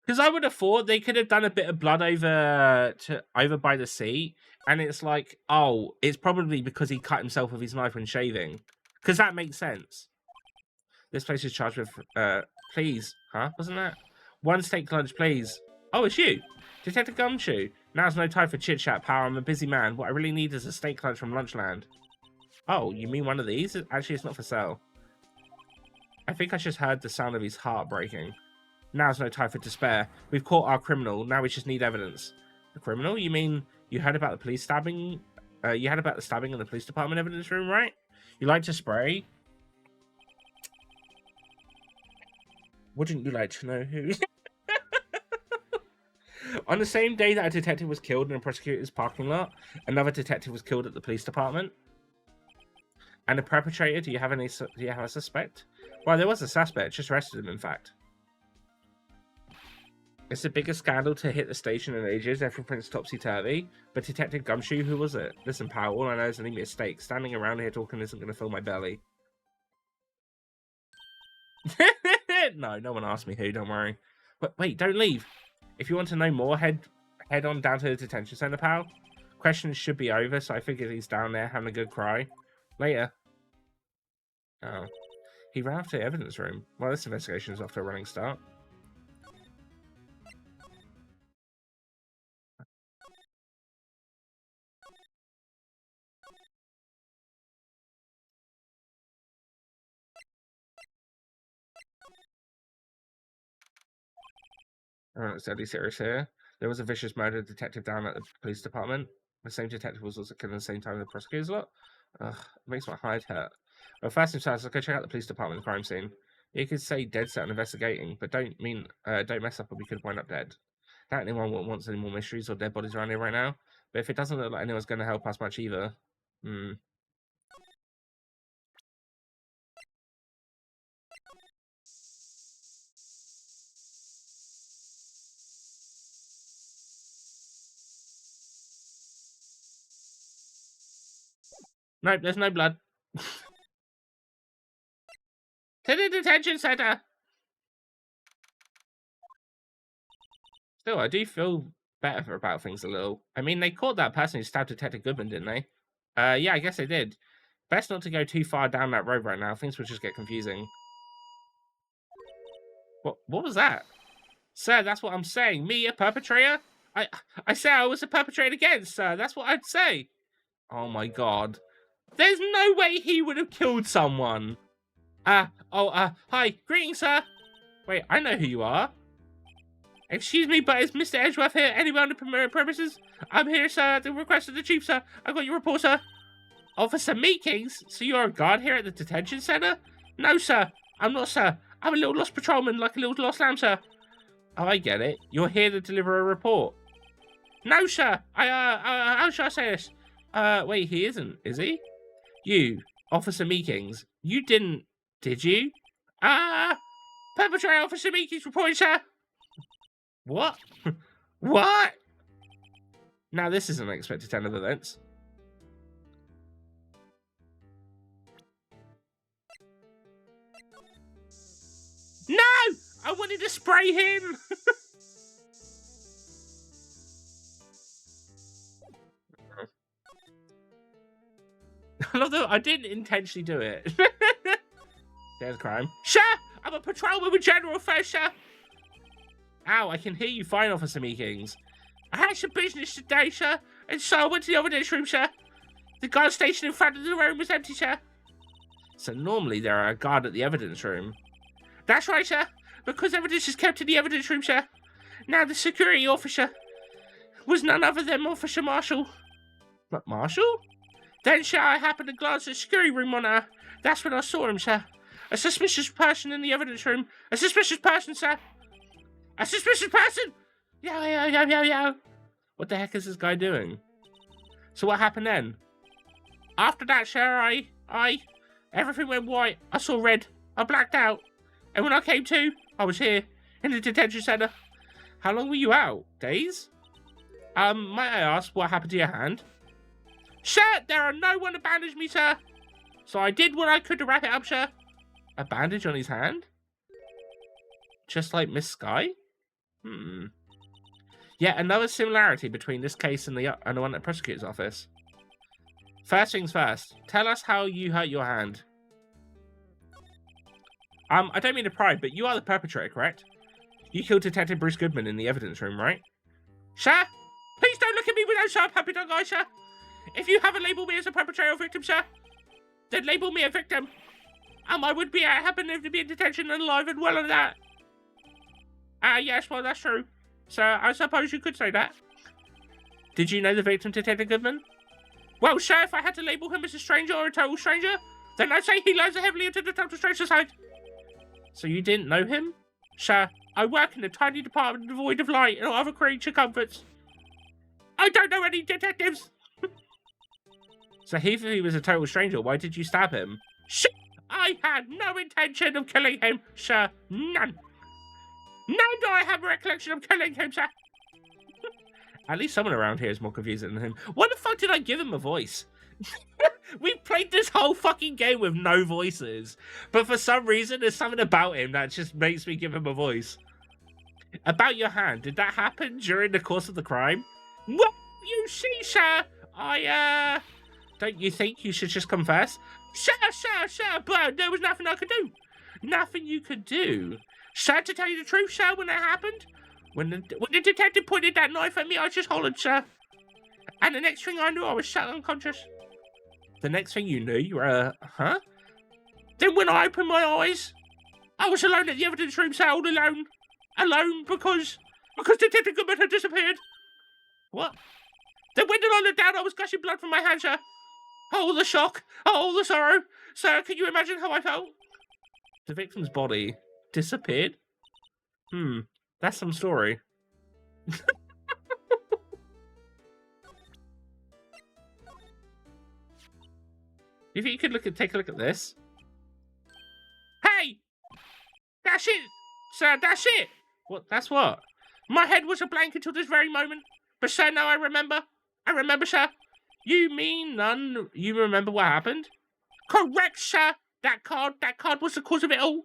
Because I would have thought they could have done a bit of blood over by the seat, and it's like, oh, it's probably because he cut himself with his knife when shaving. Because that makes sense. This place is charged with, please, huh? Wasn't that? One steak lunch, please. Oh, it's you, Detective Gumshoe. Now's no time for chit-chat, pal. I'm a busy man. What I really need is a steak lunch from Lunchland. Oh, you mean one of these? Actually, it's not for sale. I think I just heard the sound of his heart breaking. Now's no time for despair. We've caught our criminal. Now we just need evidence. The criminal? You mean you heard about the police stabbing? You heard about the stabbing in the police department evidence room, right? You like to spray? Wouldn't you like to know who? On the same day that a detective was killed in a prosecutor's parking lot, another detective was killed at the police department. And the perpetrator, do you have a suspect? Well, there was a suspect, just arrested him, in fact. It's the biggest scandal to hit the station in ages. Everything's topsy-turvy. But Detective Gumshoe, who was it? Listen, pal, all I know is I need me a steak. Standing around here talking isn't going to fill my belly. No one asked me who, don't worry. But wait, don't leave. If you want to know more, head on down to the detention center, pal. Questions should be over, so I figured he's down there having a good cry. Later. Oh. He ran off to the evidence room. Well, this investigation is off to a running start. It's deadly serious here. There was a vicious murder detective down at the police department. The same detective was also killed at the same time the prosecutors lot. Ugh, it makes my hide hurt. Well, first things first, let's go check out the police department crime scene. You could say dead set on investigating, but don't mess up or we could wind up dead. Doubt anyone wants any more mysteries or dead bodies around here right now. But if it doesn't look like anyone's going to help us much either, Nope, there's no blood. To the detention center. Still, I do feel better about things a little. I mean, they caught that person who stabbed Detective Goodman, didn't they? Yeah, I guess they did. Best not to go too far down that road right now. Things will just get confusing. What was that? Sir, that's what I'm saying. Me, a perpetrator? I say I was a perpetrator again, sir. That's what I'd say. Oh my god. There's no way he would have killed someone. Hi. Greetings, sir. Wait, I know who you are. Excuse me, but is Mr. Edgeworth here? Anyone on the premises? I'm here, sir, at the request of the chief, sir. I got your report, sir. Officer Meekings? So you're a guard here at the detention center? No, sir. I'm not, sir. I'm a little lost patrolman, like a little lost lamb, sir. Oh, I get it. You're here to deliver a report. No, sir. How should I say this? Wait, he isn't, is he? You, Officer Meekings, you didn't, did you? Perpetrator Officer Meekings reporting, sir. What? What? Now, this is an unexpected turn of events. No! I wanted to spray him! Although I didn't intentionally do it. There's crime. Sir! I'm a patrolman with general affairs, sir! Ow, I can hear you fine, Officer Meekings. I had some business today, sir, and so I went to the evidence room, sir. The guard station in front of the room was empty, sir. So normally there are a guard at the evidence room. That's right, sir, because evidence is kept in the evidence room, sir. Now the security officer was none other than Officer Marshall. But Marshall? Then, sir, I happened to glance at the security room monitor. That's when I saw him, sir. A suspicious person in the evidence room. A suspicious person, sir. A suspicious person! Yo. What the heck is this guy doing? So what happened then? After that, sir, everything went white. I saw red. I blacked out. And when I came to, I was here, in the detention center. How long were you out? Days? Might I ask what happened to your hand? Sir, there are no one to bandage me, sir. So I did what I could to wrap it up, sir. A bandage on his hand? Just like Miss Sky? Yet another similarity between this case and the one at the prosecutor's office. First things first, tell us how you hurt your hand. I don't mean to pry, but you are the perpetrator, correct? You killed Detective Bruce Goodman in the evidence room, right? Sir? Please don't look at me with those sharp happy dog eyes, sir. If you haven't labelled me as a perpetrator or victim, sir, then label me a victim. I would be happen to be in detention and alive and well on that. Yes, well, that's true. So, I suppose you could say that. Did you know the victim, Detective Goodman? Well, sir, if I had to label him as a stranger or a total stranger, then I'd say he lies heavily into the total stranger side. So you didn't know him? Sir, I work in a tiny department devoid of light and other creature comforts. I don't know any detectives. So if he was a total stranger, why did you stab him? Sir, I had no intention of killing him, sir. None. None do I have a recollection of killing him, sir. At least someone around here is more confusing than him. Why the fuck did I give him a voice? We played this whole fucking game with no voices. But for some reason, there's something about him that just makes me give him a voice. About your hand, did that happen during the course of the crime? Well, you see, sir, don't you think you should just confess? Sir, but there was nothing I could do. Nothing you could do. Sir, to tell you the truth, sir, when that happened, when the detective pointed that knife at me, I just hollered, sir. And the next thing I knew, I was sat unconscious. The next thing you knew, you were, huh? Then when I opened my eyes, I was alone at the evidence room, sir, all alone. Alone because Detective Goodman had disappeared. What? Then when did I look down, I was gushing blood from my hand, sir. Oh, the shock. Oh, the sorrow. Sir, can you imagine how I felt? The victim's body disappeared? That's some story. You think you could take a look at this? Hey! That's it! Sir, that's it! What? That's what? My head was a blank until this very moment. But sir, now I remember. I remember, sir. You mean you remember what happened? Correct, sir! That card was the cause of it all.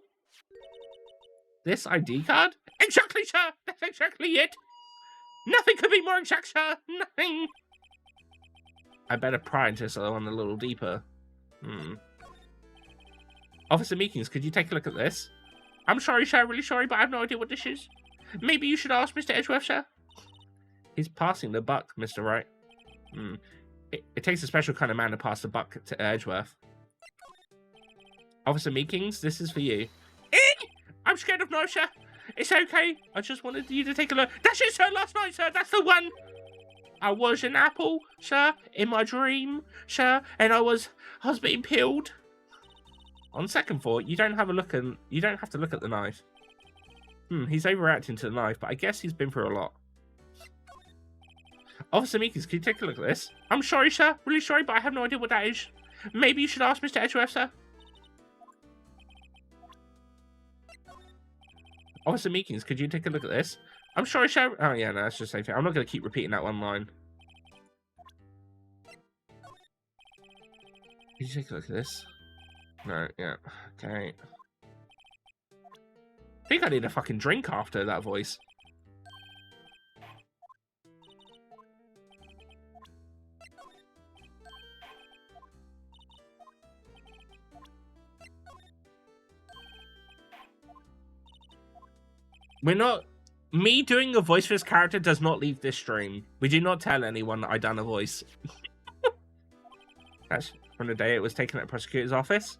This ID card? Exactly, sir! That's exactly it! Nothing could be more exact, sir! Nothing! I better pry into this one a little deeper. Officer Meekins, could you take a look at this? I'm sorry, sir, really sorry, but I have no idea what this is. Maybe you should ask Mr. Edgeworth, sir? He's passing the buck, Mr. Wright. It takes a special kind of man to pass the buck to Edgeworth. Officer Meekins, this is for you. I'm scared of knives, sir. It's okay. I just wanted you to take a look. That's it, sir. Last night, sir. That's the one. I was an apple, sir, in my dream, sir, and I was being peeled. On second thought, you don't have to look at the knife. He's overreacting to the knife, but I guess he's been through a lot. Officer Meekins, can you take a look at this? I'm sorry, sir. Really sorry, but I have no idea what that is. Maybe you should ask Mr. Edgeworth, sir. Officer Meekins, could you take a look at this? I'm sorry, sir. Oh, yeah, no, that's just the same thing. I'm not going to keep repeating that one line. Could you take a look at this? No, yeah. Okay. I think I need a fucking drink after that voice. Me doing a voice for this character does not leave this stream. We do not tell anyone that I done a voice. That's from the day it was taken at the prosecutor's office.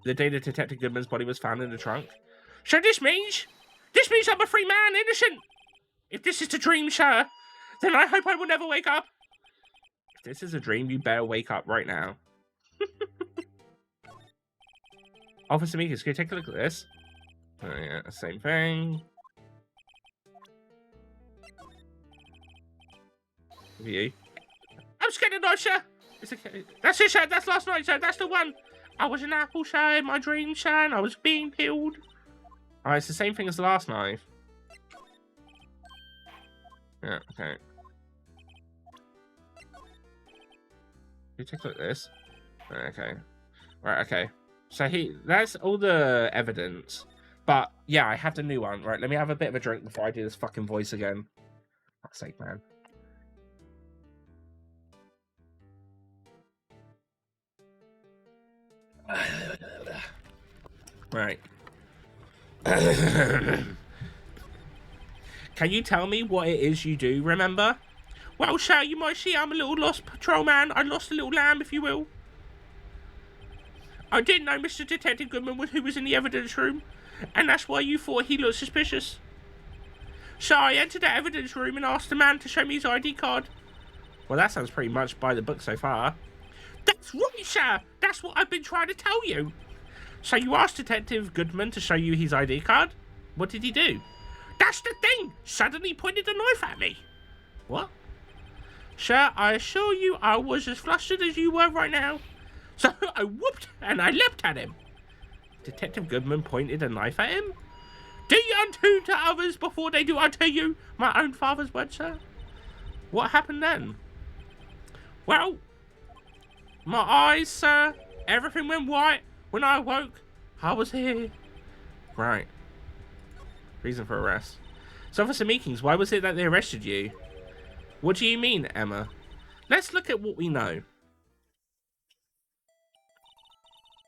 The day that Detective Goodman's body was found in the trunk. So this means I'm a free man, innocent. If this is the dream, sir, then I hope I will never wake up. If this is a dream, you better wake up right now. Officer Meekins, can you take a look at this? Oh, yeah, same thing. You. I'm scared of knives, sir. It's okay. That's it, sir. That's last night, sir. That's the one. I was an apple, sir, in my dream, sir, and I was being peeled. Alright, it's the same thing as the last knife. Yeah, okay. You take a look at this. Okay. Right, okay. So that's all the evidence. But, yeah, I have the new one. Right, let me have a bit of a drink before I do this fucking voice again. For fuck's sake, man. Right. Can you tell me what it is you do, remember? Well, sir, you might see I'm a little lost patrolman. I lost a little lamb, if you will. I didn't know Mr. Detective Goodman who was in the evidence room, and that's why you thought he looked suspicious. So I entered the evidence room and asked the man to show me his ID card. Well, that sounds pretty much by the book so far. That's right, sir. That's what I've been trying to tell you. So you asked Detective Goodman to show you his ID card? What did he do? That's the thing. Suddenly pointed a knife at me. What? Sir, I assure you I was as flustered as you were right now. So I whooped and I leapt at him. Detective Goodman pointed a knife at him? Do you unto to others before they do unto you? My own father's word, sir. What happened then? Well, my eyes, sir, everything went white. When I awoke, I was here. Right. Reason for arrest. So, Officer Meekins, why was it that they arrested you? What do you mean, Emma? Let's look at what we know.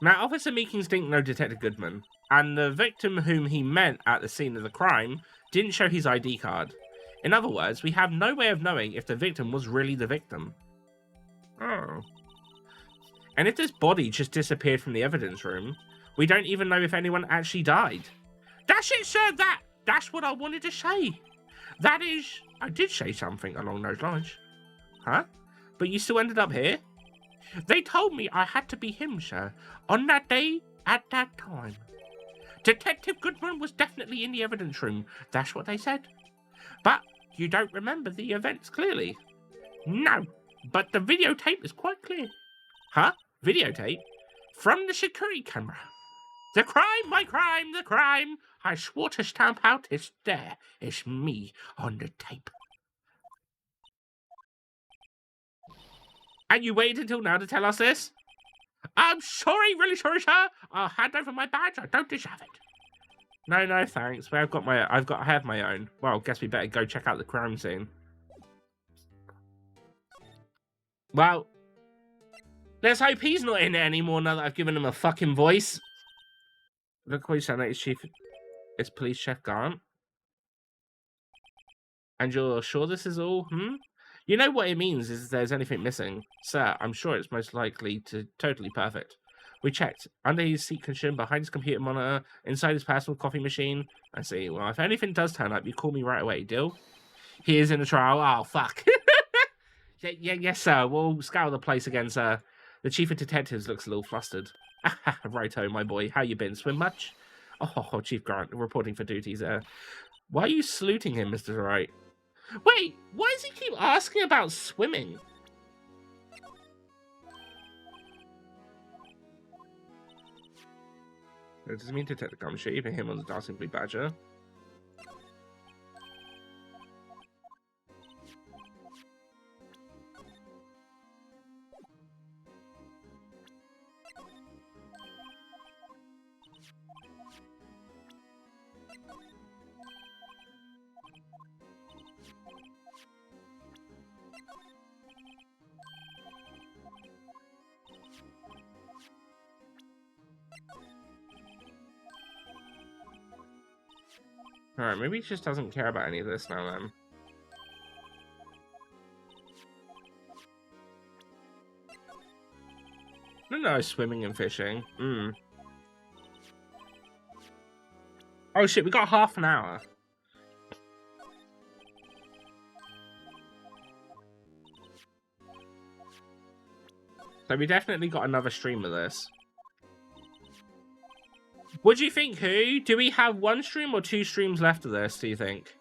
Now, Officer Meekins didn't know Detective Goodman, and the victim whom he met at the scene of the crime didn't show his ID card. In other words, we have no way of knowing if the victim was really the victim. Oh. And if this body just disappeared from the evidence room, we don't even know if anyone actually died. That's it, sir, that's what I wanted to say. That is, I did say something along those lines. Huh? But you still ended up here? They told me I had to be him, sir, on that day, at that time. Detective Goodman was definitely in the evidence room, that's what they said. But you don't remember the events clearly. No, but the videotape is quite clear. Huh? Videotape? From the security camera. The crime, my crime, the crime. I swore to stamp out, it's there. It's me on the tape. And you waited until now to tell us this? I'm sorry, really sorry, sir. I'll hand over my badge. I don't deserve it. No, thanks. But I have my own. Well, guess we better go check out the crime scene. Well, let's hope he's not in it anymore now that I've given him a fucking voice. Look what you said, it's Chief. It's Police Chef Grant. And you're sure this is all? You know what it means is there's anything missing. Sir, I'm sure it's most likely to totally perfect. We checked. Under his seat cushion, behind his computer monitor, inside his personal coffee machine. I see. Well, if anything does turn up, you call me right away, deal? He is in the trial. Oh, fuck. Yes, sir. We'll scour the place again, sir. The chief of detectives looks a little flustered. Righto, my boy. How you been? Swim much? Oh, Chief Grant, reporting for duty, sir. Why are you saluting him, Mr. Wright? Wait, why does he keep asking about swimming? Does this mean Detective Gumshoe for him on the Dancing Blue Badger? Alright, maybe he just doesn't care about any of this now then. No, swimming and fishing. Oh shit, we got half an hour. So we definitely got another stream of this. What do you think, Who? Do we have one stream or two streams left of this, do you think?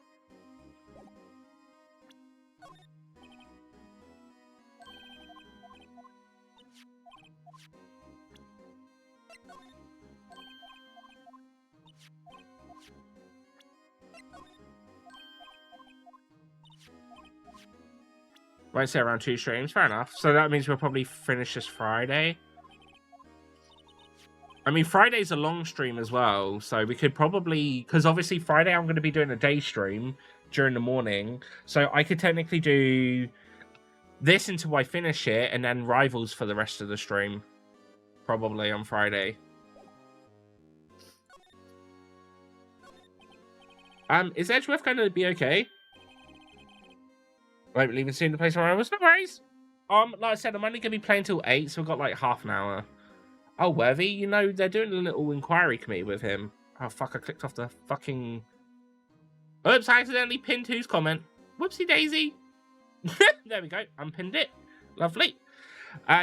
Might say around 2 streams, fair enough. So that means we'll probably finish this Friday. I mean, Friday's a long stream as well, so we could probably... Because obviously Friday I'm going to be doing a day stream during the morning, so I could technically do this until I finish it, and then Rivals for the rest of the stream. Probably on Friday. Is Edgeworth going to be okay? Won't be leaving soon to play some Rivals? No worries! Like I said, I'm only going to be playing till 8, so we've got like half an hour. Oh, Worthy, you know, they're doing a little inquiry committee with him. Oh, fuck, I clicked off the fucking... Oops, I accidentally pinned whose comment. Whoopsie daisy. There we go, unpinned it. Lovely.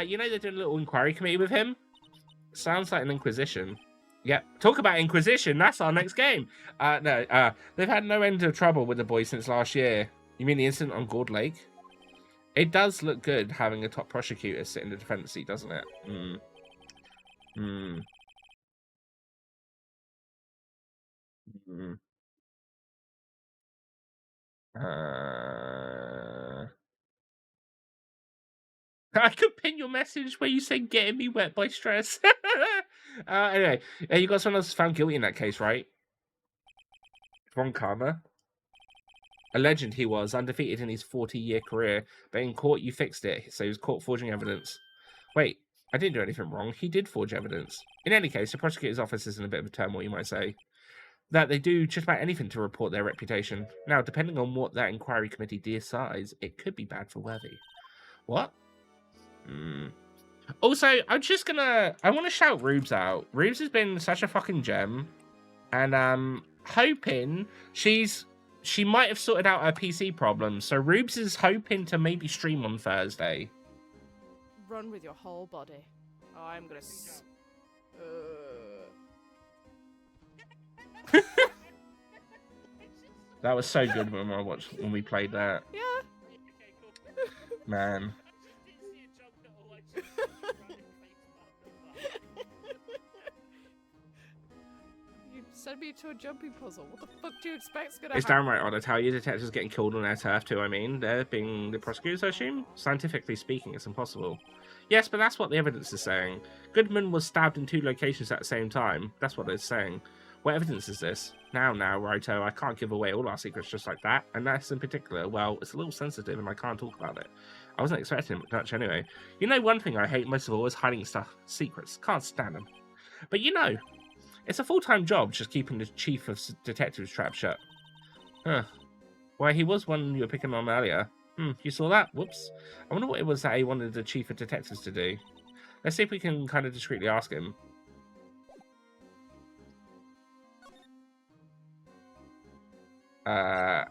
You know, they're doing a little inquiry committee with him. Sounds like an Inquisition. Yep, talk about Inquisition, that's our next game. They've had no end of trouble with the boys since last year. You mean the incident on Gourd Lake? It does look good having a top prosecutor sit in the defense seat, doesn't it? I could pin your message where you say getting me wet by stress. Anyway, you got someone else found guilty in that case, right? Ron Karma. A legend he was, undefeated in his 40-year career, but in court you fixed it, so he was caught forging evidence. Wait, I didn't do anything wrong. He did forge evidence. In any case, the prosecutor's office is in a bit of a turmoil, you might say. That they do just about anything to report their reputation. Now, depending on what that inquiry committee decides, it could be bad for Worthy. What? Also, I want to shout Rubes out. Rubes has been such a fucking gem. And hoping she might have sorted out her PC problem. So Rubes is hoping to maybe stream on Thursday. Run with your whole body. Oh, I'm gonna. That was so good when we played that. Yeah. Man. You send me to a jumping puzzle. What the fuck do you expect's gonna It's happen? downright odd. I tell you, detectives getting killed on their turf too. I mean, they're being the prosecutors, I assume. Scientifically speaking, it's impossible. Yes, but that's what the evidence is saying. Goodman was stabbed in 2 locations at the same time. That's what it's saying. What evidence is this? Now, Righto, I can't give away all our secrets just like that. And that's in particular, well, it's a little sensitive and I can't talk about it. I wasn't expecting much anyway. You know, one thing I hate most of all is hiding stuff, secrets. Can't stand them. But you know, it's a full-time job just keeping the chief of detectives trap shut. Huh. Why, he was one you were picking on earlier. You saw that? Whoops. I wonder what it was that he wanted the chief of detectives to do. Let's see if we can kind of discreetly ask him. Alright.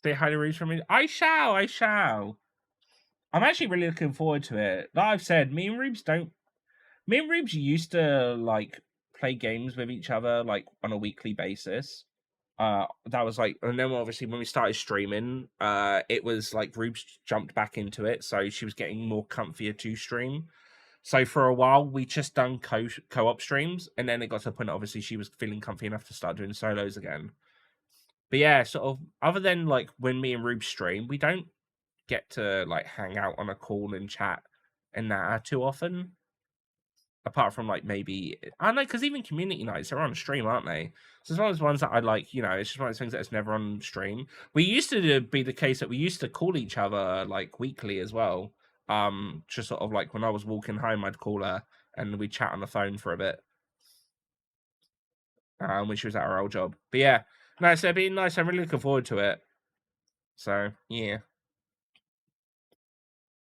Say hi to Reese from me. I shall. I'm actually really looking forward to it. Like I've said, me and Rubes used to like play games with each other like on a weekly basis. That was like, and then obviously when we started streaming, it was like Rubes jumped back into it, so she was getting more comfier to stream. So for a while we just done co-op streams, and then it got to a point obviously she was feeling comfy enough to start doing solos again. But yeah, sort of other than like when me and Rubes stream, we don't get to like hang out on a call and chat and that too often. Apart from like maybe I don't know, because even community nights are on stream, aren't they? So it's one of those ones that I like, you know, it's just one of those things that's never on stream. We used to be the case that we used to call each other like weekly as well. Just sort of like when I was walking home, I'd call her and we'd chat on the phone for a bit. When she was at her old job. But yeah, no, so it'd be nice. I'm really looking forward to it. So yeah.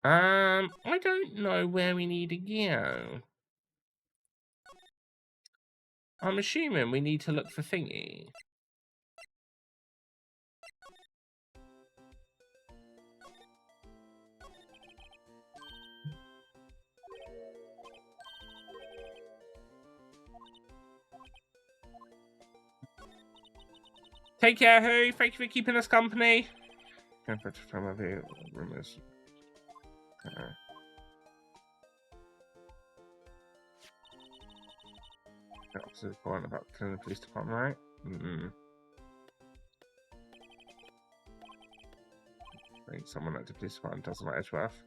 I don't know where we need to go. I'm assuming we need to look for thingy. Take care, Who. Thank you for keeping us company. Rumors. That's the point about killing the police department, right? I think someone at the police department doesn't like Edgeworth.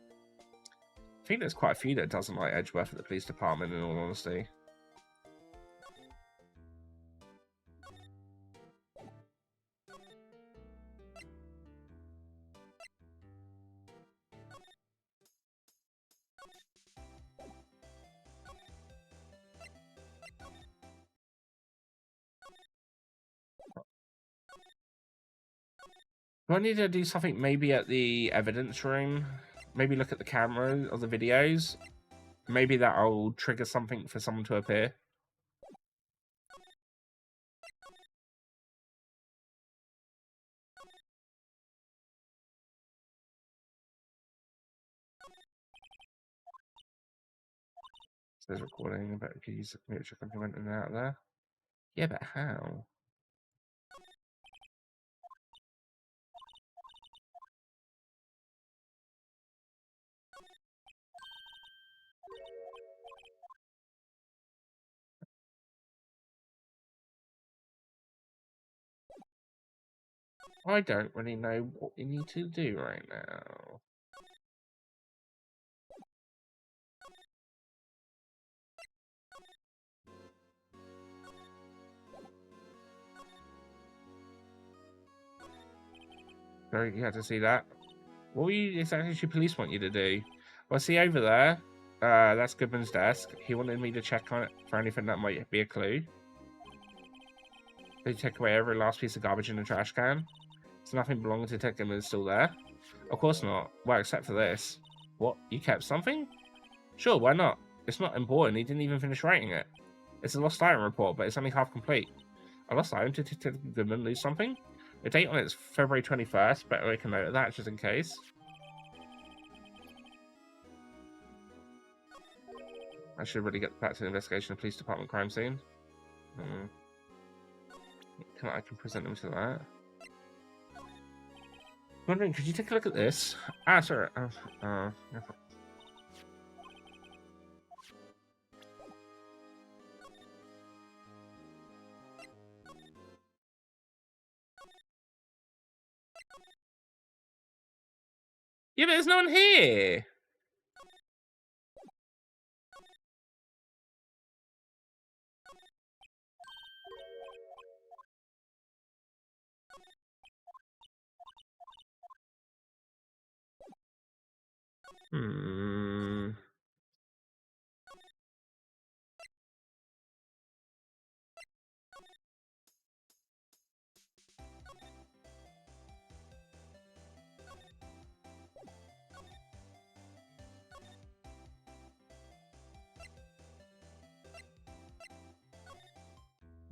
I think there's quite a few that doesn't like Edgeworth at the police department, in all honesty. Do I need to do something maybe at the evidence room? Maybe look at the camera or the videos? Maybe that'll trigger something for someone to appear. There's recording about the keys which I went in and out there. Yeah, but how? I don't really know what we need to do right now. Very, you had to see that. What were you exactly did police want you to do? Well, see over there. That's Goodman's desk. He wanted me to check on it for anything that might be a clue. They take away every last piece of garbage in the trash can. So nothing belonging to Ted Goodman is still there. Of course not. Well, except for this. What? You kept something? Sure, why not? It's not important. He didn't even finish writing it. It's a lost item report, but it's only half complete. A lost item? Did Ted Goodman lose something? The date on it is February 21st. Better make a note of that just in case. I should really get back to the investigation of the police department crime scene. I can present them to that. Wondering, could you take a look at this? Ah, sorry. Yeah, but there's no one here.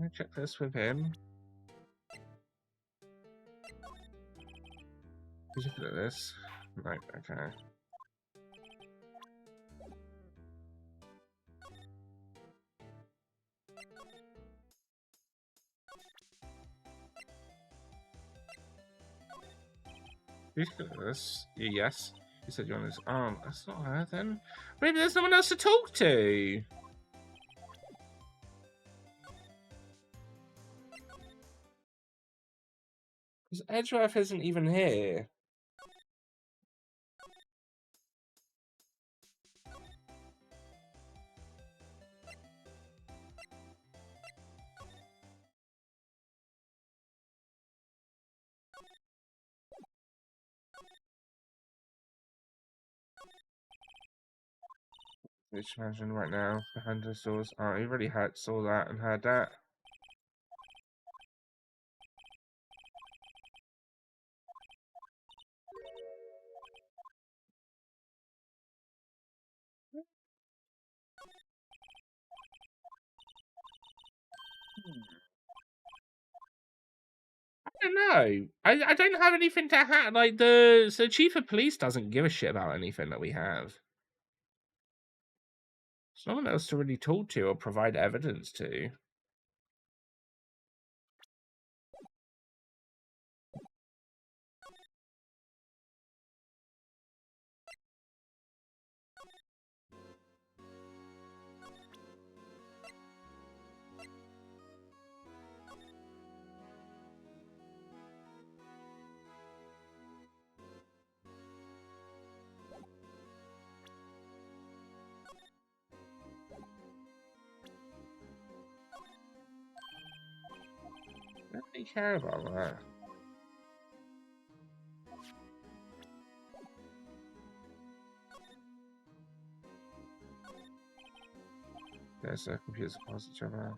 Let me check this with him. He's looking at this. Right, okay. He's looking at this. Yes. You said you're on his arm. That's not her then. Maybe there's no one else to talk to. Because Edgeworth isn't even here. Just imagine right now, behind the doors. Oh, he already saw that and heard that. I don't know. I don't have anything to have. Like, the chief of police doesn't give a shit about anything that we have. There's no one else to really talk to or provide evidence to. I don't really care about that. There's a computer supposed each other.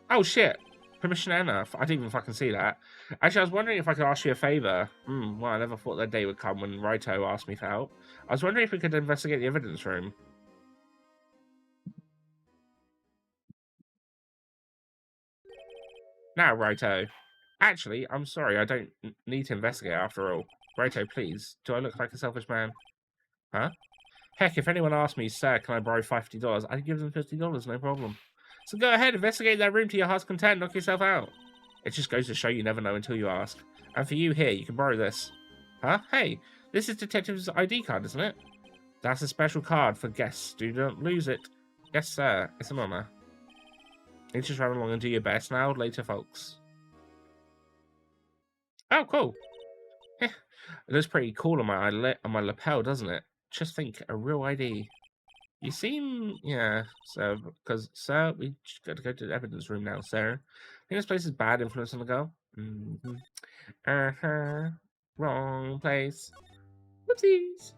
Oh shit! Permission enough. I didn't even fucking see that. Actually, I was wondering if I could ask you a favor. Well, I never thought that day would come when Wright asked me for help. I was wondering if we could investigate the evidence room. Now, Righto. Actually, I'm sorry, I don't need to investigate after all. Righto, please. Do I look like a selfish man? Huh? Heck, if anyone asked me, sir, can I borrow $50? I'd give them $50, no problem. So go ahead, investigate that room to your heart's content, knock yourself out. It just goes to show you never know until you ask. And for you, here, you can borrow this. Huh? Hey, this is Detective's ID card, isn't it? That's a special card for guests. Do not lose it. Yes, sir. It's an honor. You just run along and do your best now. Later, folks. Oh, cool. It looks pretty cool on my lapel, doesn't it? Just think, a real ID. You seem, yeah, so, because, sir, we just got to go to the evidence room now, sir. I think this place is bad influence on the girl. Wrong place. Whoopsies.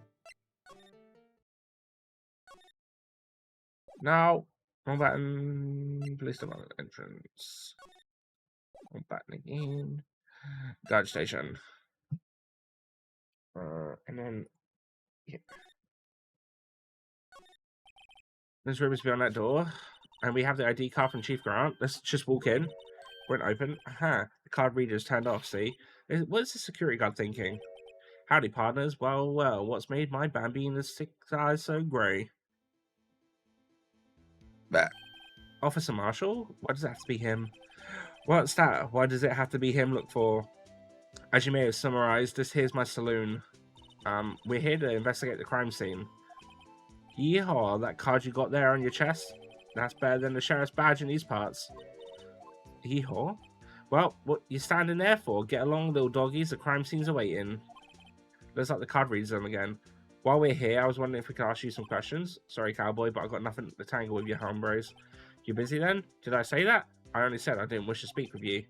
No. Wrong button. Police department entrance. Wrong button again. Guard station. And then, yeah. This room is beyond that door. And we have the ID card from Chief Grant. Let's just walk in. Won't open. Aha. The card reader's turned off, see? What is the security guard thinking? Howdy, partners. Well, well, what's made my Bambina's 6 eyes so grey? But Officer Marshall? Why does it have to be him? What's that? Why does it have to be him? Look for. As you may have summarized, this here's my saloon. We're here to investigate the crime scene. Yeehaw, that card you got there on your chest? That's better than the sheriff's badge in these parts. Yeehaw? Well, what you standing there for? Get along, little doggies. The crime scene's awaiting. Looks like the card reader's on again. While we're here, I was wondering if we could ask you some questions. Sorry, cowboy, but I've got nothing to tangle with your hombres. You busy then? Did I say that? I only said I didn't wish to speak with you.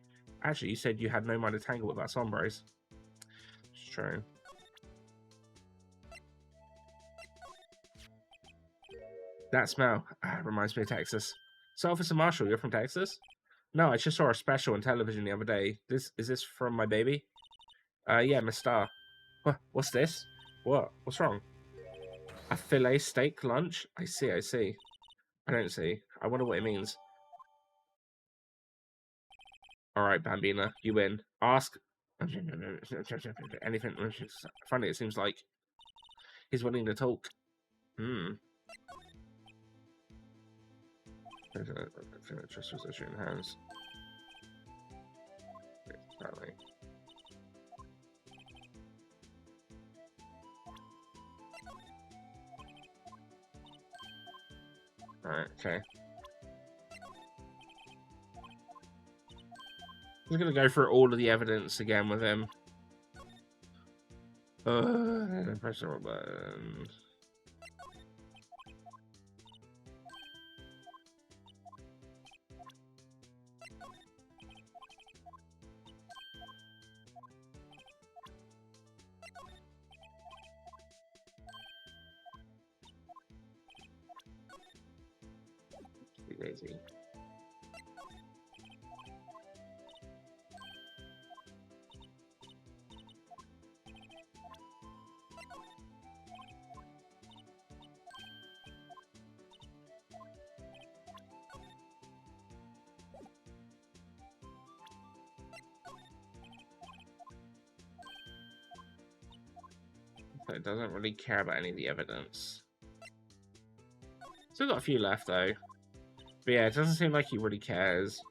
Actually, you said you had no mind to tangle with us hombres. It's true. That smell reminds me of Texas. So, Officer Marshall, you're from Texas? No, I just saw a special on television the other day. Is this from my baby? Yeah, Miss Star. What's this? What? What's wrong? A filet steak lunch? I see, I see. I don't see. I wonder what it means. Alright, Bambina, you win. Ask anything. Funny, it seems like he's willing to talk. Just position hands. Apparently. Alright, okay. I'm gonna go through all of the evidence again with him. Press the button. Daisy. So it doesn't really care about any of the evidence. Still got a few left though. But yeah, it doesn't seem like he really cares.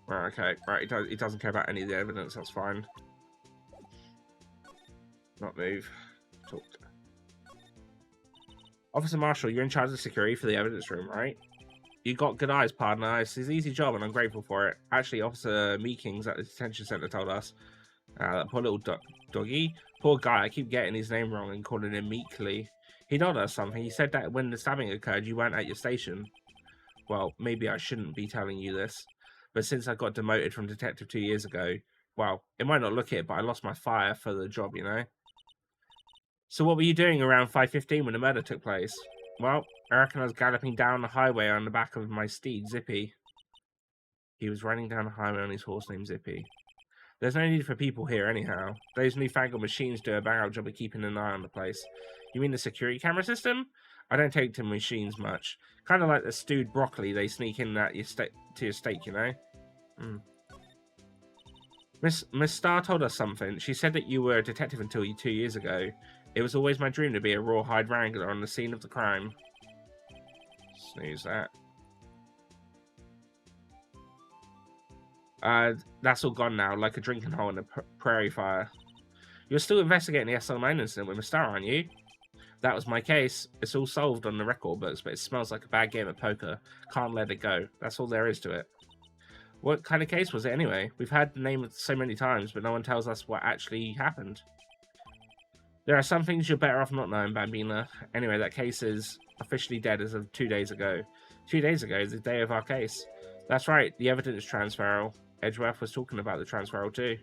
Right, okay, right, he doesn't care about any of the evidence, that's fine. Not move. Talk. Officer Marshall, you're in charge of security for the evidence room, right? You got good eyes, partner. It's his easy job and I'm grateful for it. Actually, Officer Meekings at the detention center told us. That poor little doggy. Poor guy, I keep getting his name wrong and calling him Meekly. He told us something. He said that when the stabbing occurred, you weren't at your station. Well, maybe I shouldn't be telling you this. But since I got demoted from detective 2 years ago, well, it might not look it, but I lost my fire for the job, you know? So what were you doing around 5:15 when the murder took place? Well, I reckon I was galloping down the highway on the back of my steed, Zippy. He was running down the highway on his horse named Zippy. There's no need for people here anyhow. Those newfangled machines do a bang-up job of keeping an eye on the place. You mean the security camera system? I don't take to machines much. Kind of like the stewed broccoli they sneak in at your to your steak, you know? Miss Starr told us something. She said that you were a detective until 2 years ago. It was always my dream to be a rawhide wrangler on the scene of the crime. Snooze that. That's all gone now, like a drinking hole in a prairie fire. You're still investigating the SL9 incident with Miss Starr, aren't you? That was my case. It's all solved on the record books, but it smells like a bad game of poker. Can't let it go. That's all there is to it. What kind of case was it anyway? We've had the name so many times, but no one tells us what actually happened. There are some things you're better off not knowing, Bambina. Anyway, that case is officially dead as of 2 days ago. 2 days ago is the day of our case. That's right, the evidence transferal. Edgeworth was talking about the transferal too.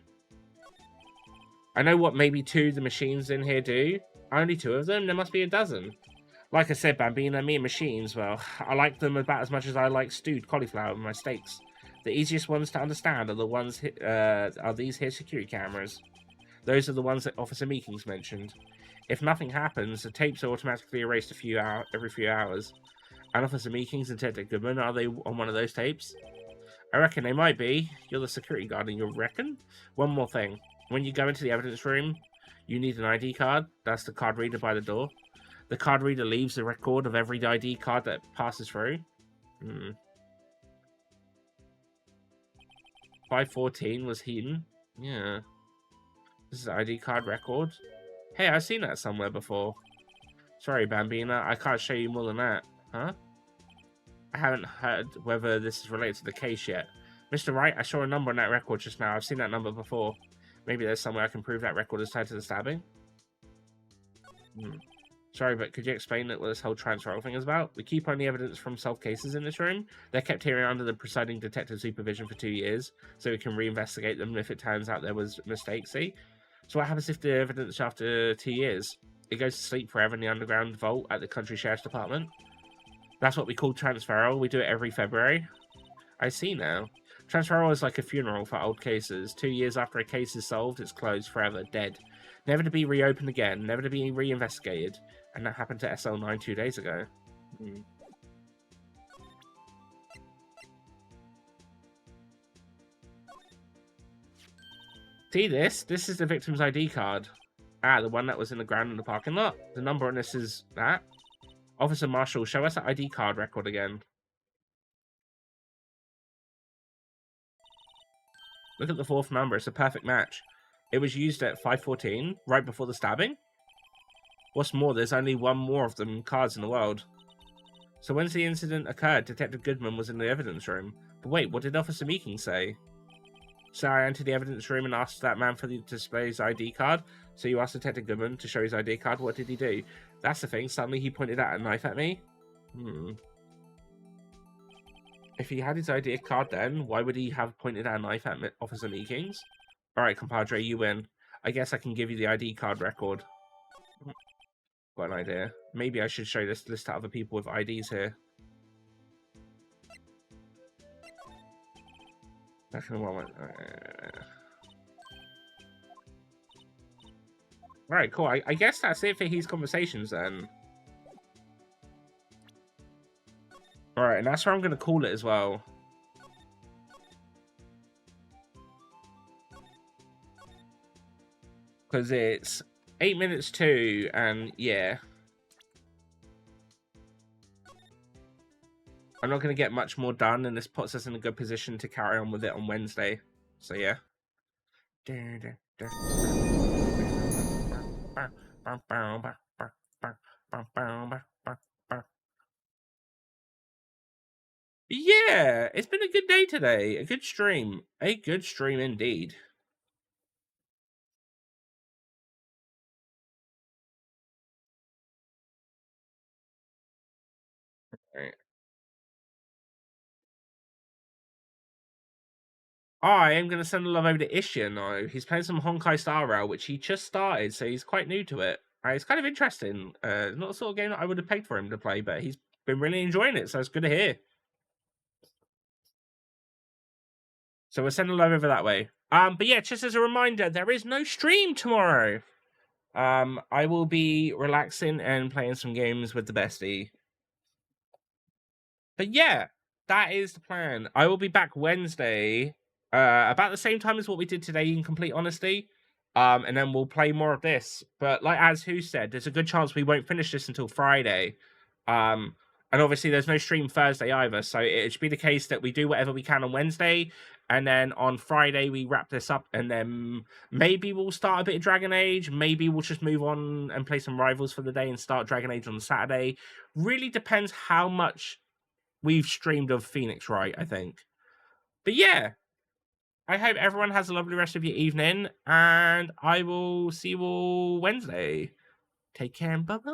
I know what maybe 2 of the machines in here do. Only 2 of them? There must be a dozen. Like I said, Bambina, me and machines, well, I like them about as much as I like stewed cauliflower with my steaks. The easiest ones to understand are the ones are these here security cameras. Those are the ones that Officer Meekings mentioned. If nothing happens, the tapes are automatically erased every few hours. And Officer Meekings and Detective Goodman, are they on one of those tapes? I reckon they might be. You're the security guard and you reckon? One more thing. When you go into the evidence room, you need an ID card. That's the card reader by the door. The card reader leaves a record of every ID card that passes through. 514 was hidden. Yeah. This is an ID card record. Hey, I've seen that somewhere before. Sorry, Bambina, I can't show you more than that. Huh? I haven't heard whether this is related to the case yet. Mr. Wright, I saw a number on that record just now. I've seen that number before. Maybe there's some way I can prove that record is tied to the stabbing? Sorry, but could you explain what this whole transferal thing is about? We keep only evidence from solved cases in this room. They're kept here under the presiding detective supervision for 2 years, so we can reinvestigate them if it turns out there was a mistake, see? So what happens if the evidence after 2 years? It goes to sleep forever in the underground vault at the country sheriff's department? That's what we call transferal. We do it every February. I see now. Transferal is like a funeral for old cases. 2 years after a case is solved, it's closed forever, dead. Never to be reopened again, never to be reinvestigated. And that happened to SL9 2 days ago. See this? This is the victim's ID card. Ah, the one that was in the ground in the parking lot. The number on this is that. Officer Marshall, show us the ID card record again. Look at the 4th number. It's a perfect match. It was used at 514, right before the stabbing. What's more, there's only one more of them cards in the world. So when's the incident occurred, Detective Goodman was in the evidence room. But wait, what did Officer Meeking say? So I entered the evidence room and asked that man for the display his ID card. So you asked Detective Goodman to show his ID card. What did he do? That's the thing. Suddenly he pointed out a knife at me. If he had his ID card then, why would he have pointed out a knife at Officer Meekings? Alright, compadre, you win. I guess I can give you the ID card record. Got an idea. Maybe I should show this list to other people with IDs here. Back in a moment. Alright, cool. I guess that's it for his conversations then. Alright, and that's where I'm going to call it as well. Because it's 8 minutes to, and yeah. I'm not going to get much more done, and this puts us in a good position to carry on with it on Wednesday. So yeah. Yeah, it's been a good day today. A good stream. A good stream indeed. Right. I am going to send the love over to Ishia now. He's playing some Honkai Star Rail, which he just started, so he's quite new to it. It's kind of interesting. Not the sort of game that I would have paid for him to play, but he's been really enjoying it, so it's good to hear. So we're sending love over that way. But yeah, just as a reminder, there is no stream tomorrow. I will be relaxing and playing some games with the bestie. But yeah, that is the plan. I will be back Wednesday, about the same time as what we did today, in complete honesty. And then we'll play more of this. But like as Who said, there's a good chance we won't finish this until Friday. And obviously there's no stream Thursday either, so it should be the case that we do whatever we can on Wednesday, and then on Friday we wrap this up, and then maybe we'll start a bit of Dragon Age, maybe we'll just move on and play some Rivals for the day and start Dragon Age on Saturday. Really depends how much we've streamed of Phoenix Wright, I think. But yeah, I hope everyone has a lovely rest of your evening, and I will see you all Wednesday. Take care and bye-bye.